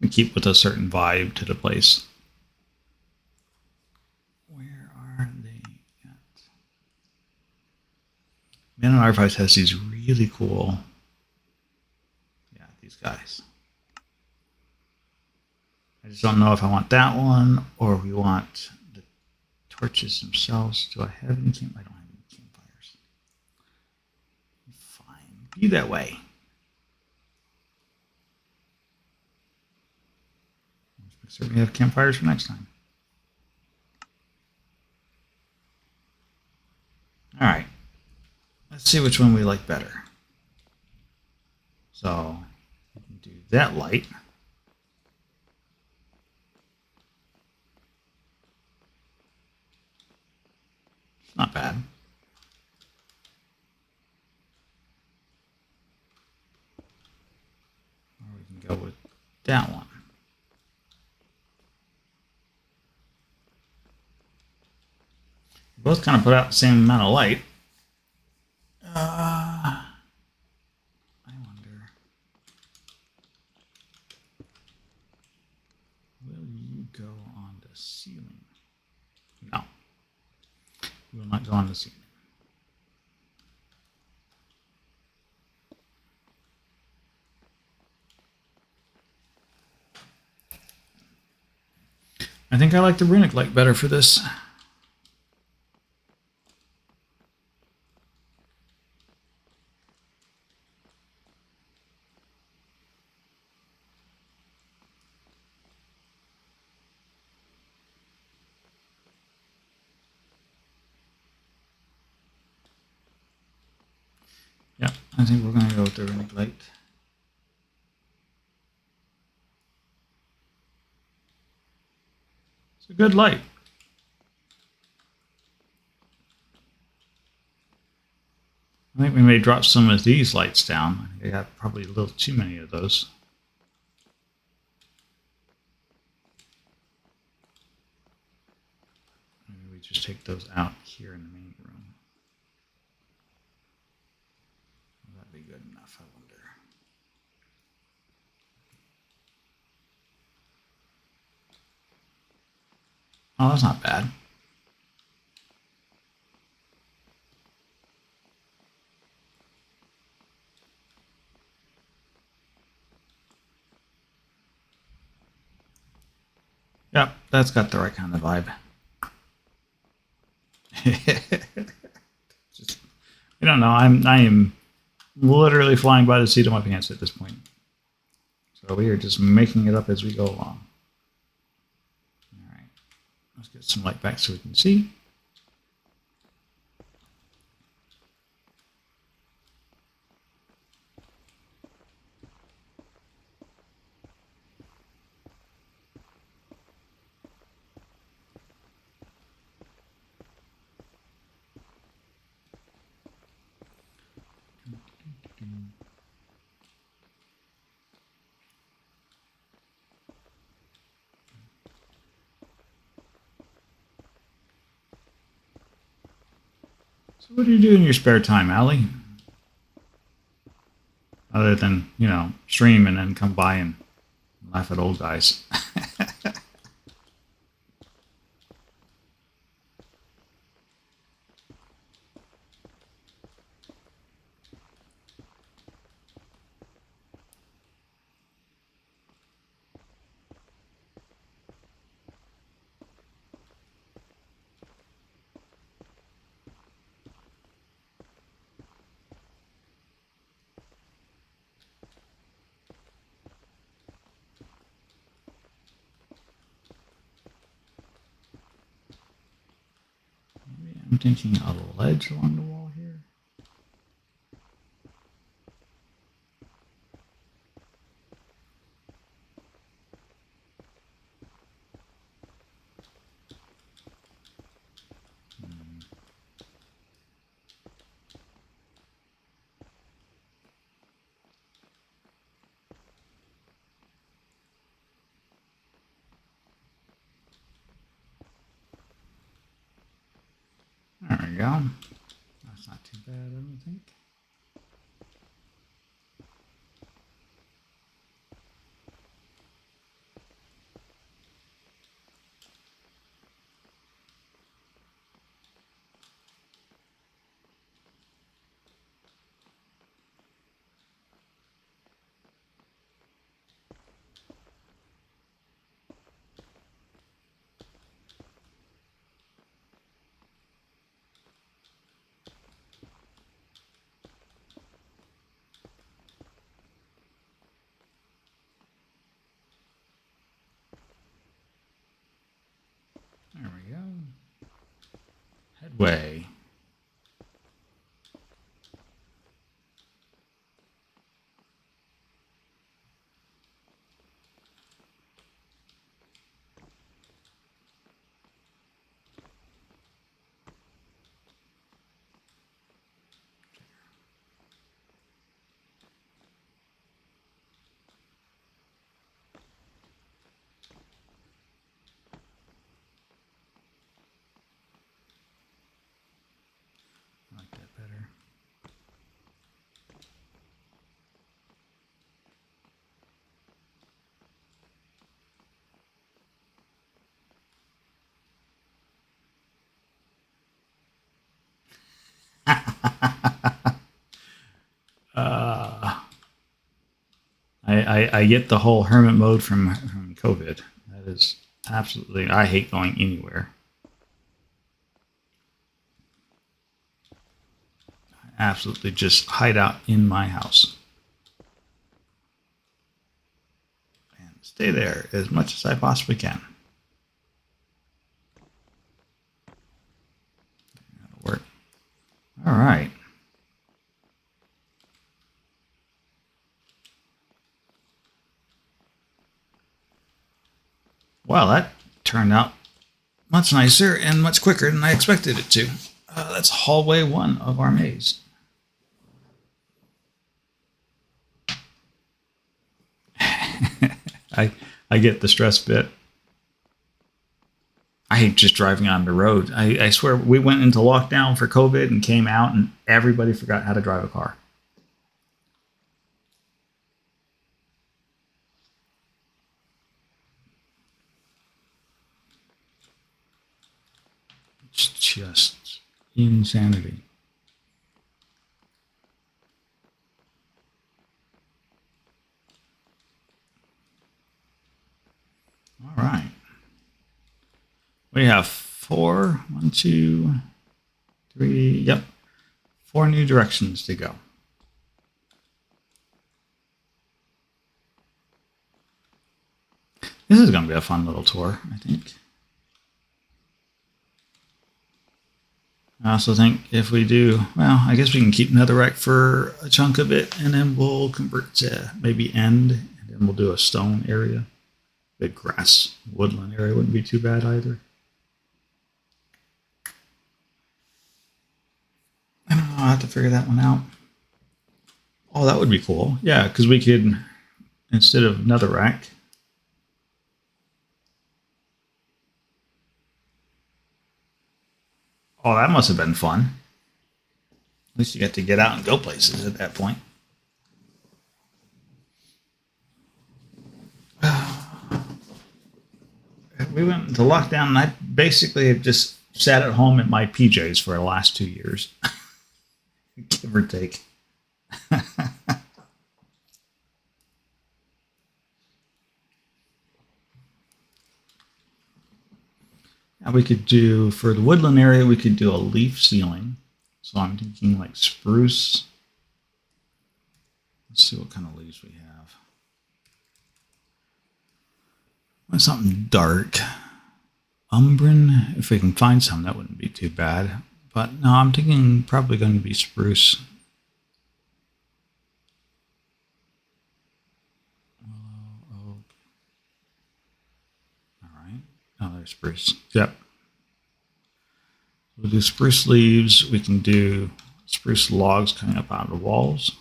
to keep with a certain vibe to the place. Where are they at? Man and Archives has these really cool, yeah, these guys. I just don't know if I want that one or we want the torches themselves. Do I have any I don't have any campfires. Fine. Be that way. Let's make sure we have campfires for next time. All right. Let's see which one we like better. So we can do that light. It's not bad. Or we can go with that one. Both kind of put out the same amount of light. I wonder, will you go on the ceiling? No, you will not go on the ceiling. I think I like the runic light better for this. Yeah, I think we're going to go with the runic light. It's a good light. I think we may drop some of these lights down. I got probably a little too many of those. Maybe we just take those out here in the main room. Will that be good enough, I wonder? Oh, that's not bad. Yep, that's got the right kind of vibe. Just, I don't know. I am literally flying by the seat of my pants at this point. So we are just making it up as we go along. All right, let's get some light back so we can see. So what do you do in your spare time, Allie? Other than, you know, stream and then come by and laugh at old guys. I'm thinking a ledge along the wall here. we go. That's not too bad, I don't think. There we go. Headway. I like that better. I get the whole hermit mode from COVID. That is absolutely, I hate going anywhere. I absolutely just hide out in my house and stay there as much as I possibly can. That'll work. All right. Well, that turned out much nicer and much quicker than I expected it to. That's hallway 1 of our maze. I get the stress bit. I hate just driving on the road. I swear we went into lockdown for COVID and came out and everybody forgot how to drive a car. It's just insanity. All right. We have 4, 1, 2, 3, yep, 4 new directions to go. This is going to be a fun little tour, I think. I also think if we do, well, I guess we can keep netherrack for a chunk of it, and then we'll convert to maybe end, and then we'll do a stone area. The grass woodland area wouldn't be too bad either. I don't know, I'll have to figure that one out. Oh, that would be cool. Yeah, because we could, instead of netherrack, oh, that must have been fun. At least you get to get out and go places at that point. We went into lockdown, and I basically have just sat at home in my PJs for the last 2 years, give or take. Now we could do, for the woodland area, we could do a leaf ceiling. So I'm thinking like spruce. Let's see what kind of leaves we have. Want something dark. Umbran, if we can find some, that wouldn't be too bad. But no, I'm thinking probably going to be spruce. Willow, oak. All right. Oh, there's spruce. Yep. We'll do spruce leaves. We can do spruce logs coming up out of the walls.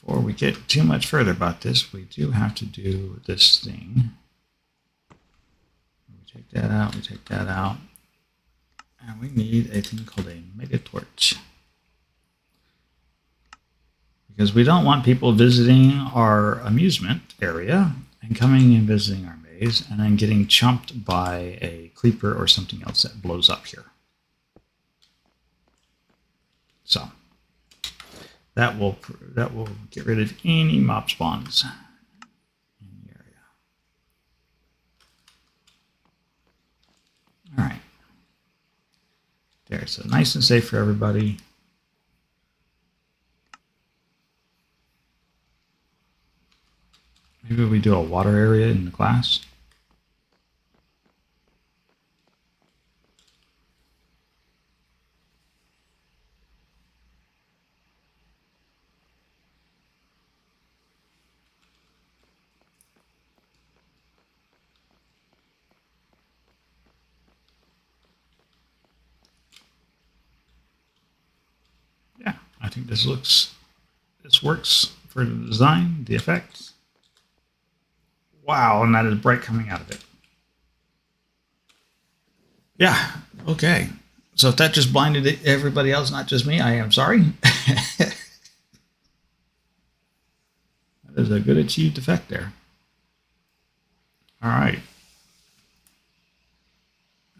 before we get too much further about this, we do have to do this thing. We take that out, we take that out, and we need a thing called a mega torch. Because we don't want people visiting our amusement area and coming and visiting our maze and then getting chomped by a creeper or something else that blows up here. So that will get rid of any mob spawns in the area. All right. There, so nice and safe for everybody. Maybe we do a water area in the class. Yeah, I think this works for the design, the effects. Wow, and that is bright coming out of it. Yeah, okay. So if that just blinded everybody else, not just me, I am sorry. That is a good achieved effect there. All right.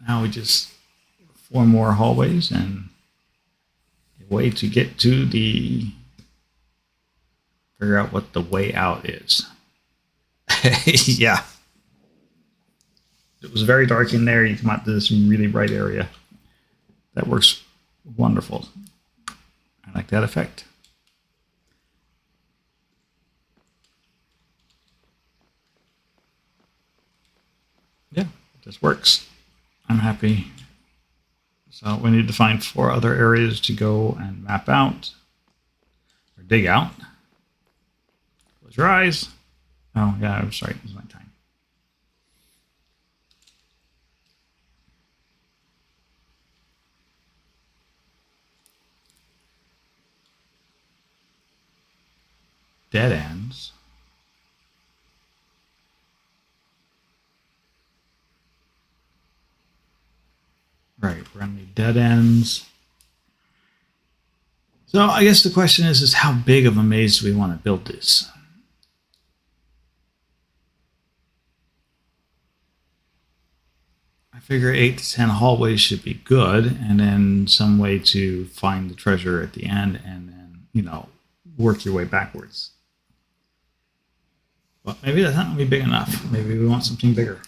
Now we just 4 more hallways and a way to get to figure out what the way out is. Yeah. It was very dark in there. You come out to this really bright area. That works wonderful. I like that effect. Yeah, this works. I'm happy. So we need to find 4 other areas to go and map out or dig out. Close your eyes. Oh, yeah, I'm sorry. It was my time. Dead ends. Right, we're going to need dead ends. So I guess the question is how big of a maze do we want to build this? I figure 8 to 10 hallways should be good, and then some way to find the treasure at the end, and then, you know, work your way backwards. But maybe that's not going to be big enough. Maybe we want something bigger.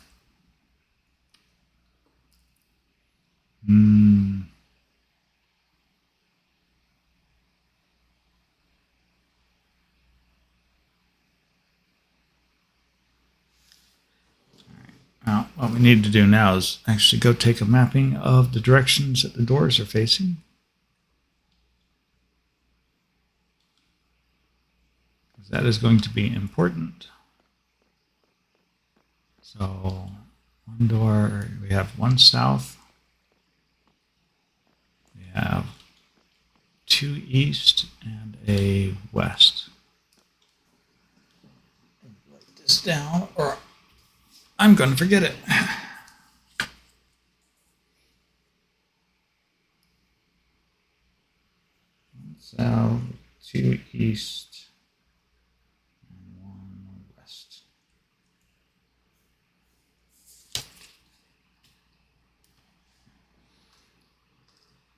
Now, what we need to do now is actually go take a mapping of the directions that the doors are facing. That is going to be important. So one door, we have one south. We have 2 east and a west. Write this down or I'm going to forget it. South, 2 east, and 1 west.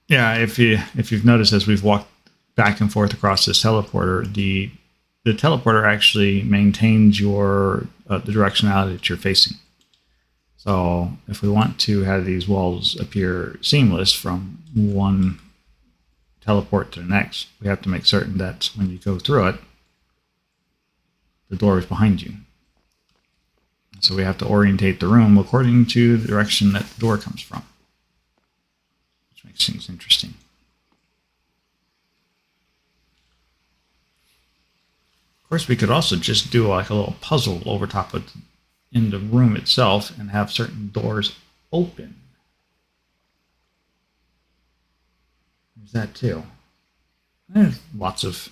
Yeah, if you've noticed as we've walked back and forth across this teleporter, the teleporter actually maintains your the directionality that you're facing. So if we want to have these walls appear seamless from one teleport to the next, we have to make certain that when you go through it, the door is behind you. So we have to orientate the room according to the direction that the door comes from, which makes things interesting. Of course, we could also just do like a little puzzle over top of in the room itself and have certain doors open. There's that too. There's lots of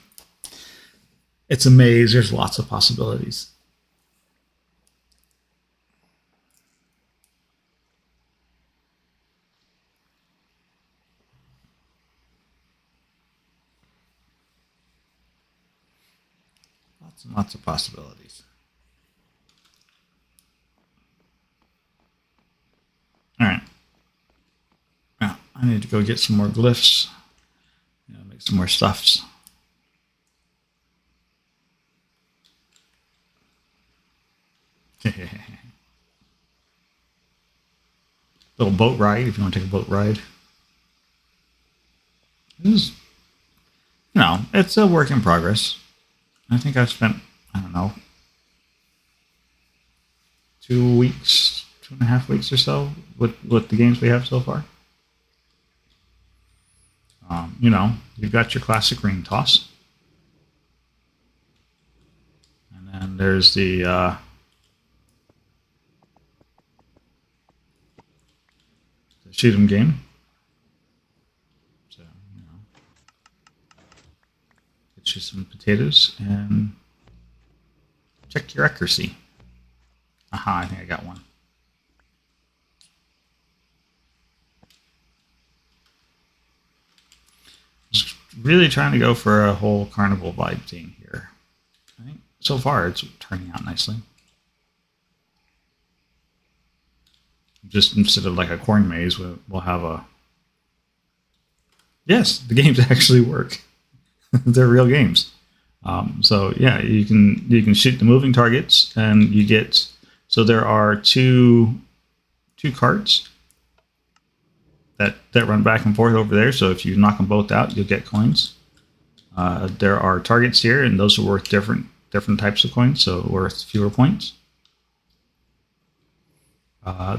It's a maze. There's lots of possibilities. Lots and lots of possibilities. All right. Now, I need to go get some more glyphs. Make some more stuffs. Little boat ride if you want to take a boat ride. This is, it's a work in progress. I think I've spent, I don't know, 2 weeks, 2.5 weeks or so with the games we have so far. You've got your classic ring toss. And then there's the shoot 'em game. So, get you some potatoes and check your accuracy. Aha, I think I got one. Just really trying to go for a whole carnival vibe thing here. I think so far it's turning out nicely. Just instead of like a corn maze, we'll have a... Yes, the games actually work. They're real games. So yeah, you can shoot the moving targets, and you get... So there are two carts that run back and forth over there. So if you knock them both out, you'll get coins. There are targets here, and those are worth different types of coins, so worth fewer points.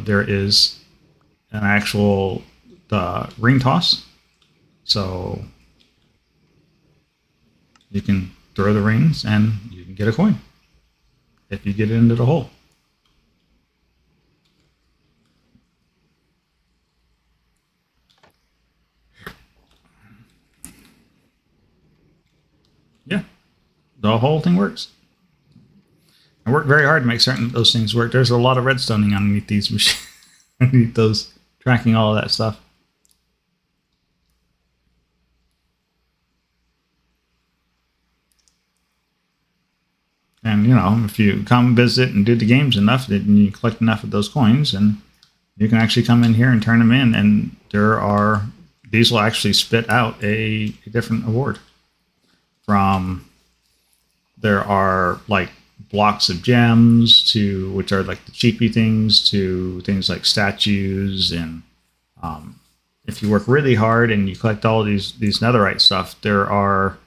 There is an actual ring toss, so you can throw the rings and you can get a coin if you get it into the hole. Yeah, the whole thing works. I worked very hard to make certain those things work. There's a lot of redstoning underneath these machines, underneath those, tracking all of that stuff. And if you come visit and do the games enough, then you collect enough of those coins, and you can actually come in here and turn them in. And these will actually spit out a different award. There are like blocks of gems, which are like the cheapy things, to things like statues. And if you work really hard and you collect all these netherite stuff, there are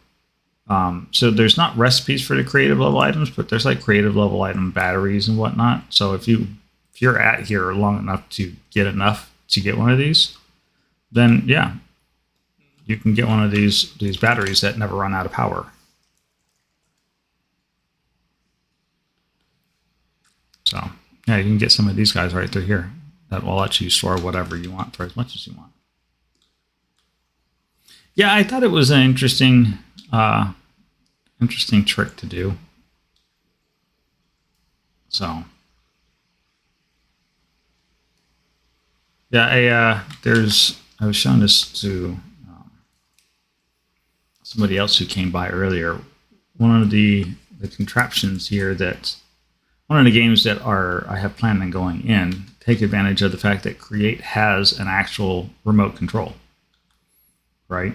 so there's not recipes for the creative level items, but there's like creative level item batteries and whatnot. So if you're at here long enough to get enough to get one of these, then yeah, you can get one of these batteries that never run out of power. So yeah, you can get some of these guys right through here that will let you store whatever you want for as much as you want. Yeah, I thought it was an interesting trick to do. So yeah, I was showing this to somebody else who came by earlier. One of the contraptions here one of the games that I have planned on going in take advantage of the fact that Create has an actual remote control, right?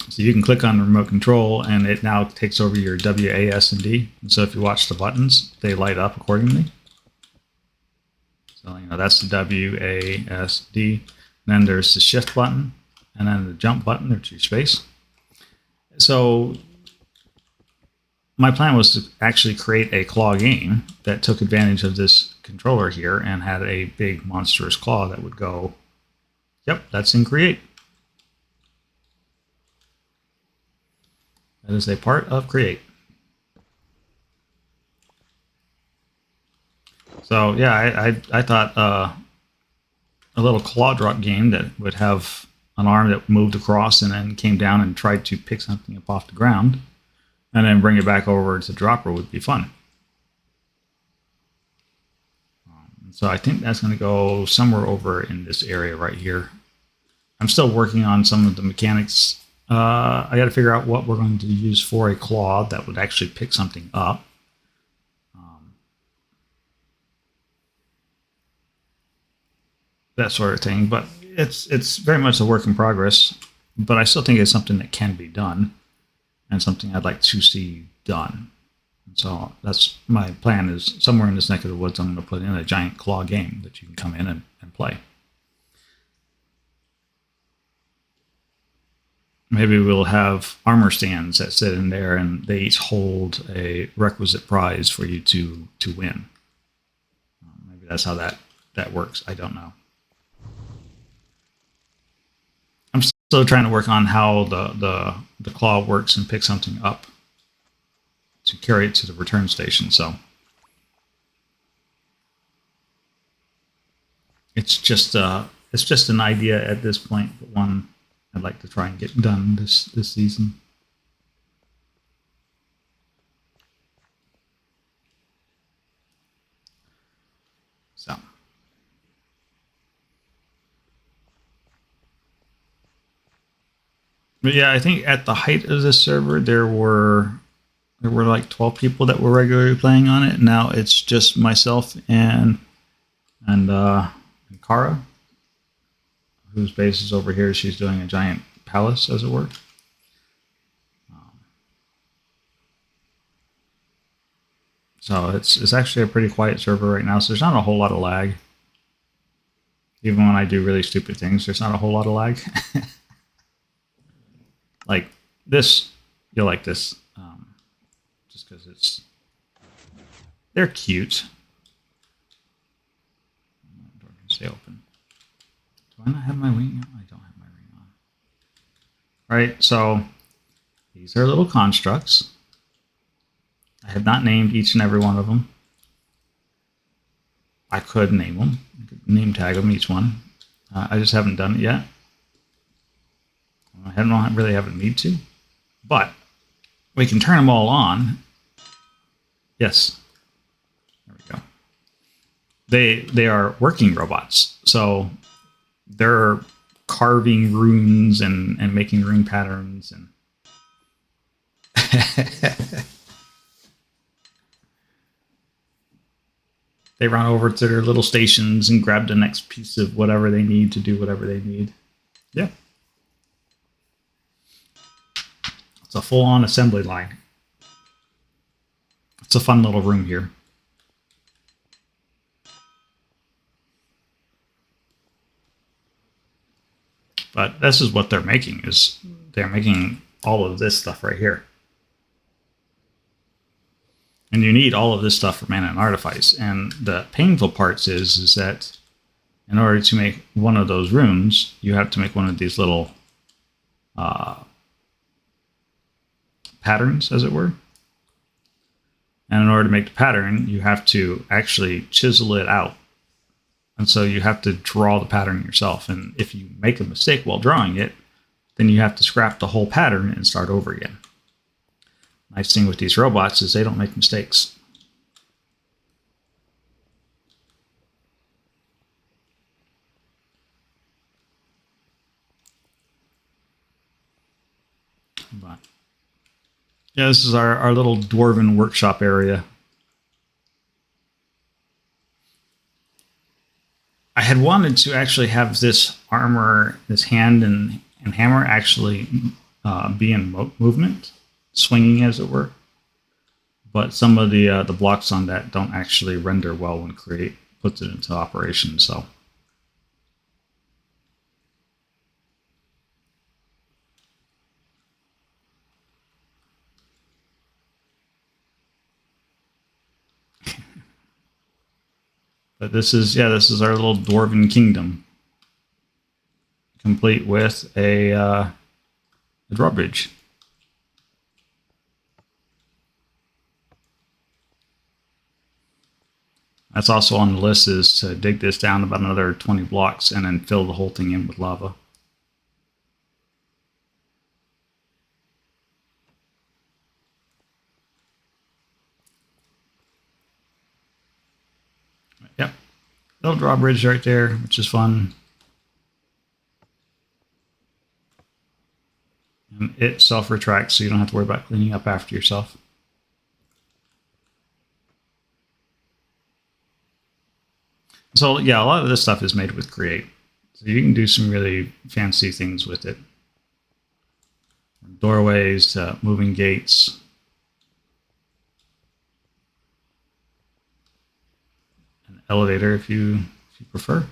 So you can click on the remote control, and it now takes over your WASD. And so if you watch the buttons, they light up accordingly. So that's the WASD. Then there's the shift button, and then the jump button, or your space. So my plan was to actually create a claw game that took advantage of this controller here and had a big monstrous claw that would go, yep, that's in Create. That is a part of Create. So yeah, I thought a little claw drop game that would have an arm that moved across and then came down and tried to pick something up off the ground. and then bring it back over to Dropper would be fun. So I think that's going to go somewhere over in this area right here. I'm still working on some of the mechanics. I got to figure out what we're going to use for a claw that would actually pick something up. That sort of thing, but it's very much a work in progress. But I still think it's something that can be done, and something I'd like to see done. So that's my plan, is somewhere in this neck of the woods, I'm going to put in a giant claw game that you can come in and play. Maybe we'll have armor stands that sit in there, and they each hold a requisite prize for you to win. Maybe that's how that works. I don't know. I'm still trying to work on how the claw works and pick something up to carry it to the return station. So it's just an idea at this point, but one I'd like to try and get done this season. So but yeah, I think at the height of this server there were like 12 people that were regularly playing on it. Now it's just myself and Kara, whose base is over here. She's doing a giant palace, as it were. So it's actually a pretty quiet server right now. So there's not a whole lot of lag. Even when I do really stupid things, there's not a whole lot of lag. Like this, you'll like this. Just because they're cute. Door can stay open. Do I not have my wing? I don't have my ring on. Right, so these are little constructs. I have not named each and every one of them. I could name them. I could name tag them, each one. I just haven't done it yet. I don't really have a need to. But we can turn them all on. Yes. There we go. They are working robots. So they're carving runes and making rune patterns and they run over to their little stations and grab the next piece of whatever they need to do whatever they need. Yeah. It's a full-on assembly line. It's a fun little room here. But this is what they're making, is they're making all of this stuff right here. And you need all of this stuff for mana and artifice. And the painful parts is that in order to make one of those runes, you have to make one of these little patterns, as it were. And in order to make the pattern, you have to actually chisel it out. And so you have to draw the pattern yourself. And if you make a mistake while drawing it, then you have to scrap the whole pattern and start over again. Nice thing with these robots is they don't make mistakes. But yeah, this is our little dwarven workshop area. I had wanted to actually have this armor, this hand and hammer actually be in movement, swinging as it were. But some of the blocks on that don't actually render well when Create puts it into operation. So but this is our little dwarven kingdom, complete with a drawbridge. That's also on the list, is to dig this down about another 20 blocks and then fill the whole thing in with lava. it'll draw a bridge right there, which is fun. And it self-retracts, so you don't have to worry about cleaning up after yourself. So yeah, a lot of this stuff is made with Create. So you can do some really fancy things with it. From doorways to moving gates. An elevator if you prefer.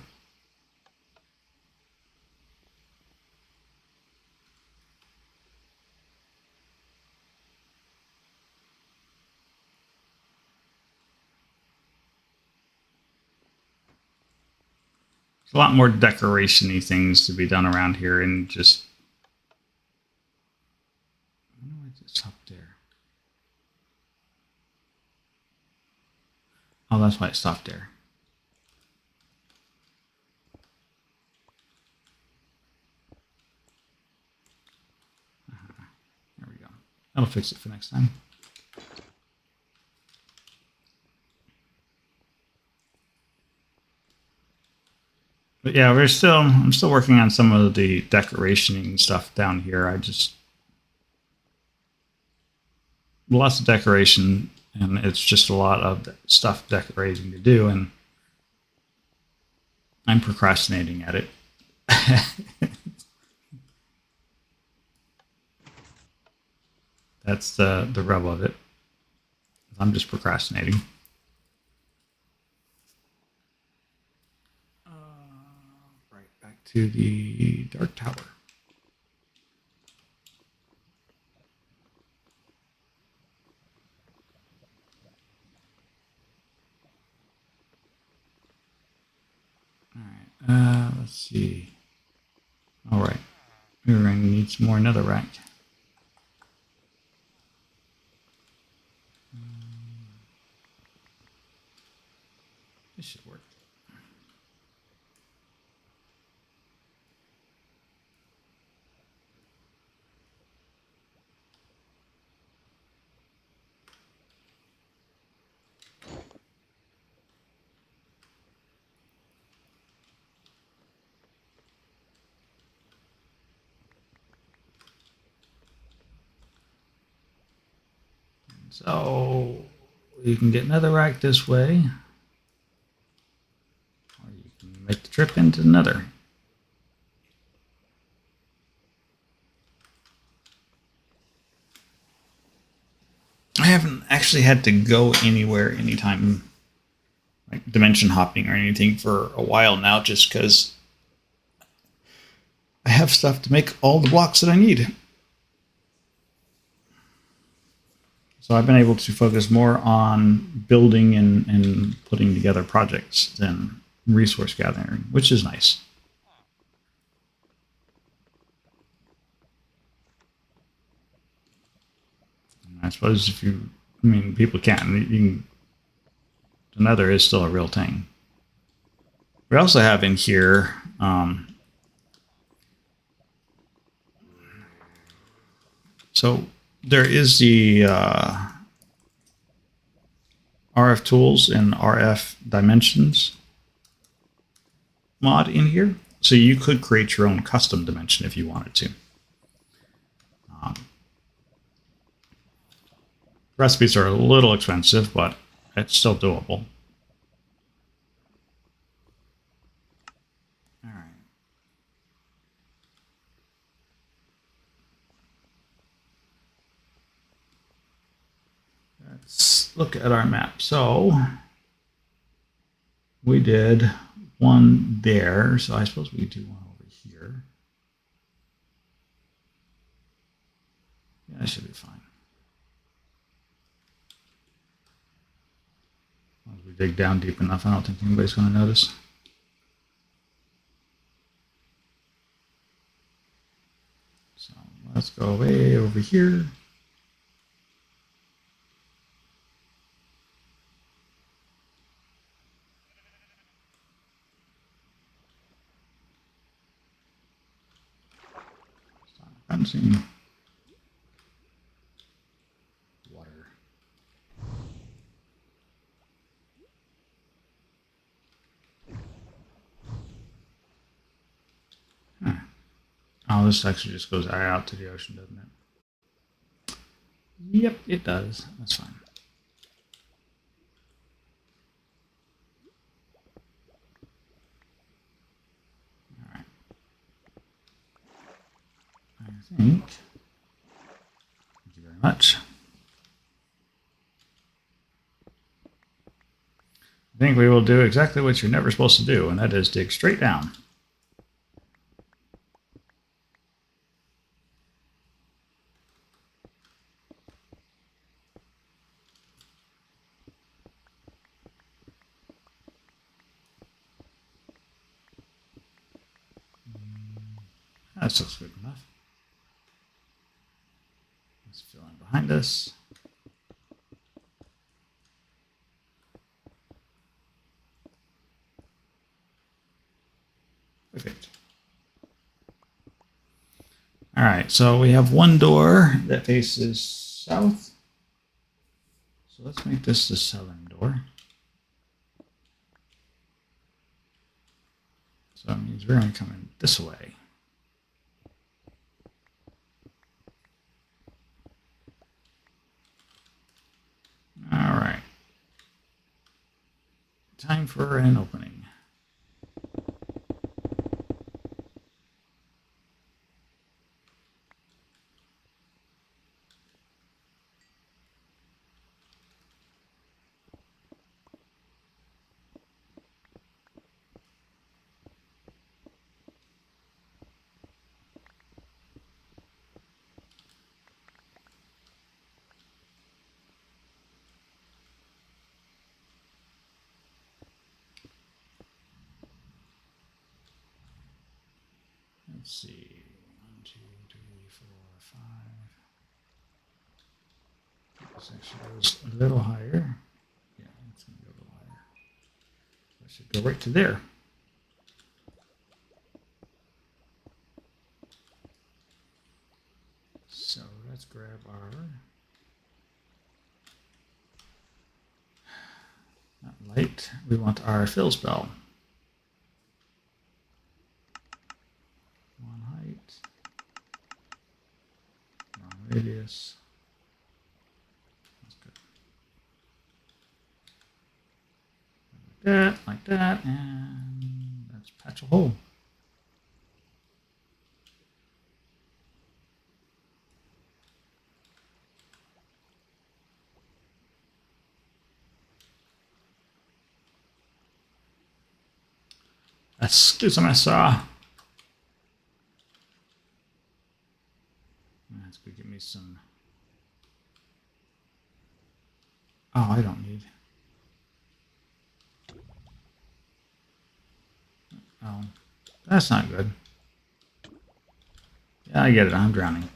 There's a lot more decoration-y things to be done around here, and just I wonder why it's up there. Oh, that's why it stopped there. There we go. That'll fix it for next time. But yeah, I'm still working on some of the decoration stuff down here. Lots of decoration, and it's just a lot of stuff decorating to do, and I'm procrastinating at it. That's the rub of it. I'm just procrastinating. Right back to the Dark Tower. All right. Let's see. All right. We're going to need some more netherrack. This should work. So you can get netherrack this way, or you can make the trip into the nether. I haven't actually had to go anywhere anytime, like dimension hopping or anything, for a while now, just because I have stuff to make all the blocks that I need. So I've been able to focus more on building and putting together projects than resource gathering, which is nice. I suppose people can. The nether is still a real thing. We also have in here, so there is the RF tools and RF dimensions mod in here. So you could create your own custom dimension if you wanted to. Recipes are a little expensive, but it's still doable. All right. Let's look at our map. So we did one there, so I suppose we do one over here. Yeah, that should be fine. As we dig down deep enough, I don't think anybody's going to notice. So let's go way over here. Fencing. Water. this actually just goes out to the ocean, doesn't it? Yep, it does. That's fine. All right. I think. Thank you very much. I think we will do exactly what you're never supposed to do, and that is dig straight down. That looks good enough. Let's fill in behind us. Perfect. All right, so we have one door that faces south. So let's make this the southern door. So that means we're going to come in this way. All right. Time for an opening. Let's see. 1, 2, 3, 4, 5. This actually goes a little higher. Yeah, it's going to go a little higher. That should go right to there. So let's grab our light. We want our fill spell. One height. One radius. That's good. Like that, and let's patch a hole. Excuse me, sir. That's good. Give me some. Oh, I don't need. Oh, that's not good. Yeah, I get it. I'm drowning.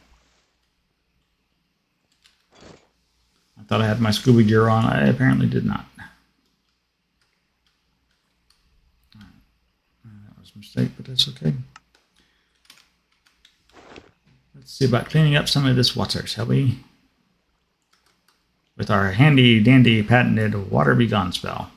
I thought I had my scuba gear on. I apparently did not. All right. That was a mistake, but that's okay. Let's see about cleaning up some of this water, shall we? With our handy dandy patented water be gone spell.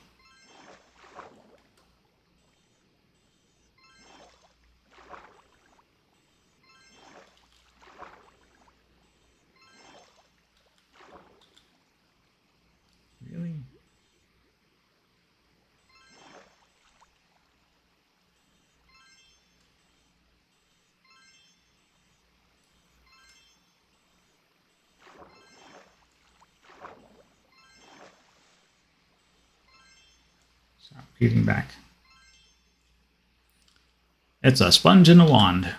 Really? Stop repeating back. It's a sponge and a wand.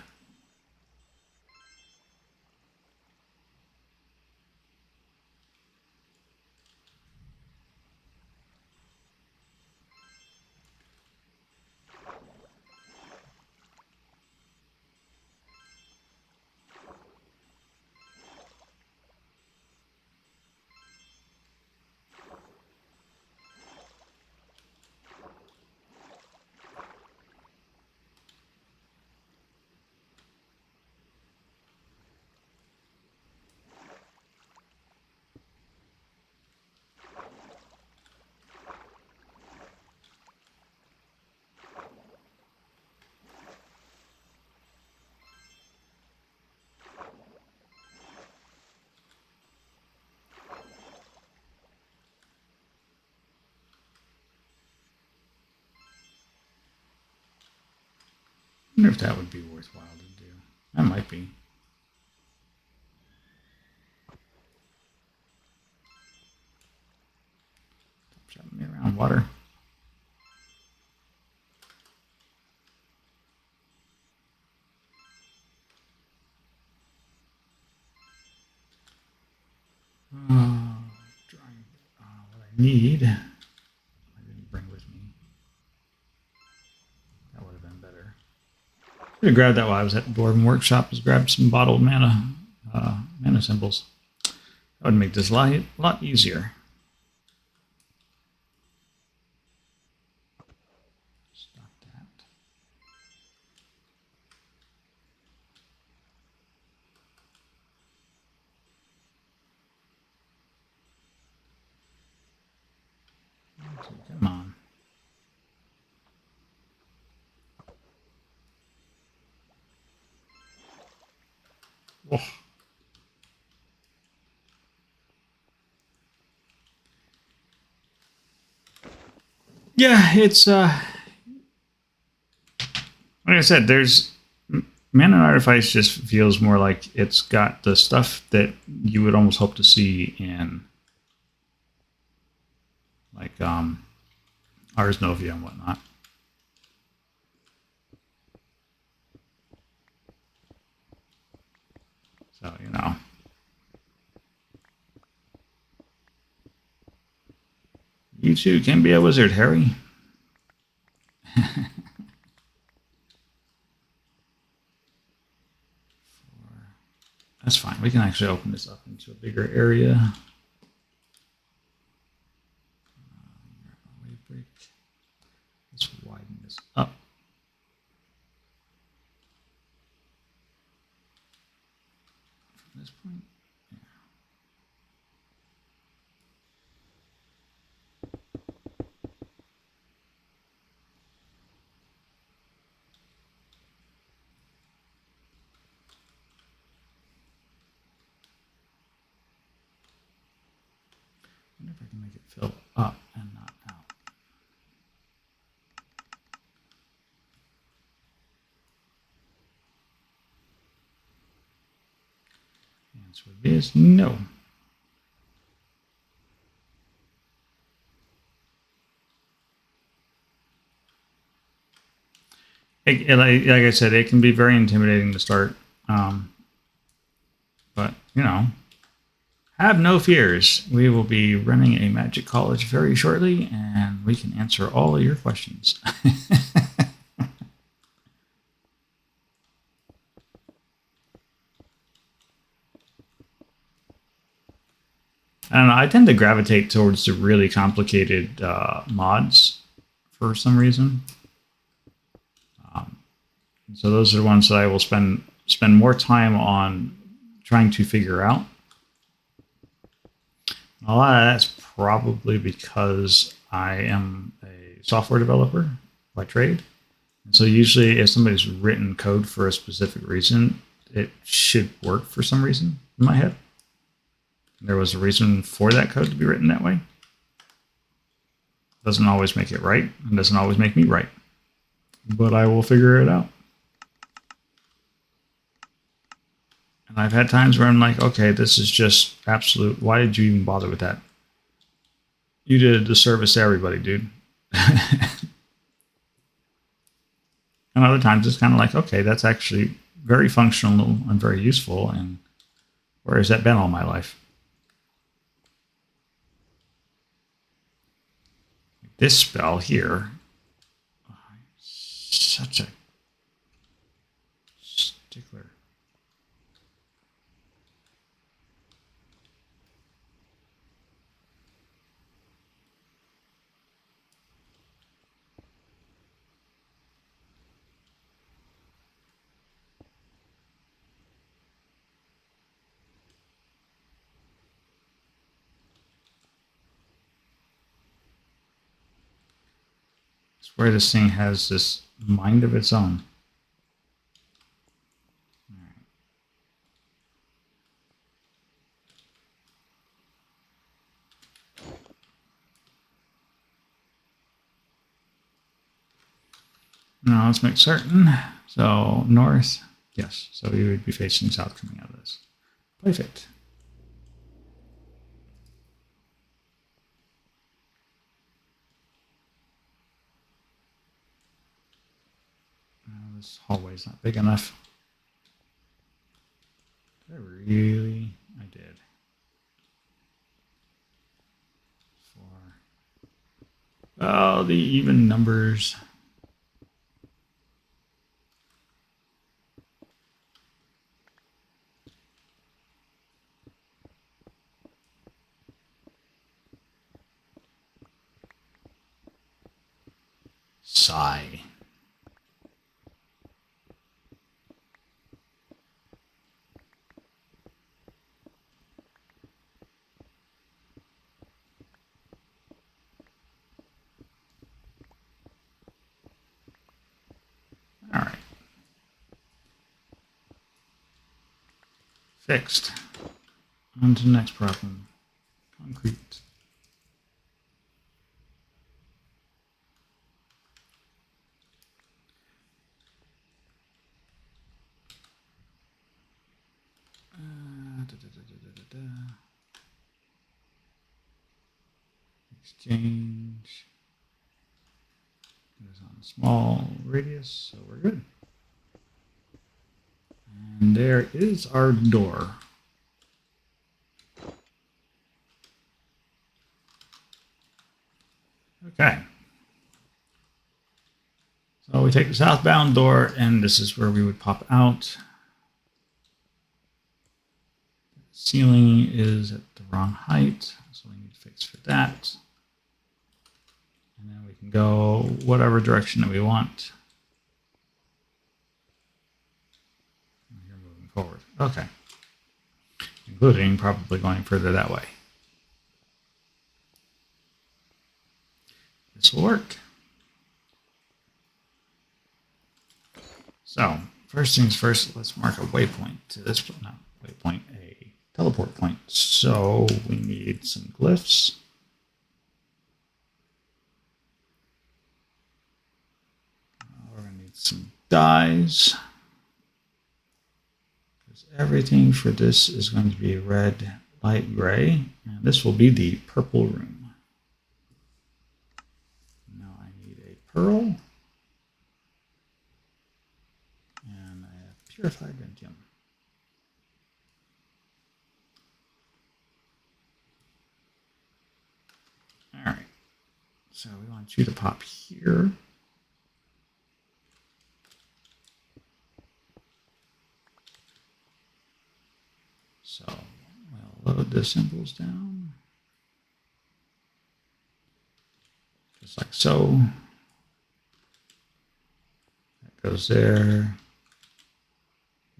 wonder if that would be worthwhile to do. That might be. Stop me around water. What I need, I didn't bring with me. That would have been better. Should have grabbed that while I was at the Dwarven Workshop. Just grabbed some bottled mana symbols. That would make this a lot easier. Stop that. Come on. Whoa. Yeah, it's like I said, there's Mana and Artifice just feels more like it's got the stuff that you would almost hope to see in like Ars Novia and whatnot. So, you know. You too can be a wizard, Harry. That's fine. We can actually open this up into a bigger area. Let's widen this up. From this point. Yeah. I wonder if I can make it fill up and not out. The answer is no. Like I said, it can be very intimidating to start. But, you know, have no fears. We will be running a magic college very shortly, and we can answer all of your questions. I don't know. I tend to gravitate towards the really complicated mods for some reason. So those are the ones that I will spend more time on trying to figure out. A lot of that's probably because I am a software developer by trade. And so usually if somebody's written code for a specific reason, it should work for some reason in my head. There was a reason for that code to be written that way. Doesn't always make it right, and doesn't always make me right. But I will figure it out. And I've had times where I'm like, okay, this is just absolute. Why did you even bother with that? You did a disservice to everybody, dude. And other times it's kind of like, okay, that's actually very functional and very useful. And where has that been all my life? This spell here, such a stickler. I swear this thing has this mind of its own. Now let's make certain. So north, yes. So you would be facing south coming out of this. Perfect. This hallway is not big enough. Did I really? I did. 4. Oh, the even numbers. Sigh. All right. Fixed. On to the next problem. Concrete. Exchange. It is on a small radius, so we're good. And there is our door. Okay. So we take the southbound door, and this is where we would pop out. The ceiling is at the wrong height, so we need to fix for that. And then we can go whatever direction that we want. You're moving forward. Okay. Including probably going further that way. This will work. So, first things first, let's mark a waypoint to this, not waypoint, a teleport point. So, we need some glyphs. We're going to need some dyes. Because everything for this is going to be red, light gray. And this will be the purple room. Now I need a pearl. Purified Pentium. All right. So we want you to pop here. So we'll load the symbols down. Just like so. That goes there.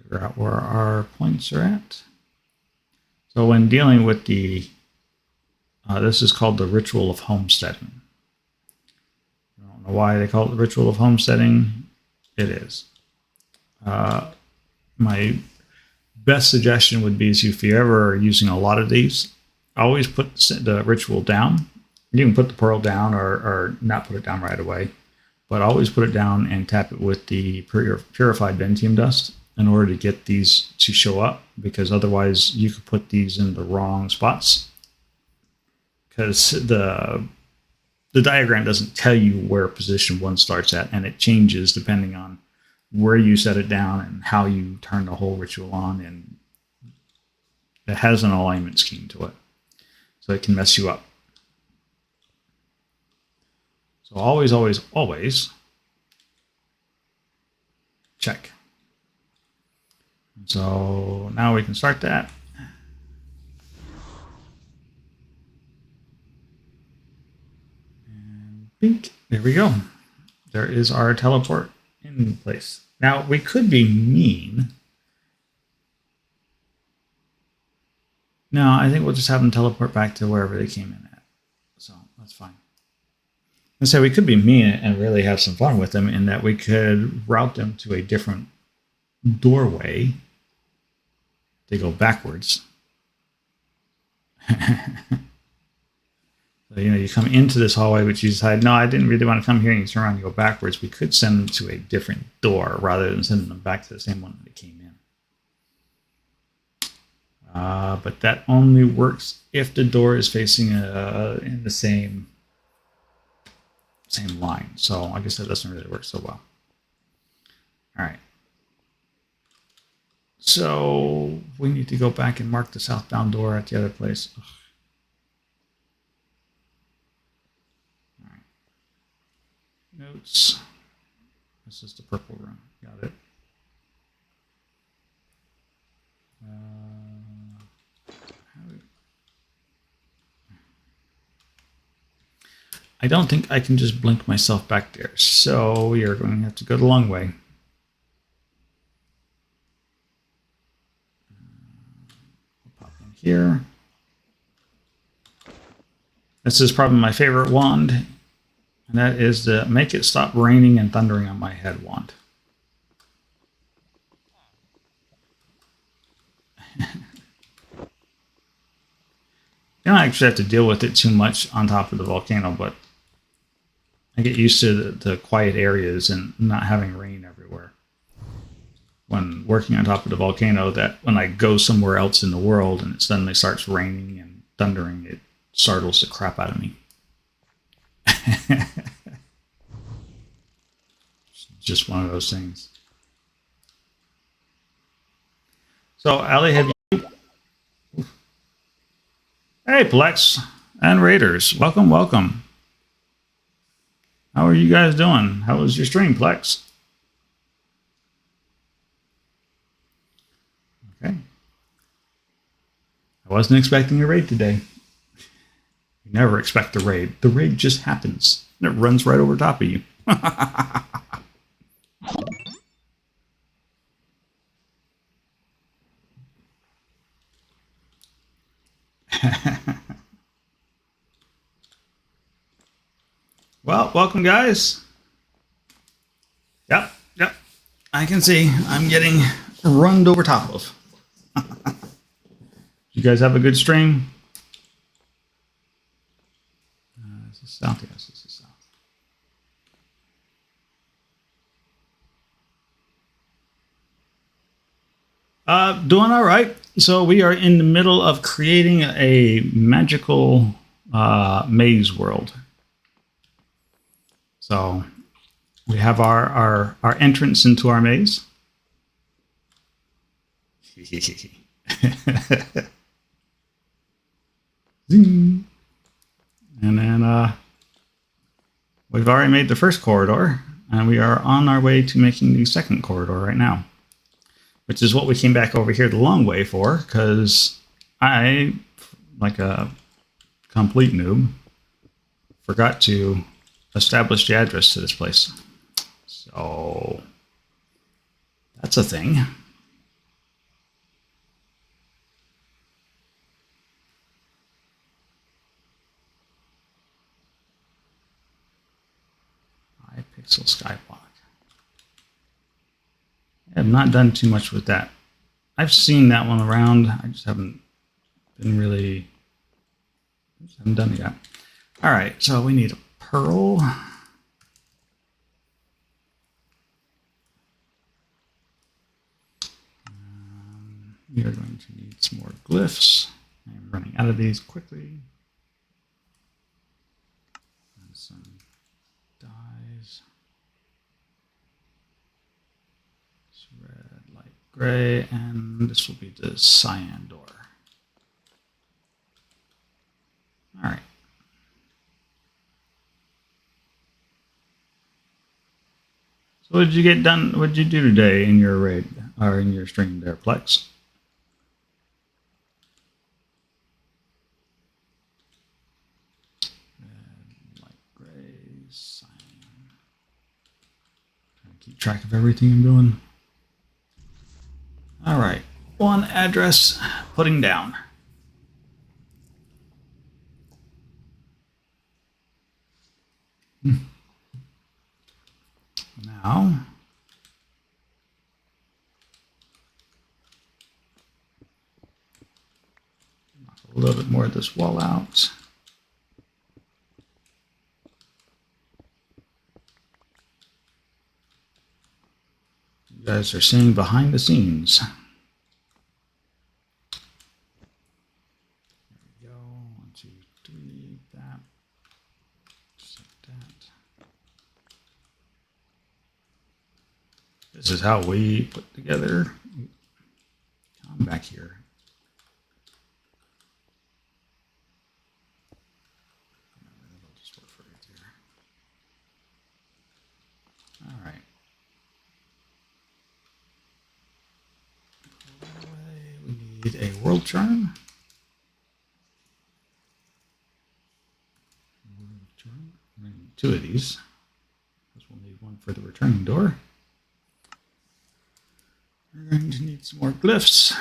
Figure out where our points are at. So when dealing with the, this is called the ritual of homesteading. I don't know why they call it the ritual of homesteading. It is. My best suggestion would be is if you're ever using a lot of these, always put the ritual down. You can put the pearl down or not put it down right away, but always put it down and tap it with the purified bentium dust in order to get these to show up, because otherwise you could put these in the wrong spots, because the diagram doesn't tell you where position 1 starts at, and it changes depending on where you set it down and how you turn the whole ritual on, and it has an alignment scheme to it, so it can mess you up. So always, always, always check. So now we can start that. And bink, there we go. There is our teleport in place. Now we could be mean. No, I think we'll just have them teleport back to wherever they came in at. So that's fine. And so we could be mean and really have some fun with them in that we could route them to a different doorway. They go backwards. So, you come into this hallway, but you decide, no, I didn't really want to come here, and you turn around and go backwards. We could send them to a different door rather than sending them back to the same one that they came in. But that only works if the door is facing in the same line. So I guess that doesn't really work so well. All right. So we need to go back and mark the southbound door at the other place. Ugh. All right. Notes. This is the purple room. Got it. I don't think I can just blink myself back there. So we are going to have to go the long way. Pop in here. This is probably my favorite wand, and that is the Make It Stop Raining and Thundering on My Head wand. You don't actually have to deal with it too much on top of the volcano, but I get used to the quiet areas and not having rain everywhere. When working on top of the volcano, that when I go somewhere else in the world and it suddenly starts raining and thundering, it startles the crap out of me. It's just one of those things. So, Ali, have you... Hey, Plex and Raiders. Welcome, welcome. How are you guys doing? How was your stream, Plex? Okay. I wasn't expecting a raid today. You never expect a raid. The raid just happens. And it runs right over top of you. Well, welcome, guys. Yep. I can see I'm getting runned over top of. You guys have a good stream? This is south. Yes, this is south. Doing all right. So we are in the middle of creating a magical maze world. So we have our entrance into our maze. Zing. And then we've already made the first corridor, and we are on our way to making the second corridor right now, which is what we came back over here the long way for, because I, like a complete noob, forgot to establish the address to this place. So that's a thing. Pixel Skyblock. I have not done too much with that. I've seen that one around. I just haven't been really... haven't done it yet. All right, so we need a pearl. We are going to need some more glyphs. I'm running out of these quickly. And some dyes. It's red, light gray, and this will be the cyan door. All right. So what did you get done? What did you do today in your raid or in your stream there, Plex? Red, light gray, cyan. Trying to keep track of everything I'm doing. All right, one address putting down. Now, knock a little bit more of this wall out. guys are seeing behind the scenes. There we go. 1, 2, 3. That. Set that. This is how we put together. Come back here. That'll just work for right there. All right. We need a world charm. We need 2 of these. Because we'll need one for the returning door. We're going to need some more glyphs.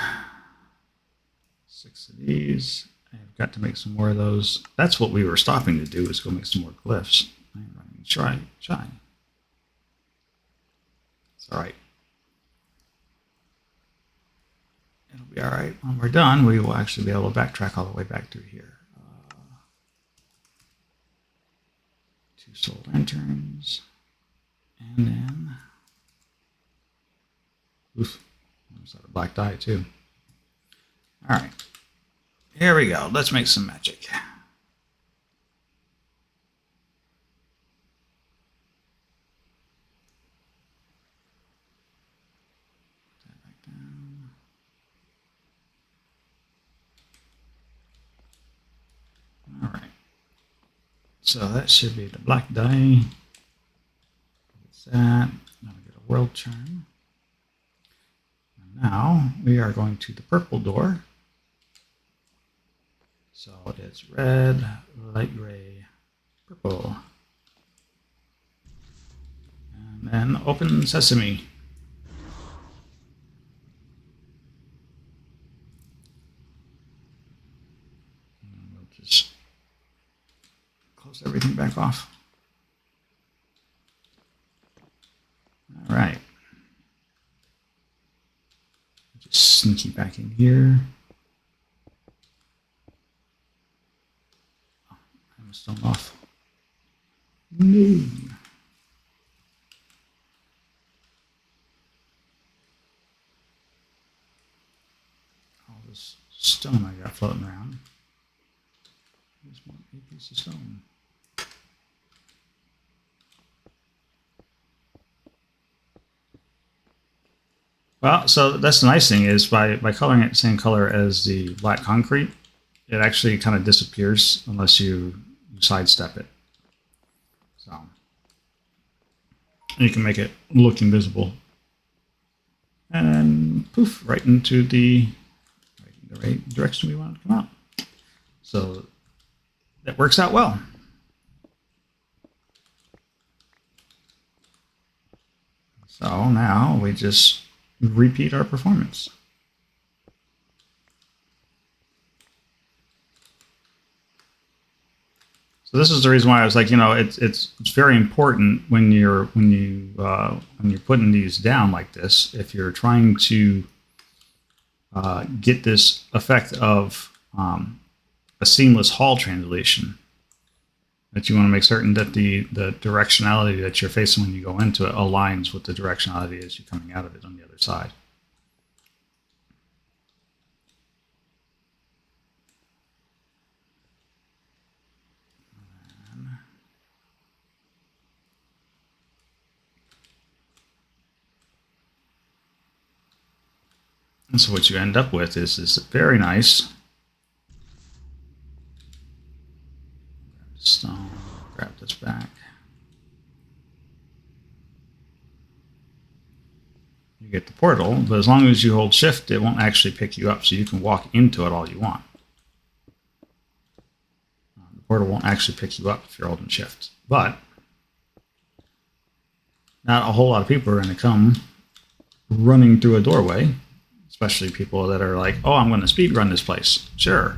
6 of these. I've got to make some more of those. That's what we were stopping to do, is go make some more glyphs. I'm running shy. It's all right. It'll be all right. When we're done, we will actually be able to backtrack all the way back through here. 2 soul lanterns. And then... Oof. There's a black die, too. All right. Here we go. Let's make some magic. Put that back down. All right. So that should be the black die. That's that. Now we get a world charm. And now we are going to the purple door. So it's red, light gray, purple. And then open sesame. And we'll just close everything back off. All right. Just sneaky back in here. Stone off. No. All this stone I got floating around. I just want a piece of stone. Well, so that's the nice thing is by coloring it the same color as the black concrete, it actually kind of disappears unless you sidestep it. So you can make it look invisible. And then poof, right into the right direction we want it to come out. So that works out well. So now we just repeat our performance. So this is the reason why I was like, you know, it's very important when you're putting these down like this, if you're trying to get this effect of a seamless hall translation, that you want to make certain that the directionality that you're facing when you go into it aligns with the directionality as you're coming out of it on the other side. And so what you end up with is this very nice stone. Grab this back. You get the portal, but as long as you hold shift, it won't actually pick you up, so you can walk into it all you want. The portal won't actually pick you up if you're holding shift, but not a whole lot of people are going to come running through a doorway, especially people that are like, oh, I'm going to speed run this place. Sure.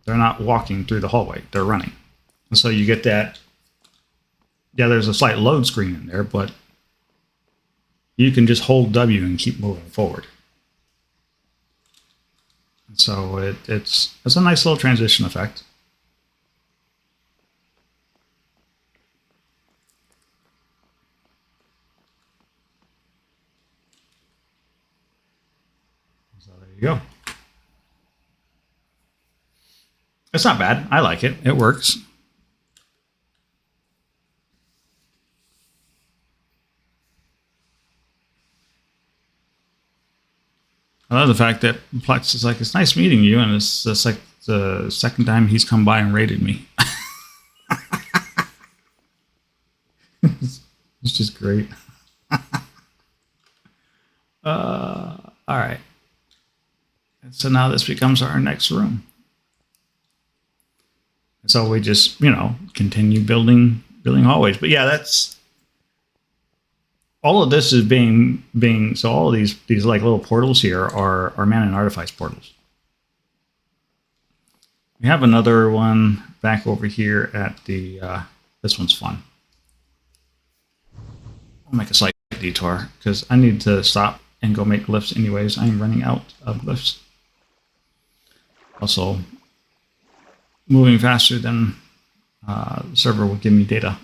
They're not walking through the hallway. They're running. And so you get that. Yeah, there's a slight load screen in there, but you can just hold W and keep moving forward. And so it's a nice little transition effect. So there you go. It's not bad. I like it. It works. I love the fact that Plex is like, it's nice meeting you, and it's like the second time he's come by and raided me. It's just great. All right. And so now this becomes our next room. And so we just, continue building hallways. But yeah, that's all of this is being so all of these like little portals here are man and artifice portals. We have another one back over here at the this one's fun. I'll make a slight detour because I need to stop and go make lifts anyways. I'm running out of lifts. Also, moving faster than the server will give me data.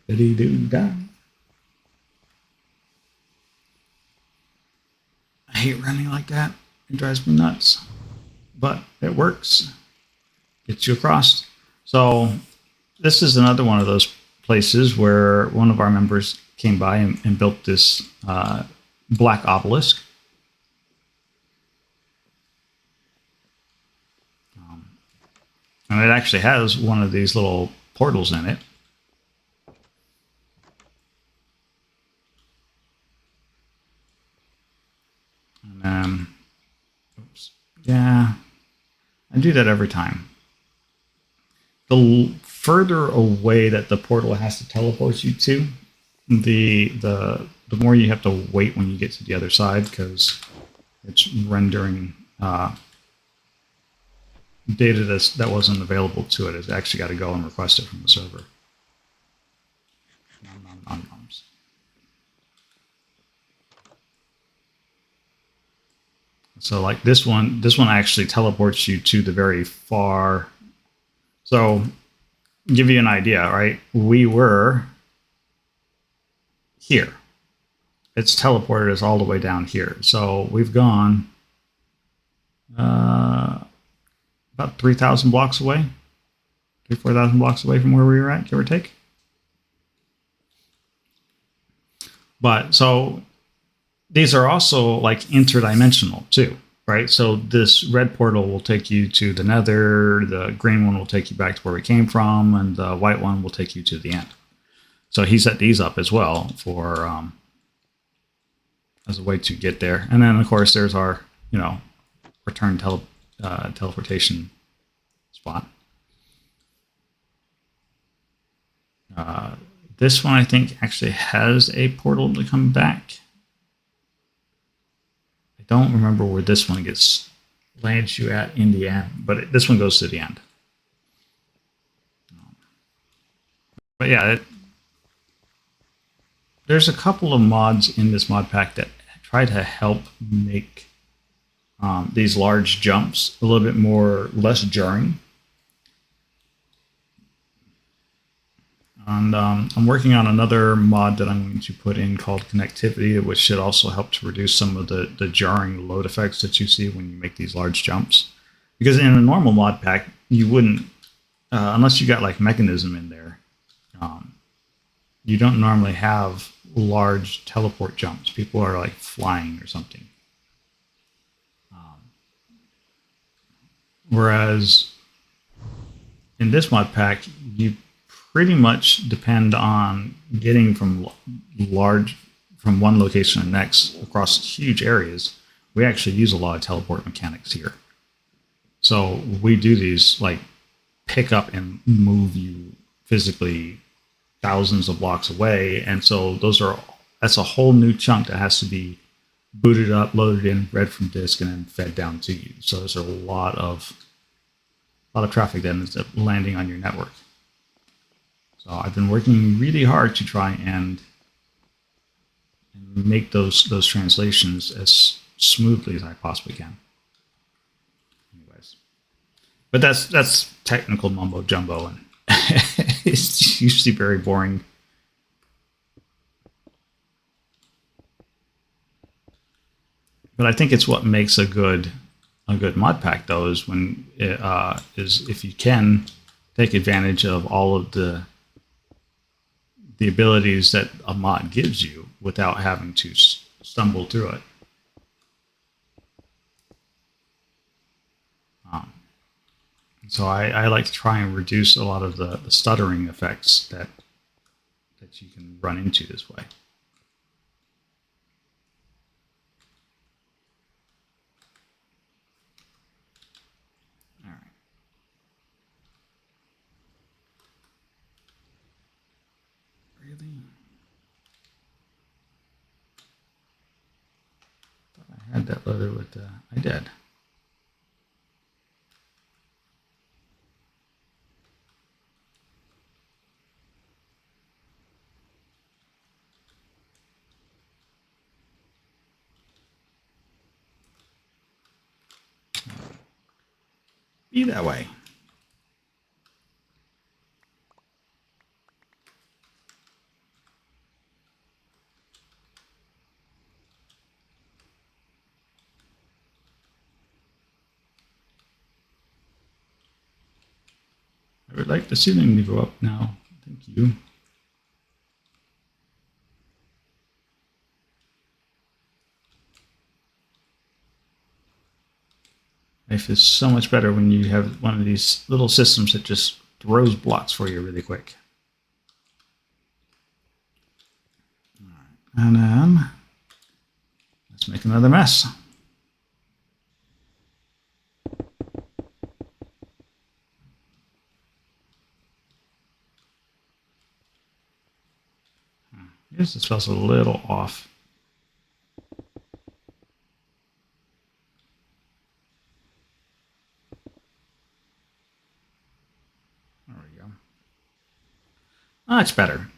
I hate running like that. It drives me nuts. But it works. Gets you across. So this is another one of those places where one of our members came by and built this black obelisk. And it actually has one of these little portals in it. And oops. Yeah, I do that every time. The further away that the portal has to teleport you to, the more you have to wait when you get to the other side, because it's rendering data that wasn't available to it. It's actually got to go and request it from the server. So like this one actually teleports you to the very far. So give you an idea, right? We were here. It's teleported us all the way down here. So we've gone about 3,000 blocks away, 4,000 blocks away from where we were at, give or take. But so these are also like interdimensional too, right? So this red portal will take you to the nether, the green one will take you back to where we came from, and the white one will take you to the end. So he set these up as well for as a way to get there. And then of course there's our, return teleportation spot. This one I think actually has a portal to come back. I don't remember where this one lands you at in the end, but this one goes to the end. But yeah, there's a couple of mods in this mod pack that try to help make these large jumps a little bit less jarring. And I'm working on another mod that I'm going to put in called connectivity, which should also help to reduce some of the jarring load effects that you see when you make these large jumps. Because in a normal mod pack, you wouldn't, unless you got like mechanism in there, you don't normally have large teleport jumps. People are like flying or something. Whereas in this mod pack, you pretty much depend on getting from one location to the next across huge areas. We actually use a lot of teleport mechanics here. So we do these like pick up and move you physically thousands of blocks away. And so that's a whole new chunk that has to be booted up, loaded in, read from disk, and then fed down to you. So there's a lot of traffic that ends up landing on your network. So I've been working really hard to try and make those translations as smoothly as I possibly can. Anyways, but that's technical mumbo jumbo, and it's usually very boring. But I think it's what makes a good mod pack though is when it, is if you can take advantage of all of the abilities that a mod gives you without having to stumble through it. So I like to try and reduce a lot of the stuttering effects that you can run into this way. All right. Really? Thought I had that loaded with I did. Be that way. I would like the ceiling to go up now. Thank you. Life is so much better when you have one of these little systems that just throws blocks for you really quick. All right. And let's make another mess. Here's the spell's a little off. There we go. Much better.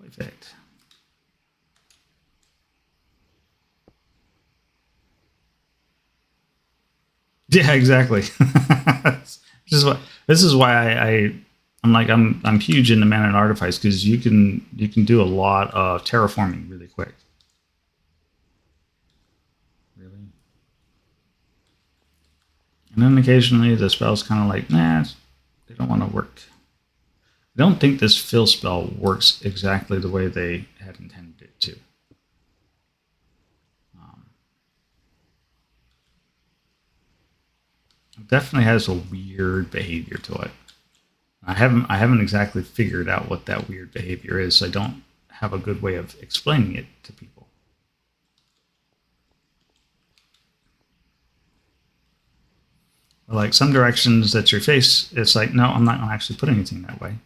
Perfect. Yeah, exactly. This is why I'm huge into Man and Artifice because you can do a lot of terraforming really quick. Really. And then occasionally the spell's kind of like, nah, they don't want to work. I don't think this fill spell works exactly the way they had intended it to. It definitely has a weird behavior to it. I haven't exactly figured out what that weird behavior is, so I don't have a good way of explaining it to people. Like some directions that your face, it's like, no, I'm not going to actually put anything that way.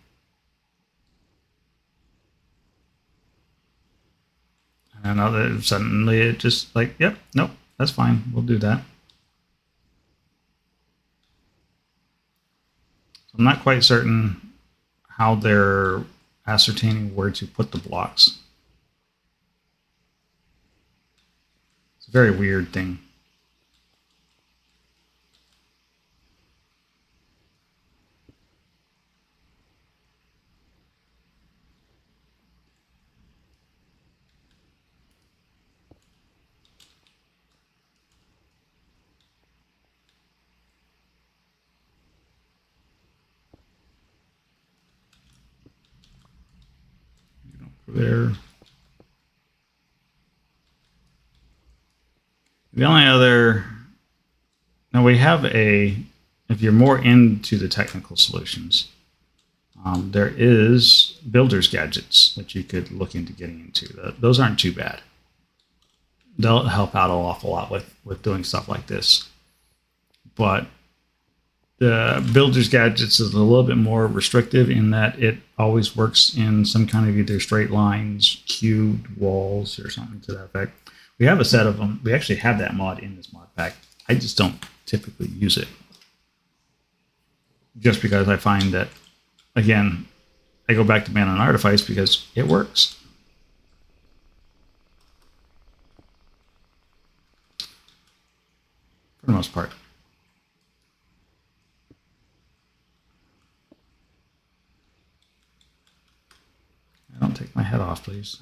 And then suddenly it just like, yep, nope, that's fine. We'll do that. So I'm not quite certain how they're ascertaining where to put the blocks. It's a very weird thing. There. The only other, now we have if you're more into the technical solutions, there is builder's gadgets that you could look into getting into. Those aren't too bad. They'll help out an awful lot with doing stuff like this. But the builder's gadgets is a little bit more restrictive in that it always works in some kind of either straight lines, cubed walls, or something to that effect. We have a set of them. We actually have that mod in this mod pack. I just don't typically use it. Just because I find that, again, I go back to Man and Artifice because it works. For the most part. Don't take my head off, please.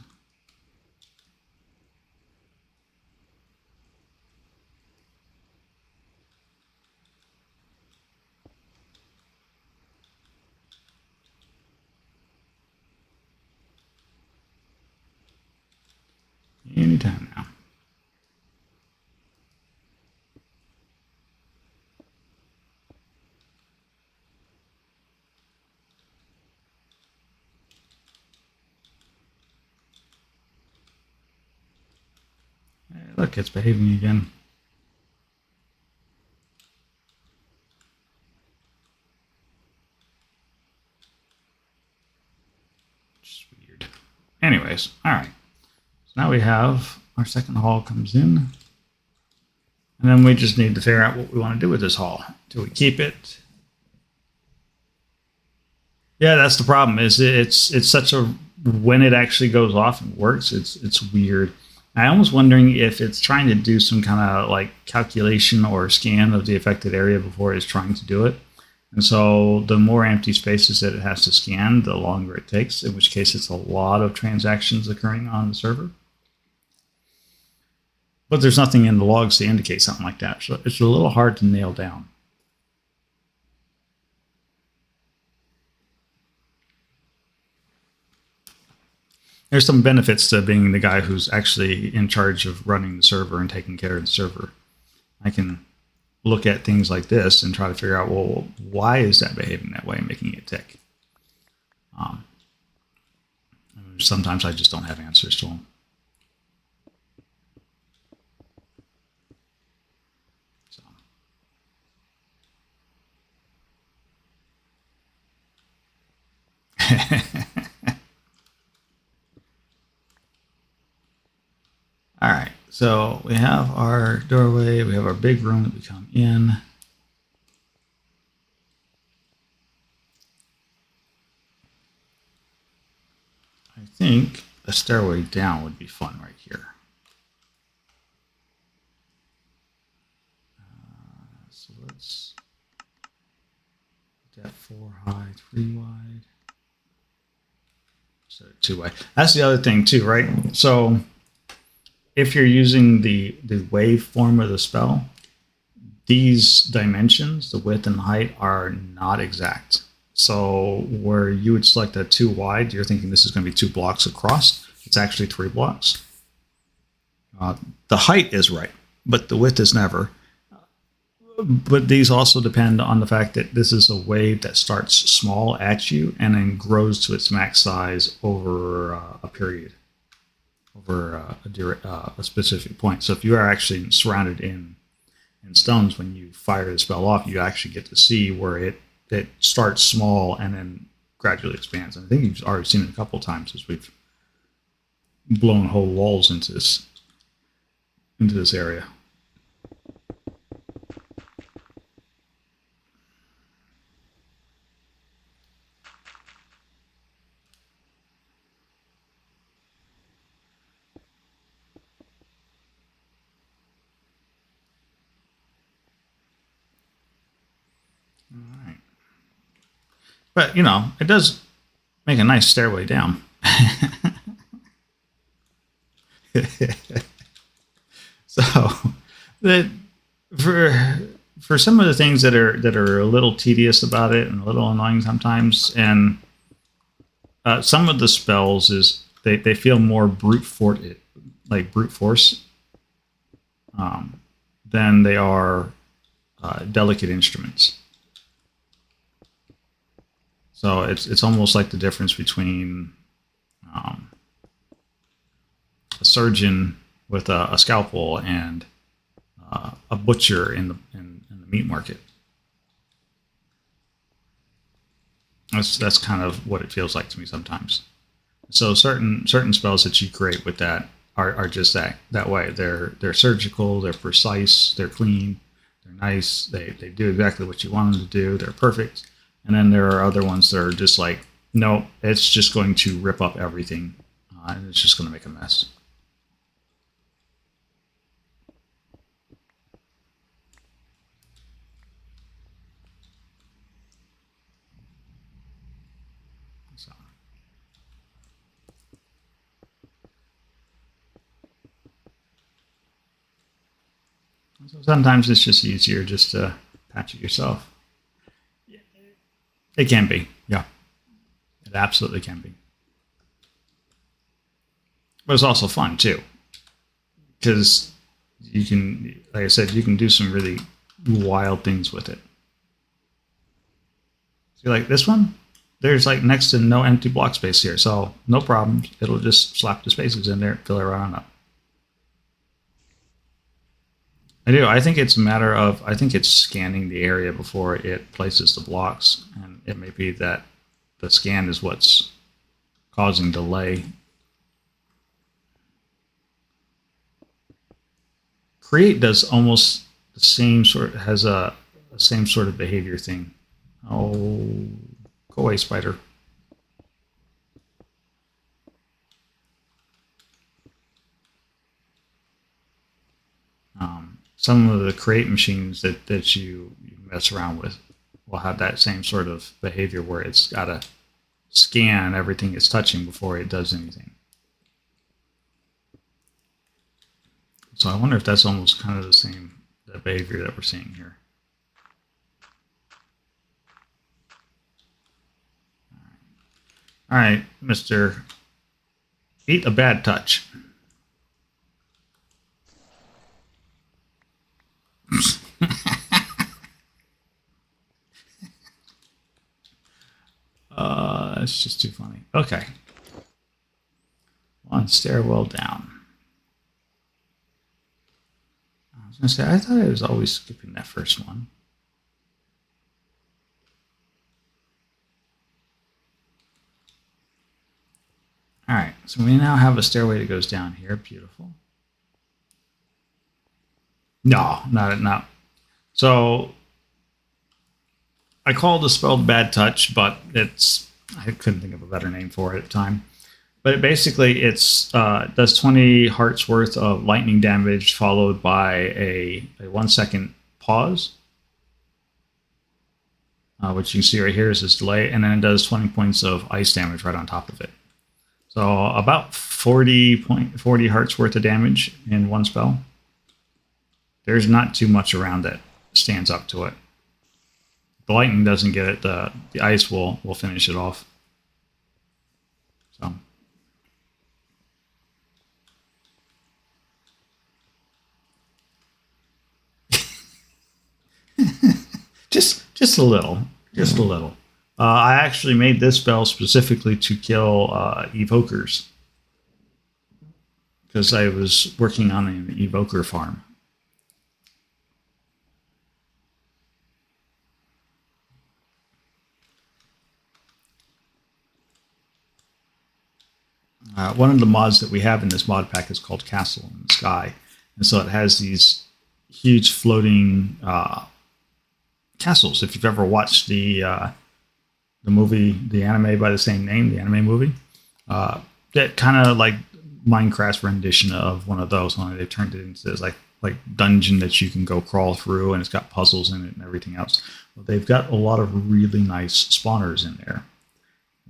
anytime now. Hey, look, it's behaving again. Just weird. Anyways, all right. So now we have our second hall comes in. And then we just need to figure out what we want to do with this hall. Do we keep it? Yeah, that's the problem. Is it's such a when it actually goes off and works, it's weird. I'm almost wondering if it's trying to do some kind of like calculation or scan of the affected area before it's trying to do it. And so the more empty spaces that it has to scan, the longer it takes, in which case it's a lot of transactions occurring on the server. But there's nothing in the logs to indicate something like that. So it's a little hard to nail down. There's some benefits to being the guy who's actually in charge of running the server and taking care of the server. I can look at things like this and try to figure out, well, why is that behaving that way and making it tick? Sometimes I just don't have answers to them. So. All right, so we have our doorway, we have our big room that we come in. I think a stairway down would be fun right here. So let's put that 4 high, 3 wide. So 2 wide. That's the other thing too, right? So if you're using the waveform of the spell, these dimensions, the width and the height, are not exact. So where you would select that 2 wide, you're thinking this is going to be 2 blocks across. It's actually 3 blocks. The height is right, but the width is never. But these also depend on the fact that this is a wave that starts small at you and then grows to its max size over a period, over a specific point. So if you are actually surrounded in stones when you fire the spell off, you actually get to see where it starts small and then gradually expands. And I think you've already seen it a couple of times as we've blown whole walls into this area. All right. But, you know, it does make a nice stairway down. So, that for some of the things that are a little tedious about it and a little annoying sometimes, and some of the spells is they feel more brute force than they are delicate instruments. So it's almost like the difference between a surgeon with a scalpel and a butcher in the meat market. That's kind of what it feels like to me sometimes. So certain spells that you create with that are just that way. They're surgical, they're precise, they're clean, they're nice, they do exactly what you want them to do, they're perfect. And then there are other ones that are just like, no, it's just going to rip up everything, and it's just going to make a mess. So sometimes it's just easier just to patch it yourself. It can be, yeah. It absolutely can be. But it's also fun too. because you can, like I said, you can do some really wild things with it. See, like this one, there's like next to no empty block space here, so no problem. It'll just slap the spaces in there, fill it right on up. I do. I think it's a matter of, I think it's scanning the area before it places the blocks, and it may be that the scan is what's causing delay. Create does almost the same sort, has a same sort of behavior thing. Oh, go away, spider. Some of the create machines that you mess around with will have that same sort of behavior where it's got to scan everything it's touching before it does anything. So I wonder if that's almost kind of the same behavior that we're seeing here. All right, Mr. Eat a bad touch. That's just too funny. Okay. One stairwell down. I was going to say, I thought I was always skipping that first one. All right, so we now have a stairway that goes down here. Beautiful. No, not. So I called the spell bad touch, but I couldn't think of a better name for it at the time. But it basically does 20 hearts worth of lightning damage followed by a 1 second pause, which you can see right here is this delay, and then it does 20 points of ice damage right on top of it. So about 40 hearts worth of damage in one spell. There's not too much around that stands up to it. The lightning doesn't get it. The ice will finish it off. So just a little, just a little. I actually made this spell specifically to kill evokers because I was working on an evoker farm. One of the mods that we have in this mod pack is called Castle in the Sky. And so it has these huge floating castles. If you've ever watched the movie, the anime by the same name, the anime movie, that kind of like Minecraft's rendition of one of those. Only they've turned it into this like dungeon that you can go crawl through, and it's got puzzles in it and everything else. Well, they've got a lot of really nice spawners in there.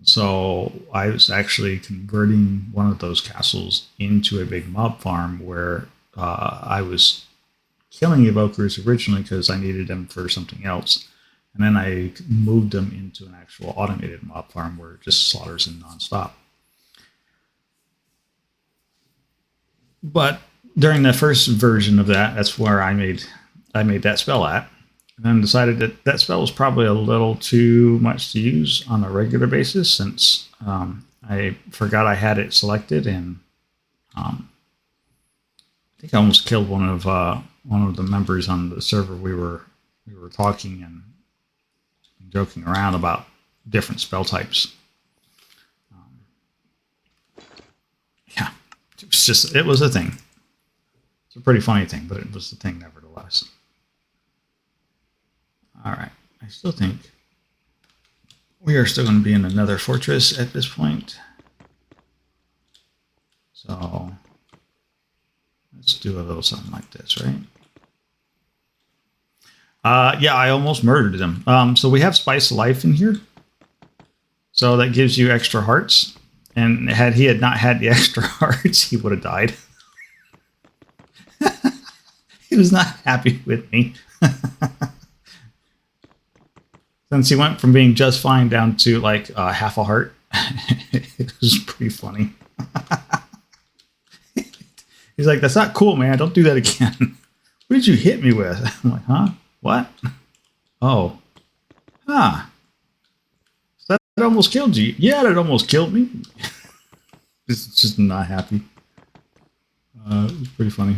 So I was actually converting one of those castles into a big mob farm where I was killing evokers originally because I needed them for something else. And then I moved them into an actual automated mob farm where it just slaughters them nonstop. But during the first version of that, that's where I made that spell at. And then decided that spell was probably a little too much to use on a regular basis since I forgot I had it selected, and I think I almost killed one of the members on the server. We were talking and joking around about different spell types. Yeah, it was a thing. It's a pretty funny thing, but it was a thing nevertheless. All right, I still think we are still going to be in another fortress at this point. So let's do a little something like this, right? Yeah, I almost murdered them. So we have Spice of Life in here. So that gives you extra hearts. And had he not had the extra hearts, he would have died. He was not happy with me. Since he went from being just fine down to like half a heart. It was pretty funny. He's like, that's not cool, man. Don't do that again. What did you hit me with? I'm like, huh? What? Oh. Huh. That almost killed you. Yeah, that almost killed me. It's just not happy. It was pretty funny.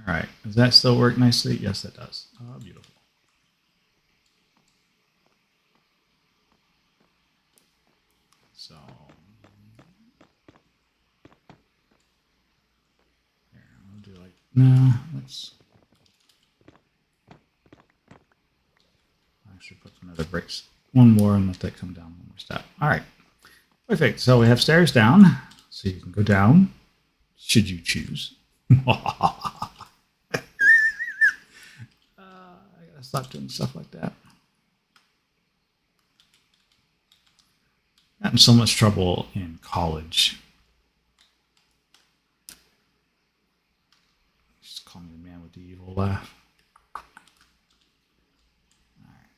All right. Does that still work nicely? Yes, it does. Oh, beautiful. So, here, I'll do like, no, let's actually put some other bricks. One more and let that come down one more step. All right. Perfect. So we have stairs down. So you can go down, should you choose. I gotta stop doing stuff like that. Got in so much trouble in college. Just call me the man with the evil laugh. All right.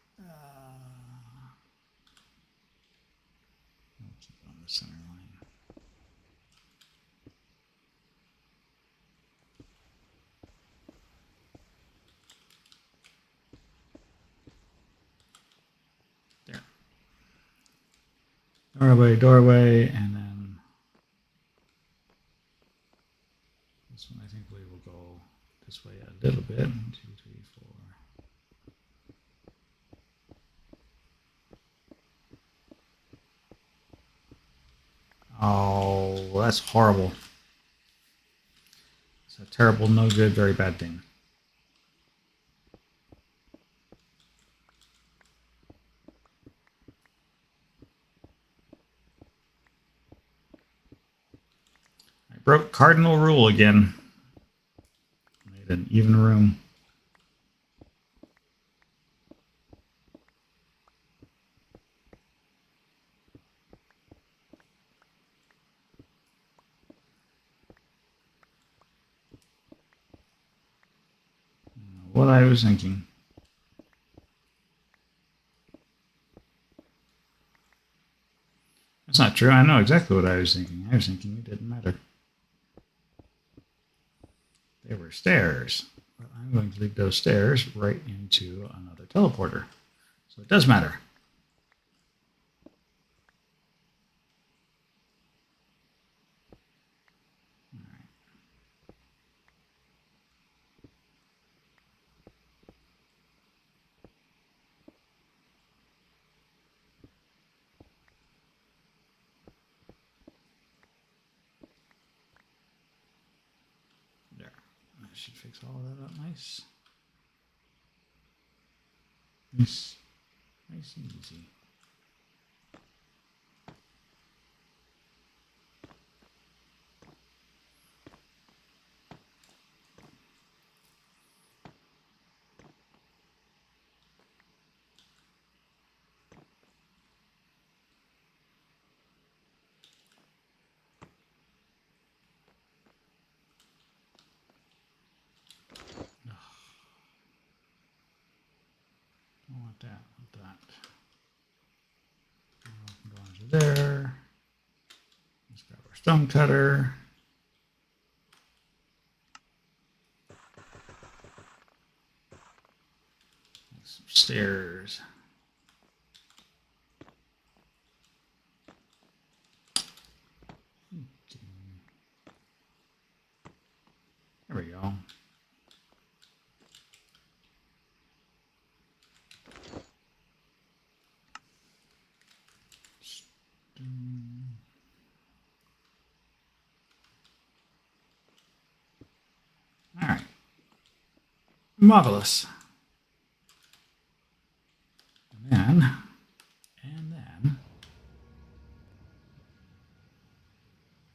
Keep it on the center line. Doorway, and then this one I think we will go this way a little bit. 1, 2, 3, 4. Oh, that's horrible. It's a terrible, no good, very bad thing. Broke cardinal rule again. Made an even room. What I was thinking. That's not true. I know exactly what I was thinking. I was thinking it didn't matter. They were stairs. But I'm going to leave those stairs right into another teleporter. So it does matter. All right. There. That should fix all that up nice. Nice and easy. Don't want that. Want that. Go into there. Let's grab our stone cutter. Some stairs. There we go. All right. Marvelous. And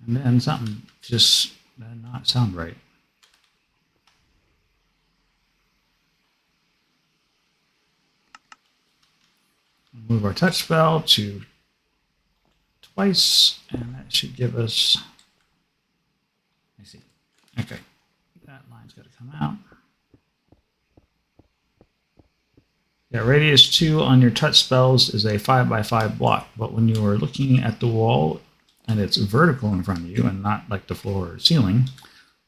then something just did not sound right. Move our touch spell to twice, and that should give us, let me see. Okay, that line's got to come out. Yeah, radius 2 on your touch spells is a 5x5 block, but when you are looking at the wall, and it's vertical in front of you and not like the floor or ceiling,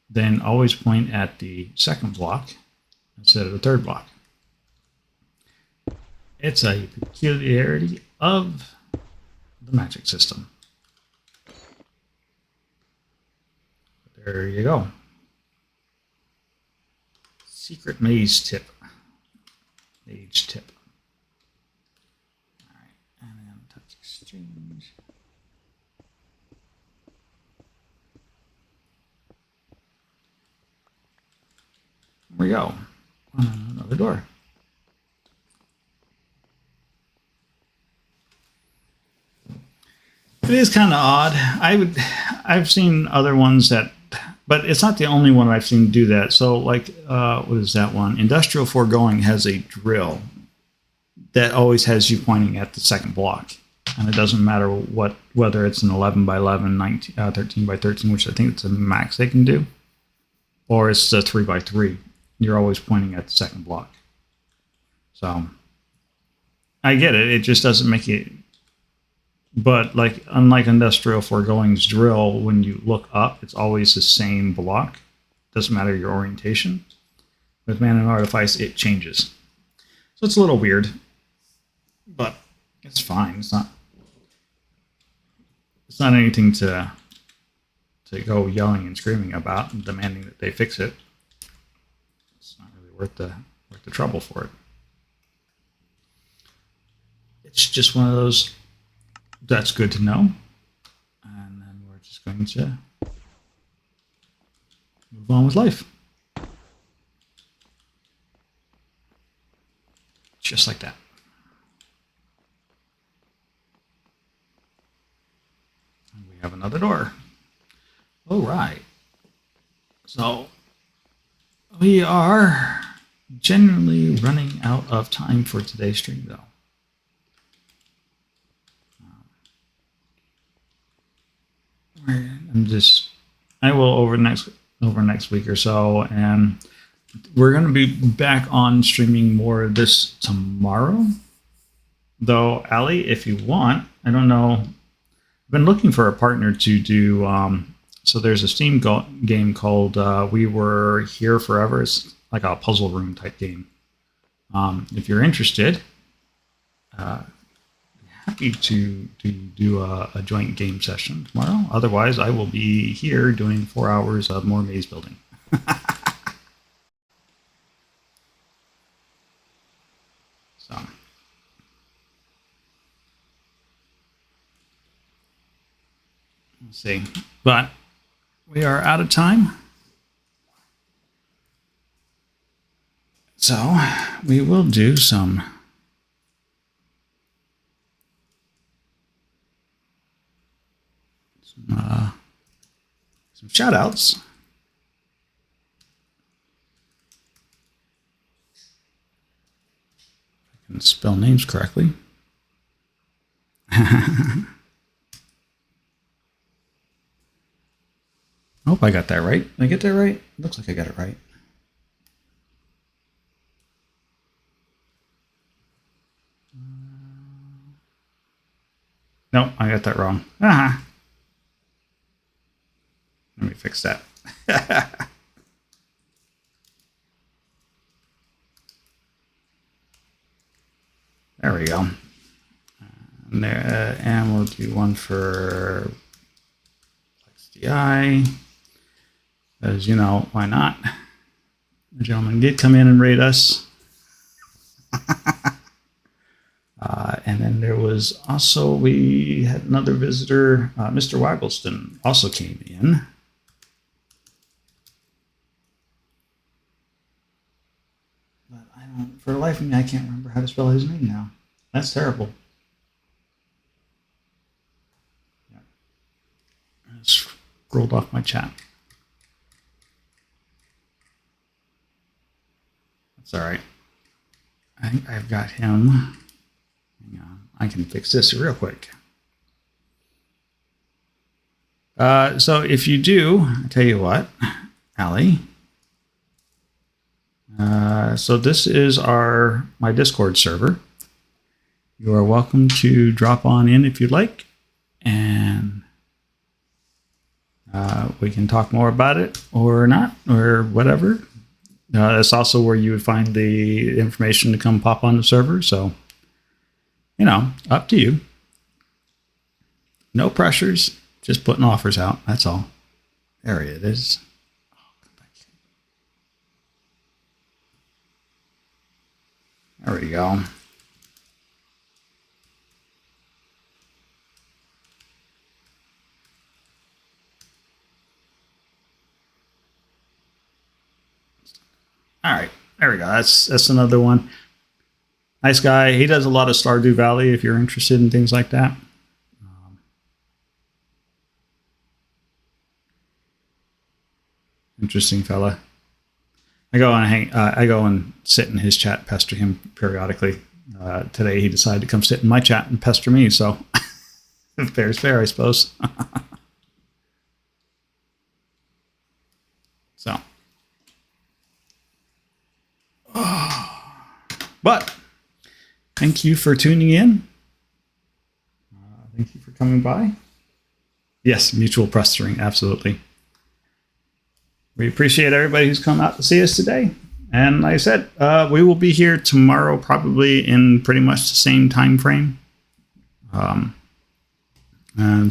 then always point at the second block instead of the third block. It's a peculiarity of the magic system. There you go. Secret maze tip. Mage tip. All right, and then touch exchange. There we go. Another door. It is kind of odd. I've seen other ones that, but it's not the only one I've seen do that. So like, what is that one? Industrial Foregoing has a drill that always has you pointing at the second block. And it doesn't matter whether it's an 11 by 11, 13 by 13, which I think it's the max they can do, or it's a 3 by 3. You're always pointing at the second block. So I get it. It just doesn't make it. But like, unlike Industrial Foregoing's drill, when you look up, it's always the same block. Doesn't matter your orientation. With Man and Artifice, it changes. So it's a little weird, but it's fine. It's not anything to go yelling and screaming about and demanding that they fix it. It's not really worth the trouble for it. It's just one of those. That's good to know. And then we're just going to move on with life. Just like that. And we have another door. All right. So we are generally running out of time for today's stream, though. I will over next week or so, and we're going to be back on streaming more of this tomorrow. Though, Ali, if you want, I don't know. I've been looking for a partner to do. So there's a Steam game called We Were Here Forever. It's like a puzzle room type game. If you're interested, happy to do a joint game session tomorrow. Otherwise, I will be here doing 4 hours of more maze building. So, let's see. But we are out of time. So, we will do some shout outs. I can spell names correctly. I hope I got that right. Did I get that right? Looks like I got it right. No, I got that wrong. Let me fix that. There we go. And we'll do one for XDI. As you know, why not? The gentleman did come in and raid us. And then there was also, we had another visitor, Mr. Waggleston, also came in. But I don't, for the life of me, I can't remember how to spell his name now. That's terrible. Yeah. I scrolled off my chat. That's all right. I think I've got him. Hang on. I can fix this real quick. So if you do, I tell you what, Ali. So this is my Discord server. You are welcome to drop on in if you'd like, and We can talk more about it or not or whatever. That's also where you would find the information to come pop on the server. So, up to you. No pressures, just putting offers out. That's all. There it is. There we go. All right, there we go. That's another one. Nice guy. He does a lot of Stardew Valley if you're interested in things like that. Interesting fella. I go and sit in his chat, pester him periodically. Today he decided to come sit in my chat and pester me. So fair is fair, I suppose. So, but thank you for tuning in. Thank you for coming by. Yes, mutual pestering, absolutely. We appreciate everybody who's come out to see us today. And like I said, we will be here tomorrow, probably in pretty much the same time frame. And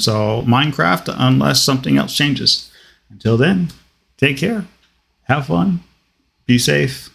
so Minecraft, unless something else changes. Until then, take care, have fun, be safe,